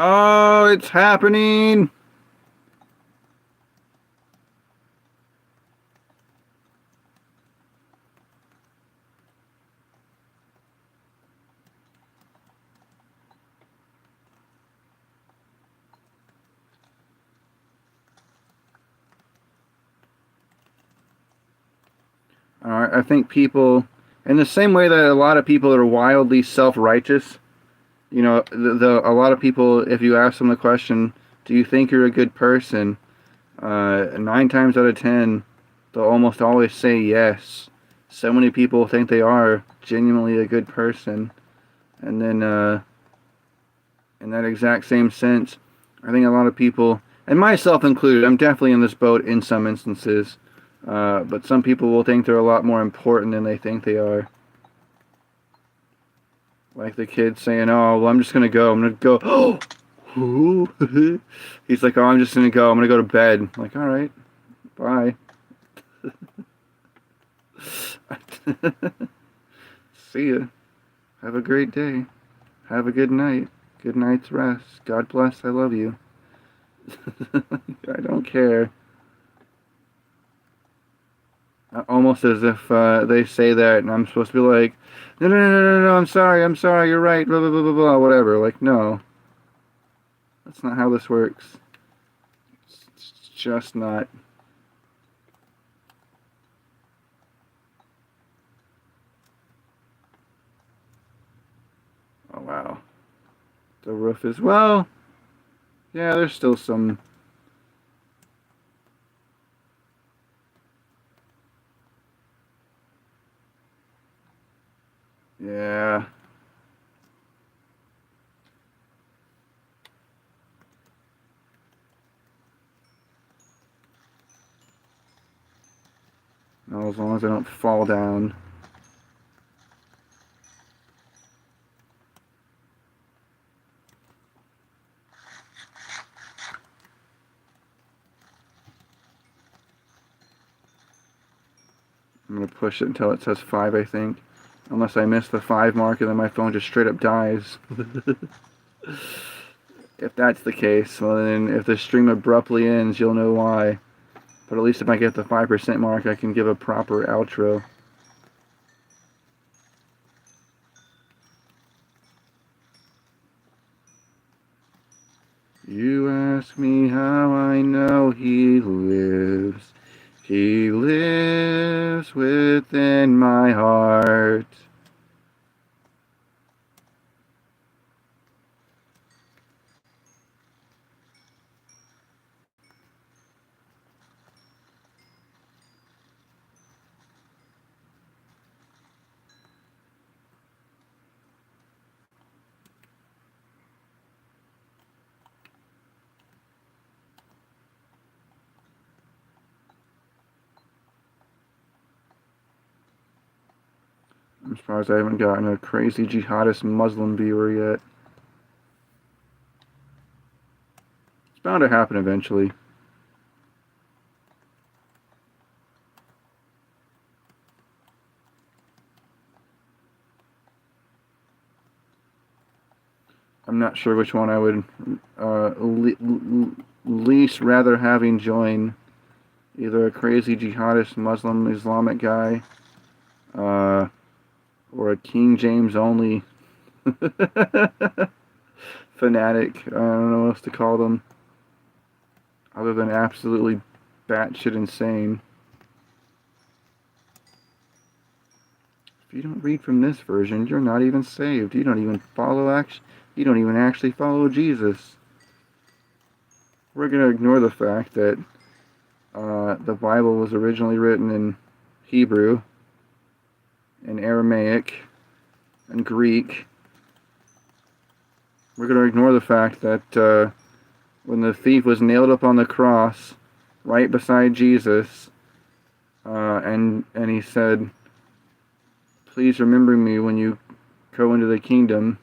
Oh, it's happening! Alright, I think people, in the same way that a lot of people are wildly self-righteous, you know, a lot of people, if you ask them the question, do you think you're a good person? 9 times out of 10, they'll almost always say yes. So many people think they are genuinely a good person. And then, in that exact same sense, I think a lot of people, and myself included, I'm definitely in this boat in some instances, but some people will think they're a lot more important than they think they are. Like the kid saying, "Oh, well, I'm just gonna go. I'm gonna go." Oh, he's like, "Oh, I'm just gonna go. I'm gonna go to bed." I'm like, all right, bye. See ya. Have a great day. Have a good night. Good night's rest. God bless. I love you. I don't care. Almost as if they say that, and I'm supposed to be like, no, no, no, no, no, no, I'm sorry, you're right, blah, blah, blah, blah, blah, whatever. Like, no, that's not how this works. It's just not. Oh, wow. The roof is, well, yeah, there's still some. Yeah. No, as long as I don't fall down. I'm going to push it until it says 5, I think. Unless I miss the 5 mark and then my phone just straight up dies. If that's the case, well then if the stream abruptly ends, you'll know why. But at least if I get the 5% mark, I can give a proper outro. You ask me how I know he lives. He lives within my heart. I'm surprised I haven't gotten a crazy jihadist Muslim viewer yet. It's bound to happen eventually. I'm not sure which one I would least rather having join. Either a crazy jihadist Muslim Islamic guy, or a King James only fanatic. I don't know what else to call them, other than absolutely batshit insane. If you don't read from this version, you're not even saved. You don't even You don't even actually follow Jesus. We're gonna ignore the fact that the Bible was originally written in Hebrew, and Aramaic, and Greek. We're going to ignore the fact that when the thief was nailed up on the cross, right beside Jesus, and he said, "Please remember me when you go into the kingdom,"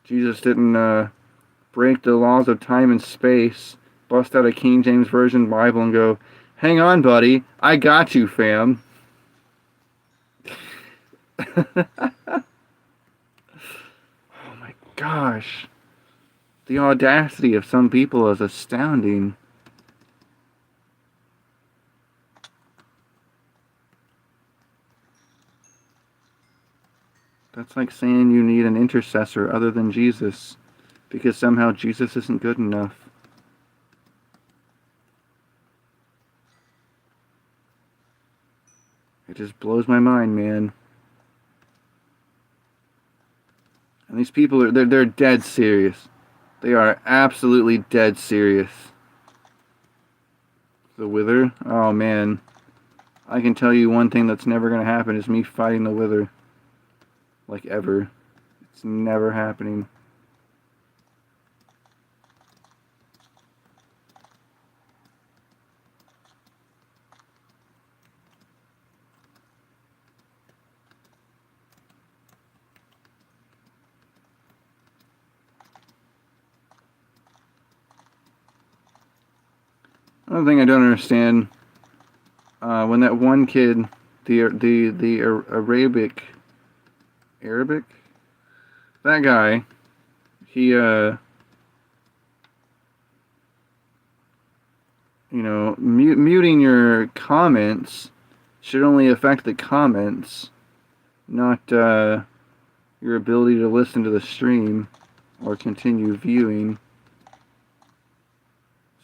Jesus didn't break the laws of time and space, bust out a King James Version Bible and go, "Hang on, buddy, I got you, fam." Oh my gosh. The audacity of some people is astounding. That's like saying you need an intercessor other than Jesus, because somehow Jesus isn't good enough. It just blows my mind, man. And these people they're dead serious. They are absolutely dead serious. The Wither? Oh man. I can tell you one thing that's never gonna happen is me fighting the Wither. Like ever. It's never happening. Another thing I don't understand, when that one kid, the Arabic, that guy, he muting your comments should only affect the comments, not your ability to listen to the stream or continue viewing.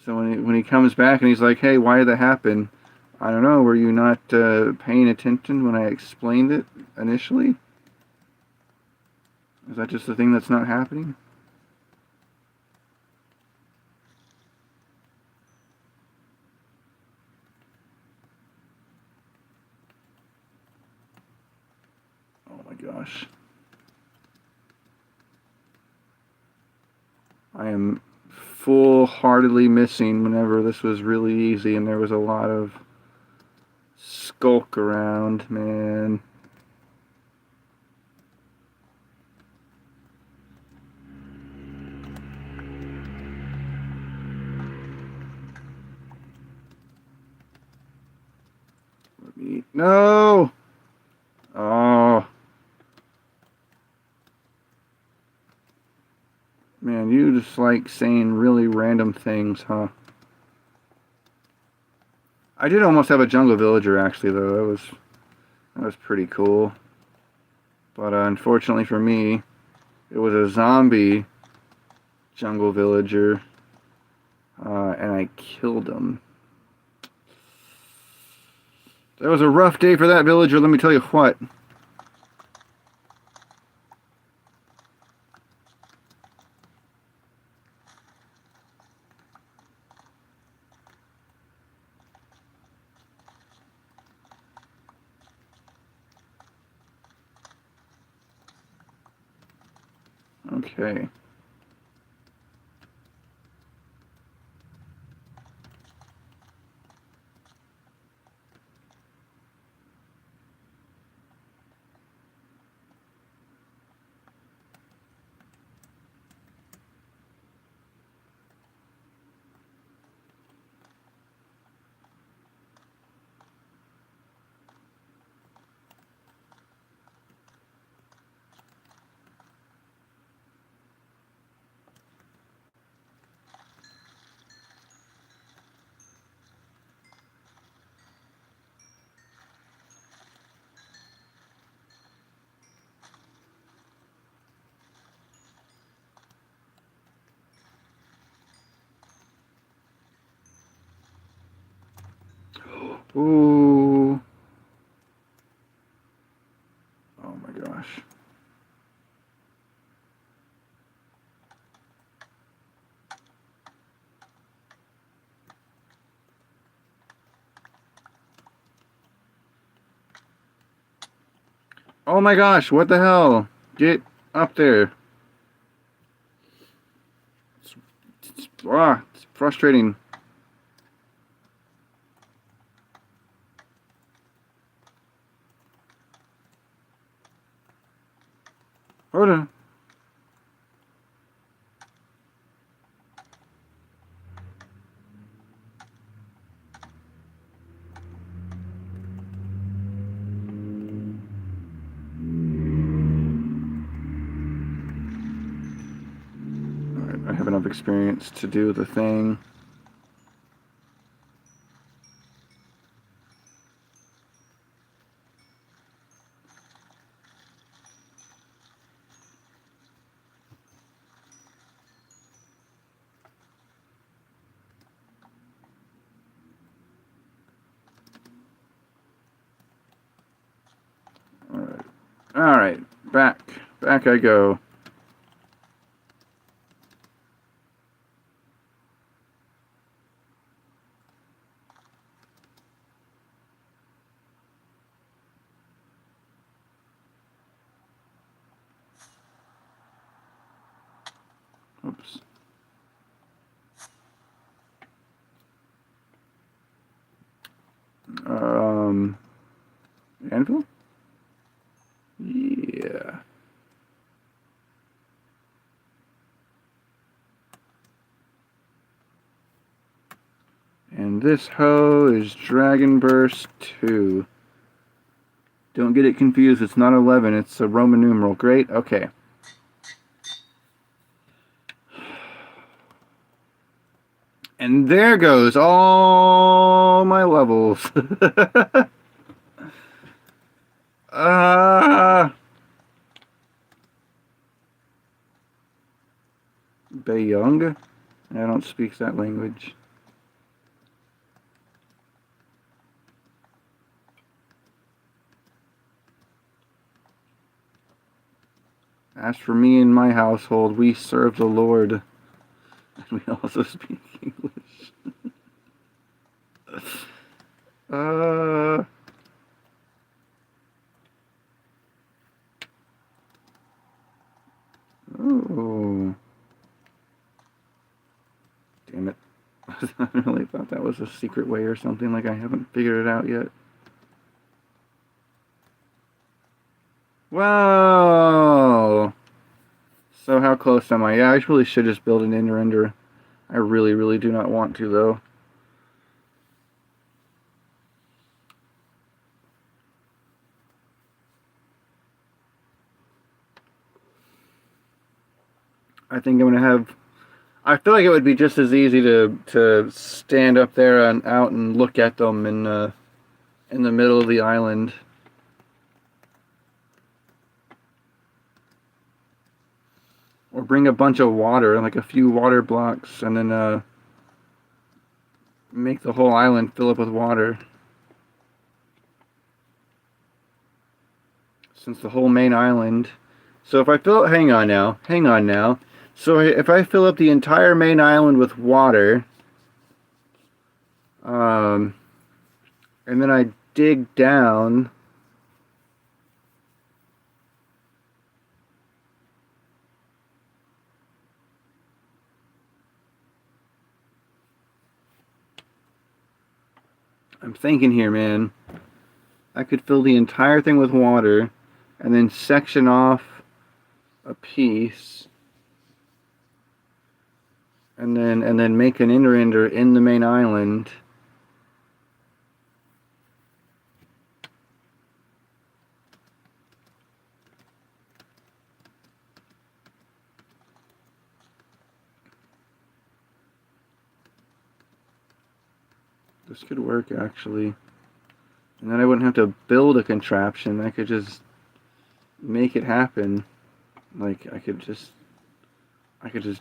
So when he comes back and he's like, "Hey, why did that happen?" I don't know. Were you not paying attention when I explained it initially? Is that just the thing that's not happening? Oh my gosh. I am full-heartedly missing whenever this was really easy and there was a lot of skulk around, man. No! Oh. Man, you just like saying really random things, huh? I did almost have a jungle villager, actually, though. That was pretty cool. But unfortunately for me, it was a zombie jungle villager, and I killed him. That was a rough day for that villager, let me tell you what. Okay. Ooh. Oh my gosh. Oh my gosh, what the hell? Get up there. It's frustrating. Hold on. Alright, I have enough experience to do the thing. Alright, back I go. Oops. Anvil? Yeah. And this hoe is Dragon Burst 2. Don't get it confused, it's not 11, it's a Roman numeral. Great, okay. And there goes all my levels. Bayung? I don't speak that language. As for me and my household, we serve the Lord. And we also speak English. Oh. Damn it. I really thought that was a secret way or something, like I haven't figured it out yet. Whoa! So how close am I? Yeah, I really should just build an inner ender. I really, really do not want to, though. I think I'm going to have... I feel like it would be just as easy to stand up there and out and look at them in the middle of the island. Or bring a bunch of water, like a few water blocks, and then make the whole island fill up with water. Since the whole main island... So if I fill... Hang on now. So if I fill up the entire main island with water... and then I dig down... I'm thinking here, man. I could fill the entire thing with water and then section off a piece and then make an inner ender in the main island. This could work, actually. And then I wouldn't have to build a contraption. I could just make it happen. Like, I could just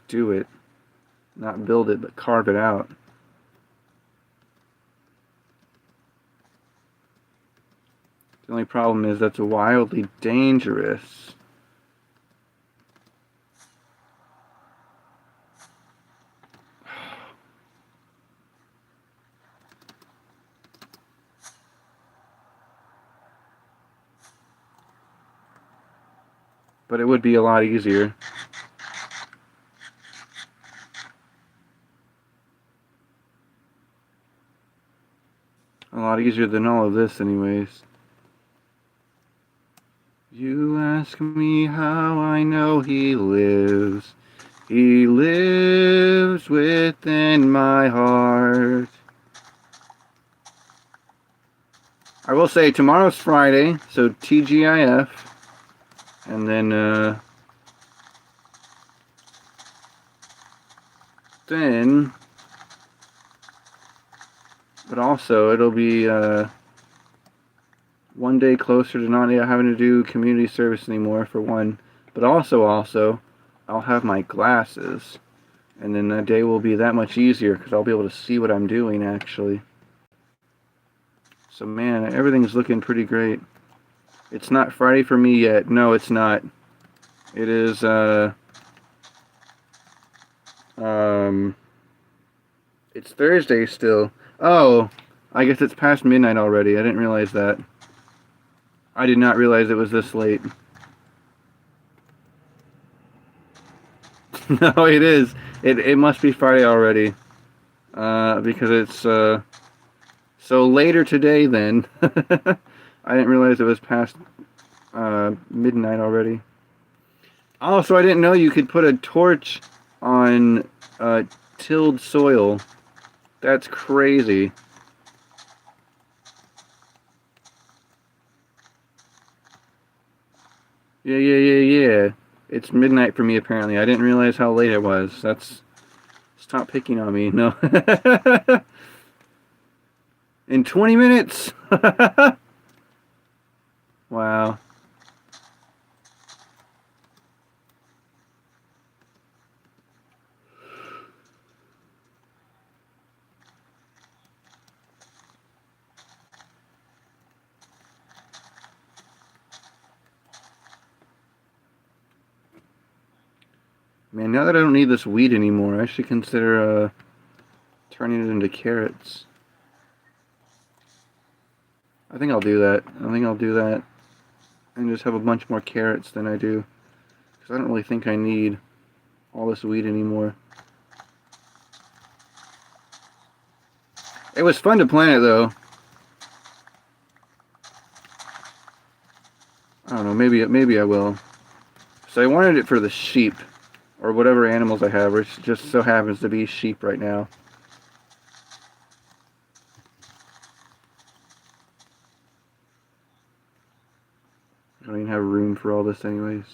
do it. Not build it, but carve it out. The only problem is that's wildly dangerous. But it would be a lot easier. A lot easier than all of this, anyways. You ask me how I know he lives. He lives within my heart. I will say tomorrow's Friday, so TGIF. And then but also it'll be one day closer to not having to do community service anymore, for one. But also I'll have my glasses, and then that day will be that much easier because I'll be able to see what I'm doing, actually. So man, everything's looking pretty great. It's not Friday for me yet. No, it's not. It is it's Thursday still. Oh, I guess it's past midnight already. I didn't realize that. I did not realize it was this late. No, it is. It must be Friday already. Because it's so later today then. I didn't realize it was past midnight already. Also, I didn't know you could put a torch on tilled soil. That's crazy. Yeah. It's midnight for me, apparently. I didn't realize how late it was. Stop picking on me. No. In 20 minutes? Wow. Man, now that I don't need this wheat anymore, I should consider turning it into carrots. I think I'll do that. And just have a bunch more carrots than I do. Because I don't really think I need all this wheat anymore. It was fun to plant it, though. I don't know, Maybe I will. So I wanted it for the sheep, or whatever animals I have, which just so happens to be sheep right now. I don't even have room for all this anyways.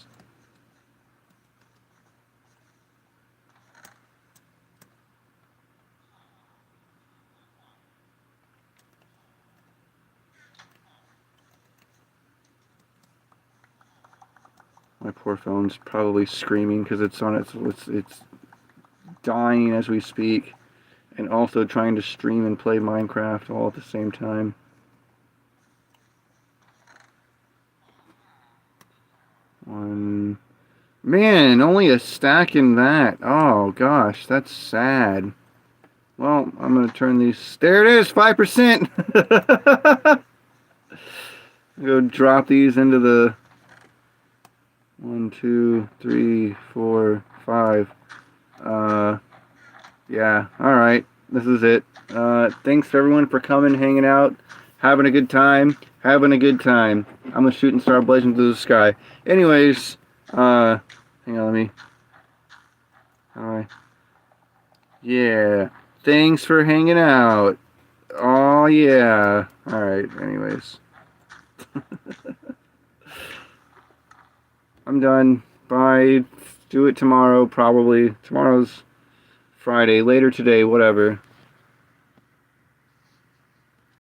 My poor phone's probably screaming because it's on it's dying as we speak, and also trying to stream and play Minecraft all at the same time. One. Man, only a stack in that. Oh gosh, that's sad. Well, I'm gonna turn these. There it is, 5%. Go drop these into the 1, 2, 3, 4, 5. Yeah. All right. This is it. Thanks everyone for coming, hanging out, having a good time. I'm a shooting star blazing through the sky. Anyways, hang on, let me. All right. Yeah. Thanks for hanging out. Oh yeah. All right. Anyways. I'm done. Bye. Do it tomorrow, probably. Tomorrow's Friday. Later today, whatever.